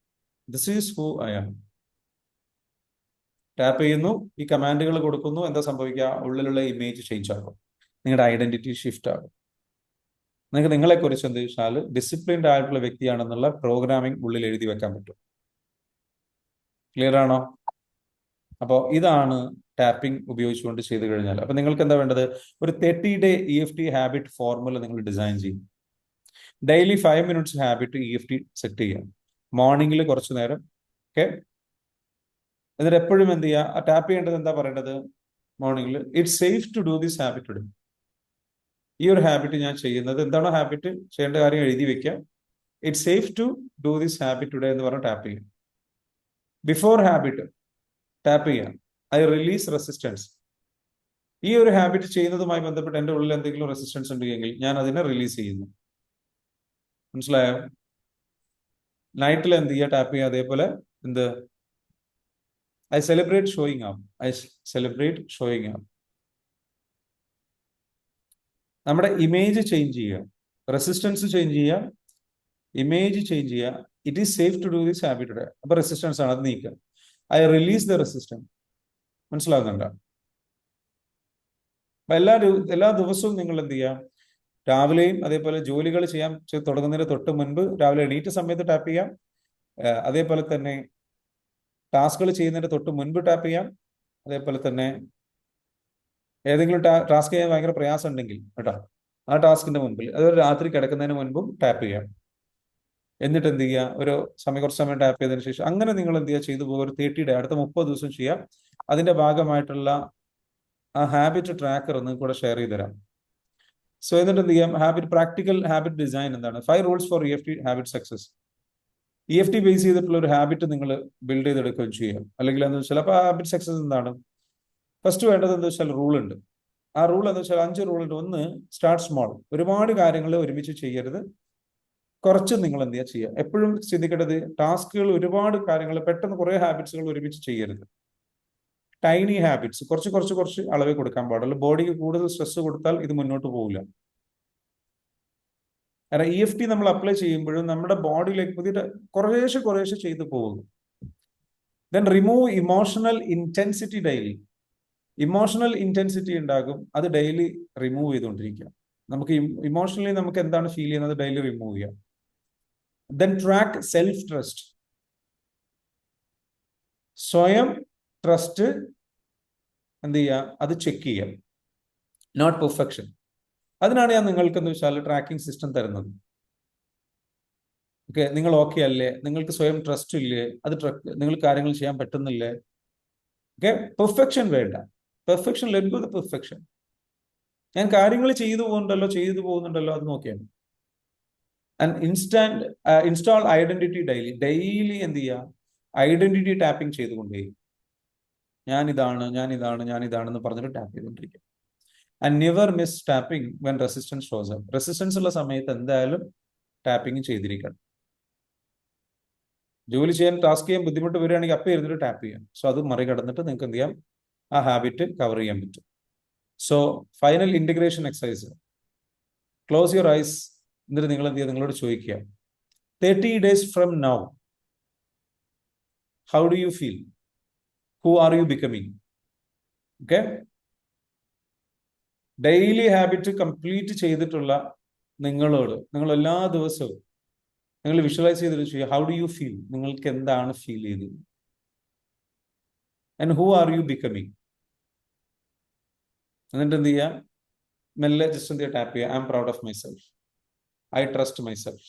This is who I am. Tap ചെയ്യുന്നു, ഈ കമാൻഡുകൾ കൊടുക്കുന്നു, എന്താ സംഭവിക്കുക? ഉള്ളിലുള്ള ഇമേജ് ചേഞ്ച് ആകും, നിങ്ങളുടെ ഐഡന്റിറ്റി ഷിഫ്റ്റ് ആകും. നിങ്ങൾക്ക് നിങ്ങളെക്കുറിച്ച് എന്ത് വെച്ചാൽ ഡിസിപ്ലിൻഡ് ആയിട്ടുള്ള വ്യക്തിയാണെന്നുള്ള പ്രോഗ്രാമിംഗ് ഉള്ളിൽ എഴുതി വെക്കാൻ പറ്റും. ക്ലിയർ ആണോ? അപ്പോൾ ഇതാണ് ടാപ്പിംഗ് ഉപയോഗിച്ചുകൊണ്ട് ചെയ്തു കഴിഞ്ഞാൽ. അപ്പൊ നിങ്ങൾക്ക് എന്താ വേണ്ടത്? ഒരു 30-day EFT ഹാബിറ്റ് ഫോർമുല നിങ്ങൾ ഡിസൈൻ ചെയ്യും. Daily 5 minutes habit EFT set ചെയ്യാം, മോർണിംഗിൽ കുറച്ചു നേരം. ഓക്കെ, എന്നിട്ട് എപ്പോഴും എന്ത് ചെയ്യുക? ആ ടാപ്പ് ചെയ്യേണ്ടത് എന്താ പറയേണ്ടത്? മോർണിംഗിൽ it's safe to do this habit today. ഈ ഒരു ഹാബിറ്റ് ഞാൻ ചെയ്യുന്നത്, എന്താണോ ഹാബിറ്റ് ചെയ്യേണ്ട കാര്യം എഴുതി വെക്കുക. It's safe to do this habit today എന്ന് പറഞ്ഞ് ടാപ്പ് ചെയ്യാം. ബിഫോർ ഹാബിറ്റ് ടാപ്പ് ചെയ്യാം, ഐ റിലീസ് റെസിസ്റ്റൻസ്. ഈ ഒരു ഹാബിറ്റ് ചെയ്യുന്നതുമായി ബന്ധപ്പെട്ട് എൻ്റെ ഉള്ളിൽ എന്തെങ്കിലും റെസിസ്റ്റൻസ് ഉണ്ടെങ്കിൽ ഞാൻ അതിനെ റിലീസ് ചെയ്യുന്നു. മനസ്സിലായോ? നൈറ്റിൽ എന്ത് ചെയ്യുക? ടാപ്പ് ചെയ്യുക. അതേപോലെ എന്ത്? I celebrate showing up, I celebrate showing up. നമ്മുടെ ഇമേജ് ചേഞ്ച് ചെയ്യുക, റെസിസ്റ്റൻസ് ചേഞ്ച് ചെയ്യുക, ഇമേജ് ചേഞ്ച് ചെയ്യുക. It is safe to do this habit today. അപ്പൊ റെസിസ്റ്റൻസ് ആണ്, അത് നീക്കുക. I release the resistance. മനസ്സിലാകുന്നുണ്ടോ? അപ്പൊ എല്ലാ ദിവസവും നിങ്ങൾ എന്ത് ചെയ്യുക? രാവിലെയും അതേപോലെ ജോലികൾ ചെയ്യാൻ തുടങ്ങുന്നതിന് തൊട്ട് മുൻപ് രാവിലെ എണീറ്റ സമയത്ത് ടാപ്പ് ചെയ്യാം. അതേപോലെ തന്നെ ടാസ്കുകൾ ചെയ്യുന്നതിന് തൊട്ട് മുൻപ് ടാപ്പ് ചെയ്യാം. അതേപോലെ തന്നെ ഏതെങ്കിലും ടാസ്ക് ചെയ്യാൻ ഭയങ്കര പ്രയാസം ഉണ്ടെങ്കിൽ കേട്ടോ, ആ ടാസ്കിന്റെ മുൻപിൽ, അതൊരു രാത്രി കിടക്കുന്നതിന് മുൻപും ടാപ്പ് ചെയ്യാം. എന്നിട്ട് എന്ത് ചെയ്യുക? കുറച്ച് സമയം ടാപ്പ് ചെയ്തതിനു ശേഷം അങ്ങനെ നിങ്ങൾ എന്ത് ചെയ്യുക? ചെയ്തു പോകുക. ഒരു 30 day, അടുത്ത 30 ദിവസം ചെയ്യാം. അതിന്റെ ഭാഗമായിട്ടുള്ള ആ ഹാബിറ്റ് ട്രാക്കർ ഒന്ന് കൂടെ ഷെയർ ചെയ്ത് തരാം. സോ എന്നിട്ട് എന്ത് ചെയ്യാം? പ്രാക്ടിക്കൽ ഹാബിറ്റ് ഡിസൈൻ എന്താണ്? 5 rules for EFT habit success. EFT base ചെയ്തിട്ടുള്ള ഒരു ഹാബിറ്റ് നിങ്ങൾ ബിൽഡ് ചെയ്തെടുക്കുകയും ചെയ്യാം. അല്ലെങ്കിൽ എന്താ വെച്ചാൽ അപ്പൊ ഹാബിറ്റ് സക്സസ് എന്താണ്? ഫസ്റ്റ് വേണ്ടത് എന്താ വെച്ചാൽ റൂൾ ഉണ്ട്. ആ റൂൾ എന്താ വെച്ചാൽ 5 റൂൾ ഉണ്ട്. ഒന്ന്, സ്റ്റാർട്ട് സ്മോൾ. ഒരുപാട് കാര്യങ്ങൾ ഒരുമിച്ച് ചെയ്യരുത്, കുറച്ച് നിങ്ങൾ എന്ത് ചെയ്യുക? എപ്പോഴും ചിന്തിക്കേണ്ടത് ടാസ്കുകൾ, ഒരുപാട് കാര്യങ്ങൾ, പെട്ടെന്ന് കുറെ ഹാബിറ്റ്സുകൾ ഒരുമിച്ച് ചെയ്യരുത്. ടൈനി ഹാബിറ്റ്സ്, കുറച്ച് അളവേ കൊടുക്കാൻ പാടുള്ളൂ. ബോഡിക്ക് കൂടുതൽ സ്ട്രെസ് കൊടുത്താൽ ഇത് മുന്നോട്ട് പോകില്ല. കാരണം EFT നമ്മൾ അപ്ലൈ ചെയ്യുമ്പോഴും നമ്മുടെ ബോഡിയിലേക്ക് പുതിയ കുറേശ്ശെ ചെയ്തു പോകുന്നു. Then remove emotional intensity daily. Emotional intensity ഉണ്ടാകും, അത് ഡെയിലി റിമൂവ് ചെയ്തുകൊണ്ടിരിക്കുക. നമുക്ക് ഇമോഷണലി നമുക്ക് എന്താണ് ഫീൽ ചെയ്യുന്നത് ഡെയിലി റിമൂവ് ചെയ്യാം. Then track self trust. സ്വയം ട്രസ്റ്റ് എന്ത് ചെയ്യുക, അത് ചെക്ക് ചെയ്യുക. Not perfection. അതിനാണ് ഞാൻ നിങ്ങൾക്ക് എന്ന് വെച്ചാൽ ട്രാക്കിംഗ് സിസ്റ്റം തരുന്നത്. ഓക്കെ, നിങ്ങൾ ഓക്കെ അല്ലേ, നിങ്ങൾക്ക് സ്വയം ട്രസ്റ്റ് ഇല്ലേ, അത് നിങ്ങൾ കാര്യങ്ങൾ ചെയ്യാൻ പറ്റുന്നില്ലേ. ഓക്കെ, പെർഫെക്ഷൻ വേണ്ട. Perfection, let go the perfection. ഞാൻ കാര്യങ്ങൾ ചെയ്തു പോകുന്നുണ്ടല്ലോ അത് നോക്കിയാണ്. And install identity daily. Daily എന്ത് ചെയ്യുക, ഐഡന്റിറ്റി ടാപ്പിംഗ് ചെയ്തുകൊണ്ടേ ഞാനിതാണെന്ന് പറഞ്ഞിട്ട് ടാപ്പ് ചെയ്തുകൊണ്ടിരിക്കുക. And never miss tapping when resistance shows up. Resistance ഉള്ള സമയത്ത് എന്തായാലും ടാപ്പിംഗ് ചെയ്തിരിക്കണം. ജോലി ചെയ്യാൻ, ടാസ്ക് ചെയ്യാൻ ബുദ്ധിമുട്ട് വരികയാണെങ്കിൽ അപ്പം ഇരുന്നിട്ട് ടാപ്പ് ചെയ്യാം. സോ അത് മറികടന്നിട്ട് നിങ്ങൾക്ക് എന്ത് ചെയ്യാം, ആ ഹാബിറ്റ് കവർ ചെയ്യാൻ പറ്റും. So final integration exercise. Close your eyes. എന്നിട്ട് നിങ്ങൾ എന്ത് ചെയ്യുക, നിങ്ങളോട് ചോദിക്കുക, 30 days from now how do you feel, who are you becoming. Okay, daily habit complete ചെയ്തിട്ടുള്ള നിങ്ങൾ എല്ലാ ദിവസവും നിങ്ങൾ വിഷ്വലൈസ് ചെയ്തിട്ട് ചെയ്യുക, ഹൗ ഡു യു ഫീൽ, നിങ്ങൾക്ക് എന്താണ് ഫീൽ ചെയ്തത്, and who are you becoming. എന്നിട്ട് എന്ത് ചെയ്യുക, മെല്ലെ ജസ്റ്റ് എന്ത് ചെയ്യുക, ടാപ്പ് ചെയ്യുക. I am proud of myself, I trust myself,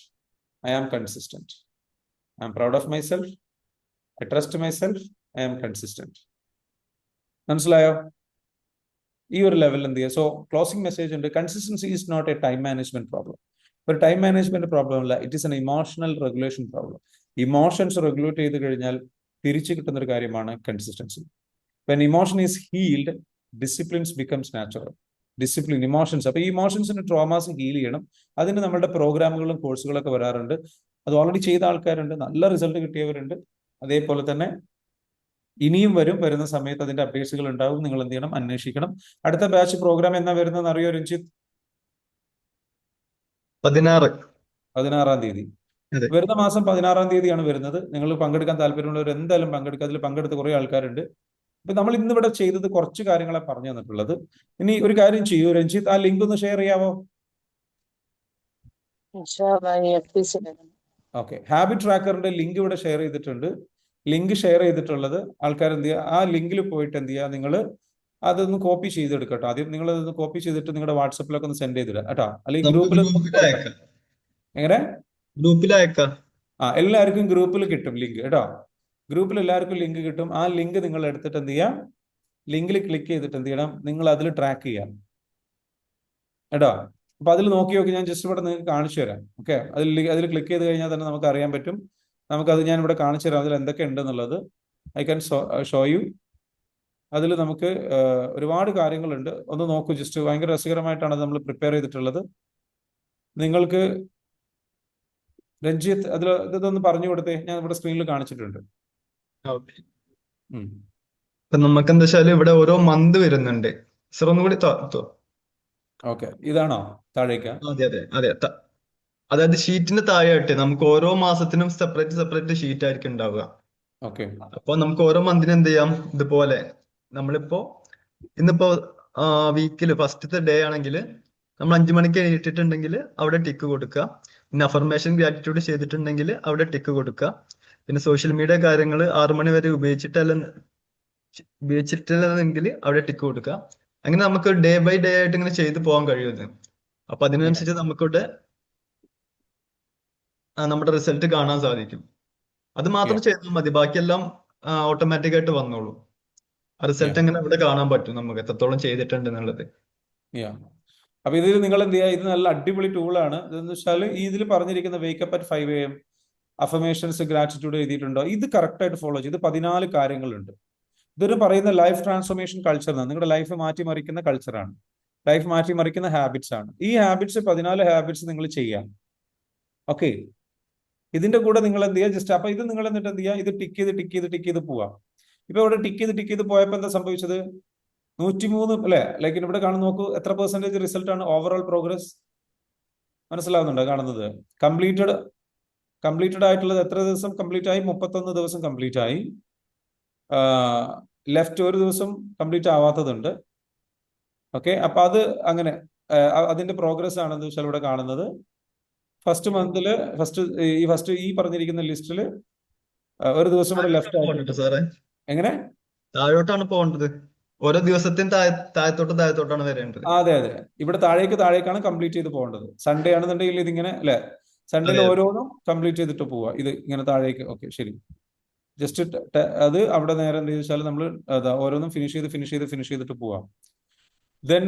I am consistent. I am proud of myself, I trust myself, I am consistent. മനസ്സിലായോ? ഈ ഒരു ലെവലിൽ എന്ത് ചെയ്യുക. സോ ക്ലോസിംഗ് മെസ്സേജ് ഉണ്ട്, consistency is not a time management problem. ഒരു time management problem അല്ല, it is an emotional regulation problem. Emotions regulate ചെയ്ത് കഴിഞ്ഞാൽ തിരിച്ചു കിട്ടുന്ന ഒരു കാര്യമാണ് consistency. When emotion is healed, disciplines becomes natural. Discipline, emotions. അപ്പൊ ഈ ഇമോഷൻസിന്റെ ട്രോമാസ് ഹീൽ ചെയ്യണം. അതിന് നമ്മുടെ പ്രോഗ്രാമുകളും കോഴ്സുകളൊക്കെ വരാറുണ്ട്. അത് ഓൾറെഡി ചെയ്ത ആൾക്കാരുണ്ട്, നല്ല റിസൾട്ട് കിട്ടിയവരുണ്ട്. അതേപോലെ തന്നെ ഇനിയും വരുന്ന സമയത്ത് അതിന്റെ അപ്ഡേറ്റ്സുകൾ ഉണ്ടാവും. നിങ്ങൾ എന്ത് ചെയ്യണം, അന്വേഷിക്കണം. അടുത്ത ബാച്ച് പ്രോഗ്രാം എന്നാ വരുന്നതെന്ന് അറിയോ രഞ്ജിത്ത്? 16-ാം തീയതി. വരുന്ന മാസം 16-ാം തീയതിയാണ് വരുന്നത്. നിങ്ങൾ പങ്കെടുക്കാൻ താല്പര്യമുള്ളവർ എന്തായാലും പങ്കെടുക്കുക. അതിൽ പങ്കെടുത്ത് കുറെ ആൾക്കാരുണ്ട്. അപ്പൊ നമ്മൾ ഇന്നിവിടെ ചെയ്തത് കുറച്ച് കാര്യങ്ങളെ പറഞ്ഞു തന്നിട്ടുള്ളത്. ഇനി ഒരു കാര്യം ചെയ്യൂ രഞ്ജിത്ത്, ആ ലിങ്ക് ഒന്ന് ഷെയർ ചെയ്യാവോ? ഓക്കെ, ഹാബിറ്റ് ട്രാക്കറിന്റെ ലിങ്ക് ഇവിടെ ഷെയർ ചെയ്തിട്ടുണ്ട്. ലിങ്ക് ഷെയർ ചെയ്തിട്ടുള്ളത് ആൾക്കാർ എന്ത് ചെയ്യുക, ആ ലിങ്കിൽ പോയിട്ട് എന്ത് ചെയ്യുക, നിങ്ങൾ അതൊന്ന് കോപ്പി ചെയ്തെടുക്കട്ടോ. ആദ്യം നിങ്ങൾ അതൊന്ന് കോപ്പി ചെയ്തിട്ട് നിങ്ങളുടെ വാട്സപ്പിലൊക്കെ ഒന്ന് സെൻഡ് ചെയ്തിടുക കേട്ടോ. അല്ലെങ്കിൽ ഗ്രൂപ്പിൽ എങ്ങനെ ഗ്രൂപ്പിലയക്കാം. എല്ലാവർക്കും ഗ്രൂപ്പിൽ കിട്ടും ലിങ്ക് കേട്ടോ. ഗ്രൂപ്പിൽ എല്ലാവർക്കും ലിങ്ക് കിട്ടും. ആ ലിങ്ക് നിങ്ങൾ എടുത്തിട്ട് എന്ത് ചെയ്യാം, ലിങ്കിൽ ക്ലിക്ക് ചെയ്തിട്ട് എന്ത് ചെയ്യണം, നിങ്ങൾ അതിൽ ട്രാക്ക് ചെയ്യാം കേട്ടോ. അപ്പൊ അതിൽ നോക്കി ഞാൻ ജസ്റ്റ് ഇവിടെ നിങ്ങൾക്ക് കാണിച്ചു തരാം. ഓക്കെ, അതിൽ ക്ലിക്ക് ചെയ്ത് കഴിഞ്ഞാൽ തന്നെ നമുക്ക് അറിയാൻ പറ്റും. നമുക്കത് ഞാൻ ഇവിടെ കാണിച്ചു തരാം, അതിൽ എന്തൊക്കെ ഉണ്ടെന്നുള്ളത്. I can show you. അതിൽ നമുക്ക് ഒരുപാട് കാര്യങ്ങളുണ്ട്. ഒന്ന് നോക്കൂ ജസ്റ്റ്. ഭയങ്കര രസകരമായിട്ടാണ് നമ്മൾ പ്രിപ്പയർ ചെയ്തിട്ടുള്ളത്. നിങ്ങൾക്ക് രഞ്ജിത്ത് അതിൽ ഇതൊന്ന് പറഞ്ഞു കൊടുത്തേ. ഞാൻ ഇവിടെ സ്ക്രീനിൽ കാണിച്ചിട്ടുണ്ട്. നമുക്ക് എന്താ വെച്ചാൽ ഇവിടെ ഓരോ മന്ത് വരുന്നുണ്ട്. സർ ഒന്നുകൂടി ഓക്കെ, ഇതാണോ താഴേക്ക്? അതെ. അതായത് ഷീറ്റിന്റെ താഴെയായിട്ട് നമുക്ക് ഓരോ മാസത്തിനും സെപ്പറേറ്റ് ഷീറ്റ് ആയിരിക്കും ഉണ്ടാവുക. ഓക്കെ, അപ്പൊ നമുക്ക് ഓരോ മന്തിനും എന്ത് ചെയ്യാം, ഇതുപോലെ ഇന്നിപ്പോ വീക്കില് ഫസ്റ്റത്തെ ഡേ ആണെങ്കിൽ നമ്മൾ 5 മണിക്ക് എണീറ്റിട്ടുണ്ടെങ്കിൽ അവിടെ ടിക്ക് കൊടുക്കുക. പിന്നെ അഫർമേഷൻ ഗ്രാറ്റിറ്റ്യൂഡ് ചെയ്തിട്ടുണ്ടെങ്കിൽ അവിടെ ടിക്ക് കൊടുക്കുക. പിന്നെ സോഷ്യൽ മീഡിയ കാര്യങ്ങൾ 6 മണി വരെ ഉപയോഗിച്ചിട്ടില്ലെങ്കിൽ അവിടെ ടിക്ക് കൊടുക്കുക. അങ്ങനെ നമുക്ക് ഡേ ബൈ ഡേ ആയിട്ട് ഇങ്ങനെ ചെയ്തു പോകാൻ കഴിയുന്നത്. അപ്പൊ അതിനനുസരിച്ച് നമുക്കിവിടെ നമ്മുടെ റിസൾട്ട് കാണാൻ സാധിക്കും. അത് മാത്രം ചെയ്താൽ മതി, ബാക്കിയെല്ലാം ഓട്ടോമാറ്റിക് ആയിട്ട് വന്നോളൂ. ആ റിസൾട്ട് എങ്ങനെ ഇവിടെ കാണാൻ പറ്റും നമുക്ക് എത്രത്തോളം ചെയ്തിട്ടുണ്ട് എന്നുള്ളത്. അപ്പൊ ഇതിൽ നിങ്ങൾ എന്ത് ചെയ്യുക, ഇത് നല്ല അടിപൊളി ടൂളാണ്. ഇതെന്ന് വെച്ചാൽ ഇതിൽ പറഞ്ഞിരിക്കുന്ന wake up at 5 AM, affirmations, gratitude എഴുതിയിട്ടുണ്ടോ, ഇത് കറക്റ്റായിട്ട് ഫോളോ ചെയ്ത് 14 കാര്യങ്ങളുണ്ട്. ഇതൊരു പറയുന്ന ലൈഫ് ട്രാൻസ്ഫോർമേഷൻ കൾച്ചർ എന്നാണ്. നിങ്ങളുടെ ലൈഫ് മാറ്റിമറിക്കുന്ന കൾച്ചറാണ്, ലൈഫ് മാറ്റിമറിക്കുന്ന ഹാബിറ്റ്സ് ആണ്. ഈ ഹാബിറ്റ്സ് 14 ഹാബിറ്റ്സ് നിങ്ങൾ ചെയ്യാം. ഓക്കെ, ഇതിന്റെ കൂടെ നിങ്ങൾ എന്ത് ചെയ്യുക, ജസ്റ്റ് അപ്പൊ ഇത് നിങ്ങൾ എന്നിട്ട് എന്ത് ചെയ്യുക, ഇത് ടിക്ക് ചെയ്ത് പോവാം. ഇപ്പൊ ഇവിടെ ടിക്ക് ചെയ്ത് പോയപ്പോ എന്താ സംഭവിച്ചത്, 103 അല്ലെ. ലൈക്ക് ഇവിടെ കാണുന്ന നോക്കൂ, എത്ര പെർസെന്റേജ് റിസൾട്ട് ആണ് ഓവറോൾ പ്രോഗ്രസ്. മനസ്സിലാവുന്നുണ്ടോ കാണുന്നത്? കംപ്ലീറ്റഡ് ആയിട്ടുള്ളത് എത്ര ദിവസം കംപ്ലീറ്റ് ആയി? 31 ദിവസം കംപ്ലീറ്റ് ആയി. ലെഫ്റ്റ് ഒരു ദിവസം കംപ്ലീറ്റ് ആവാത്തതുണ്ട്. ഓക്കെ, അപ്പൊ അത് അങ്ങനെ അതിന്റെ പ്രോഗ്രസ് ആണ് എന്താ വെച്ചാൽ ഇവിടെ കാണുന്നത്. ഫസ്റ്റ് മന്തില് ഫസ്റ്റ് ഈ പറഞ്ഞിരിക്കുന്ന ലിസ്റ്റിൽ ഒരു ദിവസം കൂടെ ലെഫ്റ്റ് പോകേണ്ടത് ആയിട്ട് സാറേ, എങ്ങനെ താഴോട്ടാണ് പോകേണ്ടത്. ഓരോ ദിവസത്തെയും താഴത്തോട്ടാണ് വരേണ്ടത്. അതെ, ഇവിടെ താഴേക്കാണ് കംപ്ലീറ്റ് ചെയ്ത് പോകേണ്ടത്. സൺഡേ ആണെന്നുണ്ടെങ്കിൽ ഇതിങ്ങനെ അല്ലെ, സൺഡേയിൽ അതെ. ഓരോന്നും കംപ്ലീറ്റ് ചെയ്തിട്ട് പോവാ. ഇത് ഇങ്ങനെ താഴേക്ക്. ഓക്കെ, ശരി. ജസ്റ്റ് അത് അവിടെ നേരെ എന്താ വെച്ചാൽ നമ്മൾ ഓരോന്നും ഫിനിഷ് ചെയ്തിട്ട് പോവാം. ദെൻ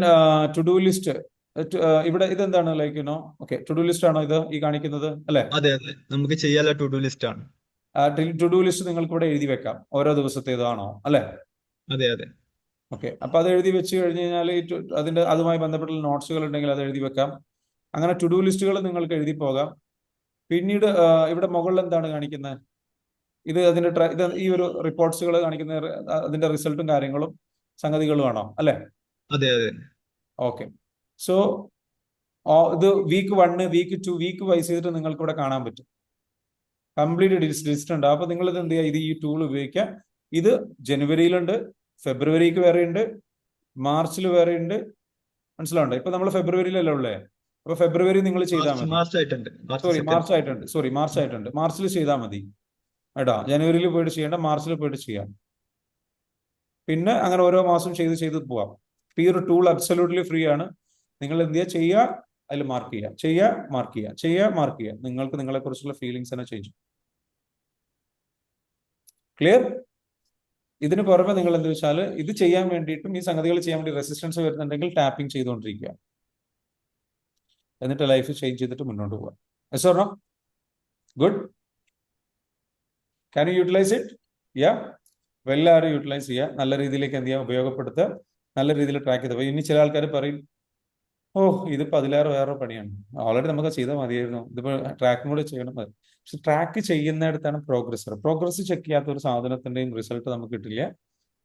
ടു ഡു ലിസ്റ്റ് ഇവിടെ ഇതെന്താണ് like you know okay, to do list ആണോ ഇത് ഈ കാണിക്കുന്നത് അല്ലെ? അതെ, നമുക്ക് ചെയ്യാനുള്ള ടു ഡു ലിസ്റ്റ് ആണ്. ടു ഡു ലിസ്റ്റ് നിങ്ങൾക്ക് ഇവിടെ എഴുതി വെക്കാം, ഓരോ ദിവസത്തേതാണോ അല്ലെ? അതെ. ഓക്കെ, അപ്പൊ അത് എഴുതി വെച്ച് കഴിഞ്ഞ് കഴിഞ്ഞാൽ അതുമായി ബന്ധപ്പെട്ട നോട്ട്സുകൾ ഉണ്ടെങ്കിൽ അത് എഴുതി വെക്കാം. അങ്ങനെ ടു ഡു ലിസ്റ്റുകൾ നിങ്ങൾക്ക് എഴുതി പോകാം. പിന്നീട് ഇവിടെ മുകളിൽ എന്താണ് കാണിക്കുന്നത്? ഇത് ഈ ഒരു റിപ്പോർട്ട്സുകൾ കാണിക്കുന്ന അതിന്റെ റിസൾട്ടും കാര്യങ്ങളും സംഗതികളുമാണോ അല്ലെ? അതെ. ഓക്കെ, സോ ഇത് വീക്ക് 1, വീക്ക് 2, വീക്ക് വൈസ് ചെയ്തിട്ട് നിങ്ങൾക്ക് ഇവിടെ കാണാൻ പറ്റും. കംപ്ലീറ്റ് ലിസ്റ്റ് ഉണ്ട്. അപ്പൊ നിങ്ങൾ ഇത് എന്ത് ചെയ്യുക, ഈ ടൂൾ ഉപയോഗിക്കുക. ഇത് ജനുവരിയിലുണ്ട്, ഫെബ്രുവരിക്ക് വേറെ ഉണ്ട്, മാർച്ചിൽ വേറെ ഉണ്ട്. മനസ്സിലാവുണ്ടോ? ഇപ്പൊ നമ്മൾ ഫെബ്രുവരിയിലല്ലേ ഉള്ളേ, അപ്പൊ ഫെബ്രുവരി നിങ്ങൾ ചെയ്താൽ മതി. മാർച്ച് ആയിട്ടുണ്ട്. മാർച്ച് ആയിട്ടുണ്ട്. മാർച്ചിൽ ചെയ്താൽ മതി കേട്ടോ. ജനുവരിയിൽ പോയിട്ട് ചെയ്യേണ്ട, മാർച്ചിൽ പോയിട്ട് ചെയ്യാം. പിന്നെ അങ്ങനെ ഓരോ മാസം ചെയ്ത് പോവാം. ഈ ഒരു ടൂൾ അബ്സല്യൂട്ട്ലി ഫ്രീ ആണ്. നിങ്ങൾ എന്ത് ചെയ്യുക, അതിൽ മാർക്ക് ചെയ്യുക. നിങ്ങൾക്ക് നിങ്ങളെ കുറിച്ചുള്ള ഫീലിങ്സ് തന്നെ ചേഞ്ച്. ക്ലിയർ? ഇതിന് പുറമെ നിങ്ങൾ എന്ത് വെച്ചാൽ ഇത് ചെയ്യാൻ വേണ്ടിയിട്ടും ഈ സംഗതികൾ ചെയ്യാൻ വേണ്ടി റെസിസ്റ്റൻസ് വരുന്നുണ്ടെങ്കിൽ ടാപ്പിംഗ് ചെയ്തുകൊണ്ടിരിക്കുക. എന്നിട്ട് ലൈഫ് ചേഞ്ച് ചെയ്തിട്ട് മുന്നോട്ട് പോവാം. Yes or no? Good. Can you utilize it? Yeah, എല്ലാവരും യൂട്ടിലൈസ് ചെയ്യുക. നല്ല രീതിയിലേക്ക് എന്ത് ചെയ്യുക, ഉപയോഗപ്പെടുത്തുക. നല്ല രീതിയിൽ ട്രാക്ക് ചെയ്ത്. ഇനി ചില ആൾക്കാർ പറയും, ഓ ഇതിപ്പോൾ അതിലേറെ വേറെ പണിയാണ്, ഓൾറെഡി നമുക്ക് ചെയ്താൽ മതിയായിരുന്നു, ഇതിപ്പോൾ ട്രാക്കും കൂടെ ചെയ്യണം. പക്ഷെ ട്രാക്ക് ചെയ്യുന്നിടത്താണ് പ്രോഗ്രസ് ചെക്ക് ചെയ്യാത്ത ഒരു സാധനത്തിന്റെയും റിസൾട്ട് നമുക്ക് കിട്ടില്ല,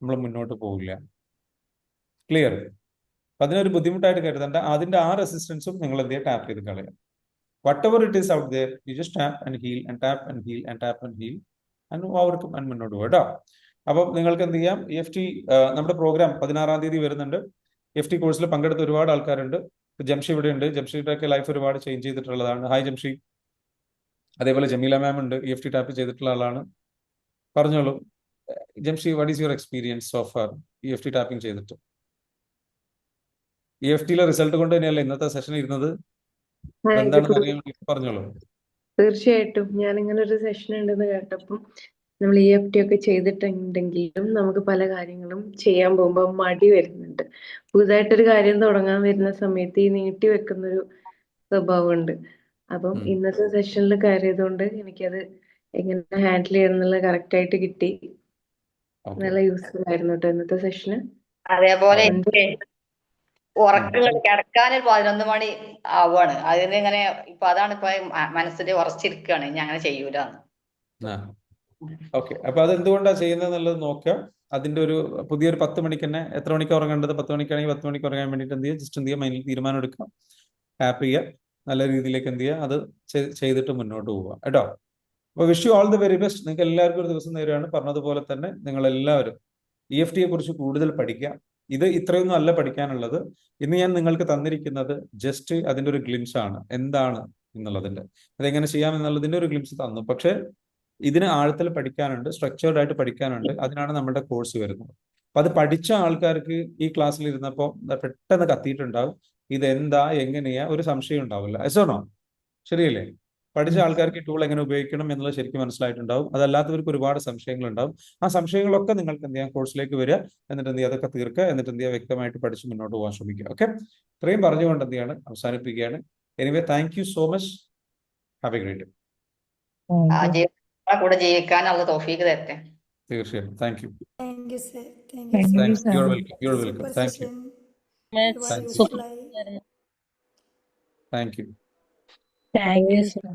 നമ്മൾ മുന്നോട്ട് പോകില്ല. ക്ലിയർ? അപ്പൊ അതിനൊരു ബുദ്ധിമുട്ടായിട്ട് കരുതണ്ട. അതിന്റെ ആ റെസിസ്റ്റൻസും നിങ്ങൾ എന്ത് ചെയ്യുക, ടാപ്പ് ചെയ്ത് കളയാം. whatever it is out there, you just tap and heal and tap and heal and tap and heal and overcome and മുന്നോട്ട് പോകാം കേട്ടോ. അപ്പം നിങ്ങൾക്ക് എന്ത് ചെയ്യാം, EFT നമ്മുടെ പ്രോഗ്രാം 16-ാം തീയതി വരുന്നുണ്ട്. EFT കോഴ്സിൽ പങ്കെടുത്ത ഒരുപാട് ആൾക്കാരുണ്ട്. ജംഷി ഇവിടെ ഉണ്ട്. ജംഷിയുടെ ലൈഫ് ഒരുപാട് ചേഞ്ച് ചെയ്തിട്ടുള്ളതാണ്. ഹായ് ജംഷി. അതേപോലെ ജമീല മാം ഉണ്ട്, EFT ടാപ്പ് ചെയ്തിട്ടുള്ള ആളാണ്. പറഞ്ഞോളൂ Jamshi, what is your experience so far EFT tapping ചെയ്തിട്ട്? EFTയിലെ റിസൾട്ട് കൊണ്ട് തന്നെയല്ലേ ഇന്നത്തെ സെഷൻ ഇരുന്നത്? എന്താണെന്ന് അറിയാൻ വേണ്ടി പറഞ്ഞോളൂ. തീർച്ചയായിട്ടും ഞാൻ ഇങ്ങനെ ഒരു സെഷൻ ഉണ്ടെന്ന് കേട്ടപ്പം നമ്മൾ EFT ഒക്കെ ചെയ്തിട്ടുണ്ടെങ്കിലും നമുക്ക് പല കാര്യങ്ങളും ചെയ്യാൻ പോകുമ്പോൾ മടി വരുന്നുണ്ട്. പുതുതായിട്ടൊരു കാര്യം തുടങ്ങാൻ വരുന്ന സമയത്ത് ഈ നീട്ടി വെക്കുന്നൊരു സ്വഭാവമുണ്ട്. അപ്പം ഇന്നത്തെ സെഷനിൽ കയറിയതുകൊണ്ട് എനിക്കത് എങ്ങനെ ഹാൻഡിൽ ചെയ്യണം എന്നുള്ളത് കറക്റ്റ് ആയിട്ട് കിട്ടി. നല്ല യൂസ്ഫുൾ ആയിരുന്നു കേട്ടോ ഇന്നത്തെ സെഷന്. അതേപോലെ ഉറക്കം കിടക്കാനൊരു 11 മണി ആവുകയാണ്. അതിന് ഇങ്ങനെ ഇപ്പൊ അതാണ് ഇപ്പൊ മനസ്സിൽ ഉറച്ചിരിക്കുകയാണ്, ഇനി അങ്ങനെ ചെയ്യൂലെന്ന്. ഓക്കെ, അപ്പൊ അതെന്തുകൊണ്ടാണ് ചെയ്യുന്നത് എന്നുള്ളത് നോക്കുക. അതിന്റെ ഒരു പുതിയൊരു 10 മണിക്ക് തന്നെ എത്ര മണിക്ക് ഉറങ്ങേണ്ടത്, 10 മണിക്കാണെങ്കിൽ 10 മണിക്ക് ഉറങ്ങാൻ വേണ്ടിയിട്ട് എന്ത് ചെയ്യുക, ജസ്റ്റ് എന്ത് ചെയ്യുക, മൈൻഡിൽ തീരുമാനം എടുക്കുക, ടാപ്പ് ചെയ്യുക, നല്ല രീതിയിലേക്ക് എന്ത് ചെയ്യുക, അത് ചെയ്തിട്ട് മുന്നോട്ട് പോവുക കേട്ടോ. അപ്പൊ wish you all the very best. നിങ്ങൾക്ക് എല്ലാവർക്കും ഒരു ദിവസം നേരെയാണ്. പറഞ്ഞതുപോലെ തന്നെ നിങ്ങൾ എല്ലാവരും EFTയെ കുറിച്ച് കൂടുതൽ പഠിക്കുക. ഇത് ഇത്രയൊന്നും അല്ല പഠിക്കാനുള്ളത്. ഇന്ന് ഞാൻ നിങ്ങൾക്ക് തന്നിരിക്കുന്നത് ജസ്റ്റ് അതിന്റെ ഒരു ഗ്ലിംസ് ആണ്, എന്താണ് എന്നുള്ളതിന്റെ, അതെങ്ങനെ ചെയ്യാം എന്നുള്ളതിന്റെ ഒരു ഗ്ലിംസ് തന്നു. പക്ഷെ ഇതിന് ആഴത്തിൽ പഠിക്കാനുണ്ട്, സ്ട്രക്ചേർഡ് ആയിട്ട് പഠിക്കാനുണ്ട്. അതിനാണ് നമ്മുടെ കോഴ്സ് വരുന്നത്. അപ്പൊ അത് പഠിച്ച ആൾക്കാർക്ക് ഈ ക്ലാസ്സിൽ ഇരുന്നപ്പോൾ പെട്ടെന്ന് കത്തിയിട്ടുണ്ടാവും, ഇതെന്താ എങ്ങനെയാ, ഒരു സംശയം ഉണ്ടാവില്ല. എസോണോ? ശരിയല്ലേ? പഠിച്ച ആൾക്കാർക്ക് ഈ ടൂൾ എങ്ങനെ ഉപയോഗിക്കണം എന്നുള്ളത് ശരിക്കും മനസ്സിലായിട്ടുണ്ടാവും. അതല്ലാത്തവർക്ക് ഒരുപാട് സംശയങ്ങൾ ഉണ്ടാവും. ആ സംശയങ്ങളൊക്കെ നിങ്ങൾക്ക് എന്ത് ചെയ്യാം, കോഴ്സിലേക്ക് വരിക, എന്നിട്ട് എന്ത് ചെയ്യുക, അതൊക്കെ തീർക്കുക, എന്നിട്ട് എന്ത് ചെയ്യുക, വ്യക്തമായിട്ട് പഠിച്ച് മുന്നോട്ട് പോകാൻ ശ്രമിക്കുക. ഓക്കെ, ഇത്രയും പറഞ്ഞുകൊണ്ട് എന്ത് ചെയ്യാണ്, അവസാനിപ്പിക്കുകയാണ്. Anyway, thank you so much. Have A great day. കൂടെ ജീവിക്കാനുള്ള തൗഫീഖ് തരട്ടെ. തീർച്ചയായും. Thank you. Thank you, sir. Thank you. You're welcome. You're welcome. Thank you. Thank you. Thank you. Thank you, sir.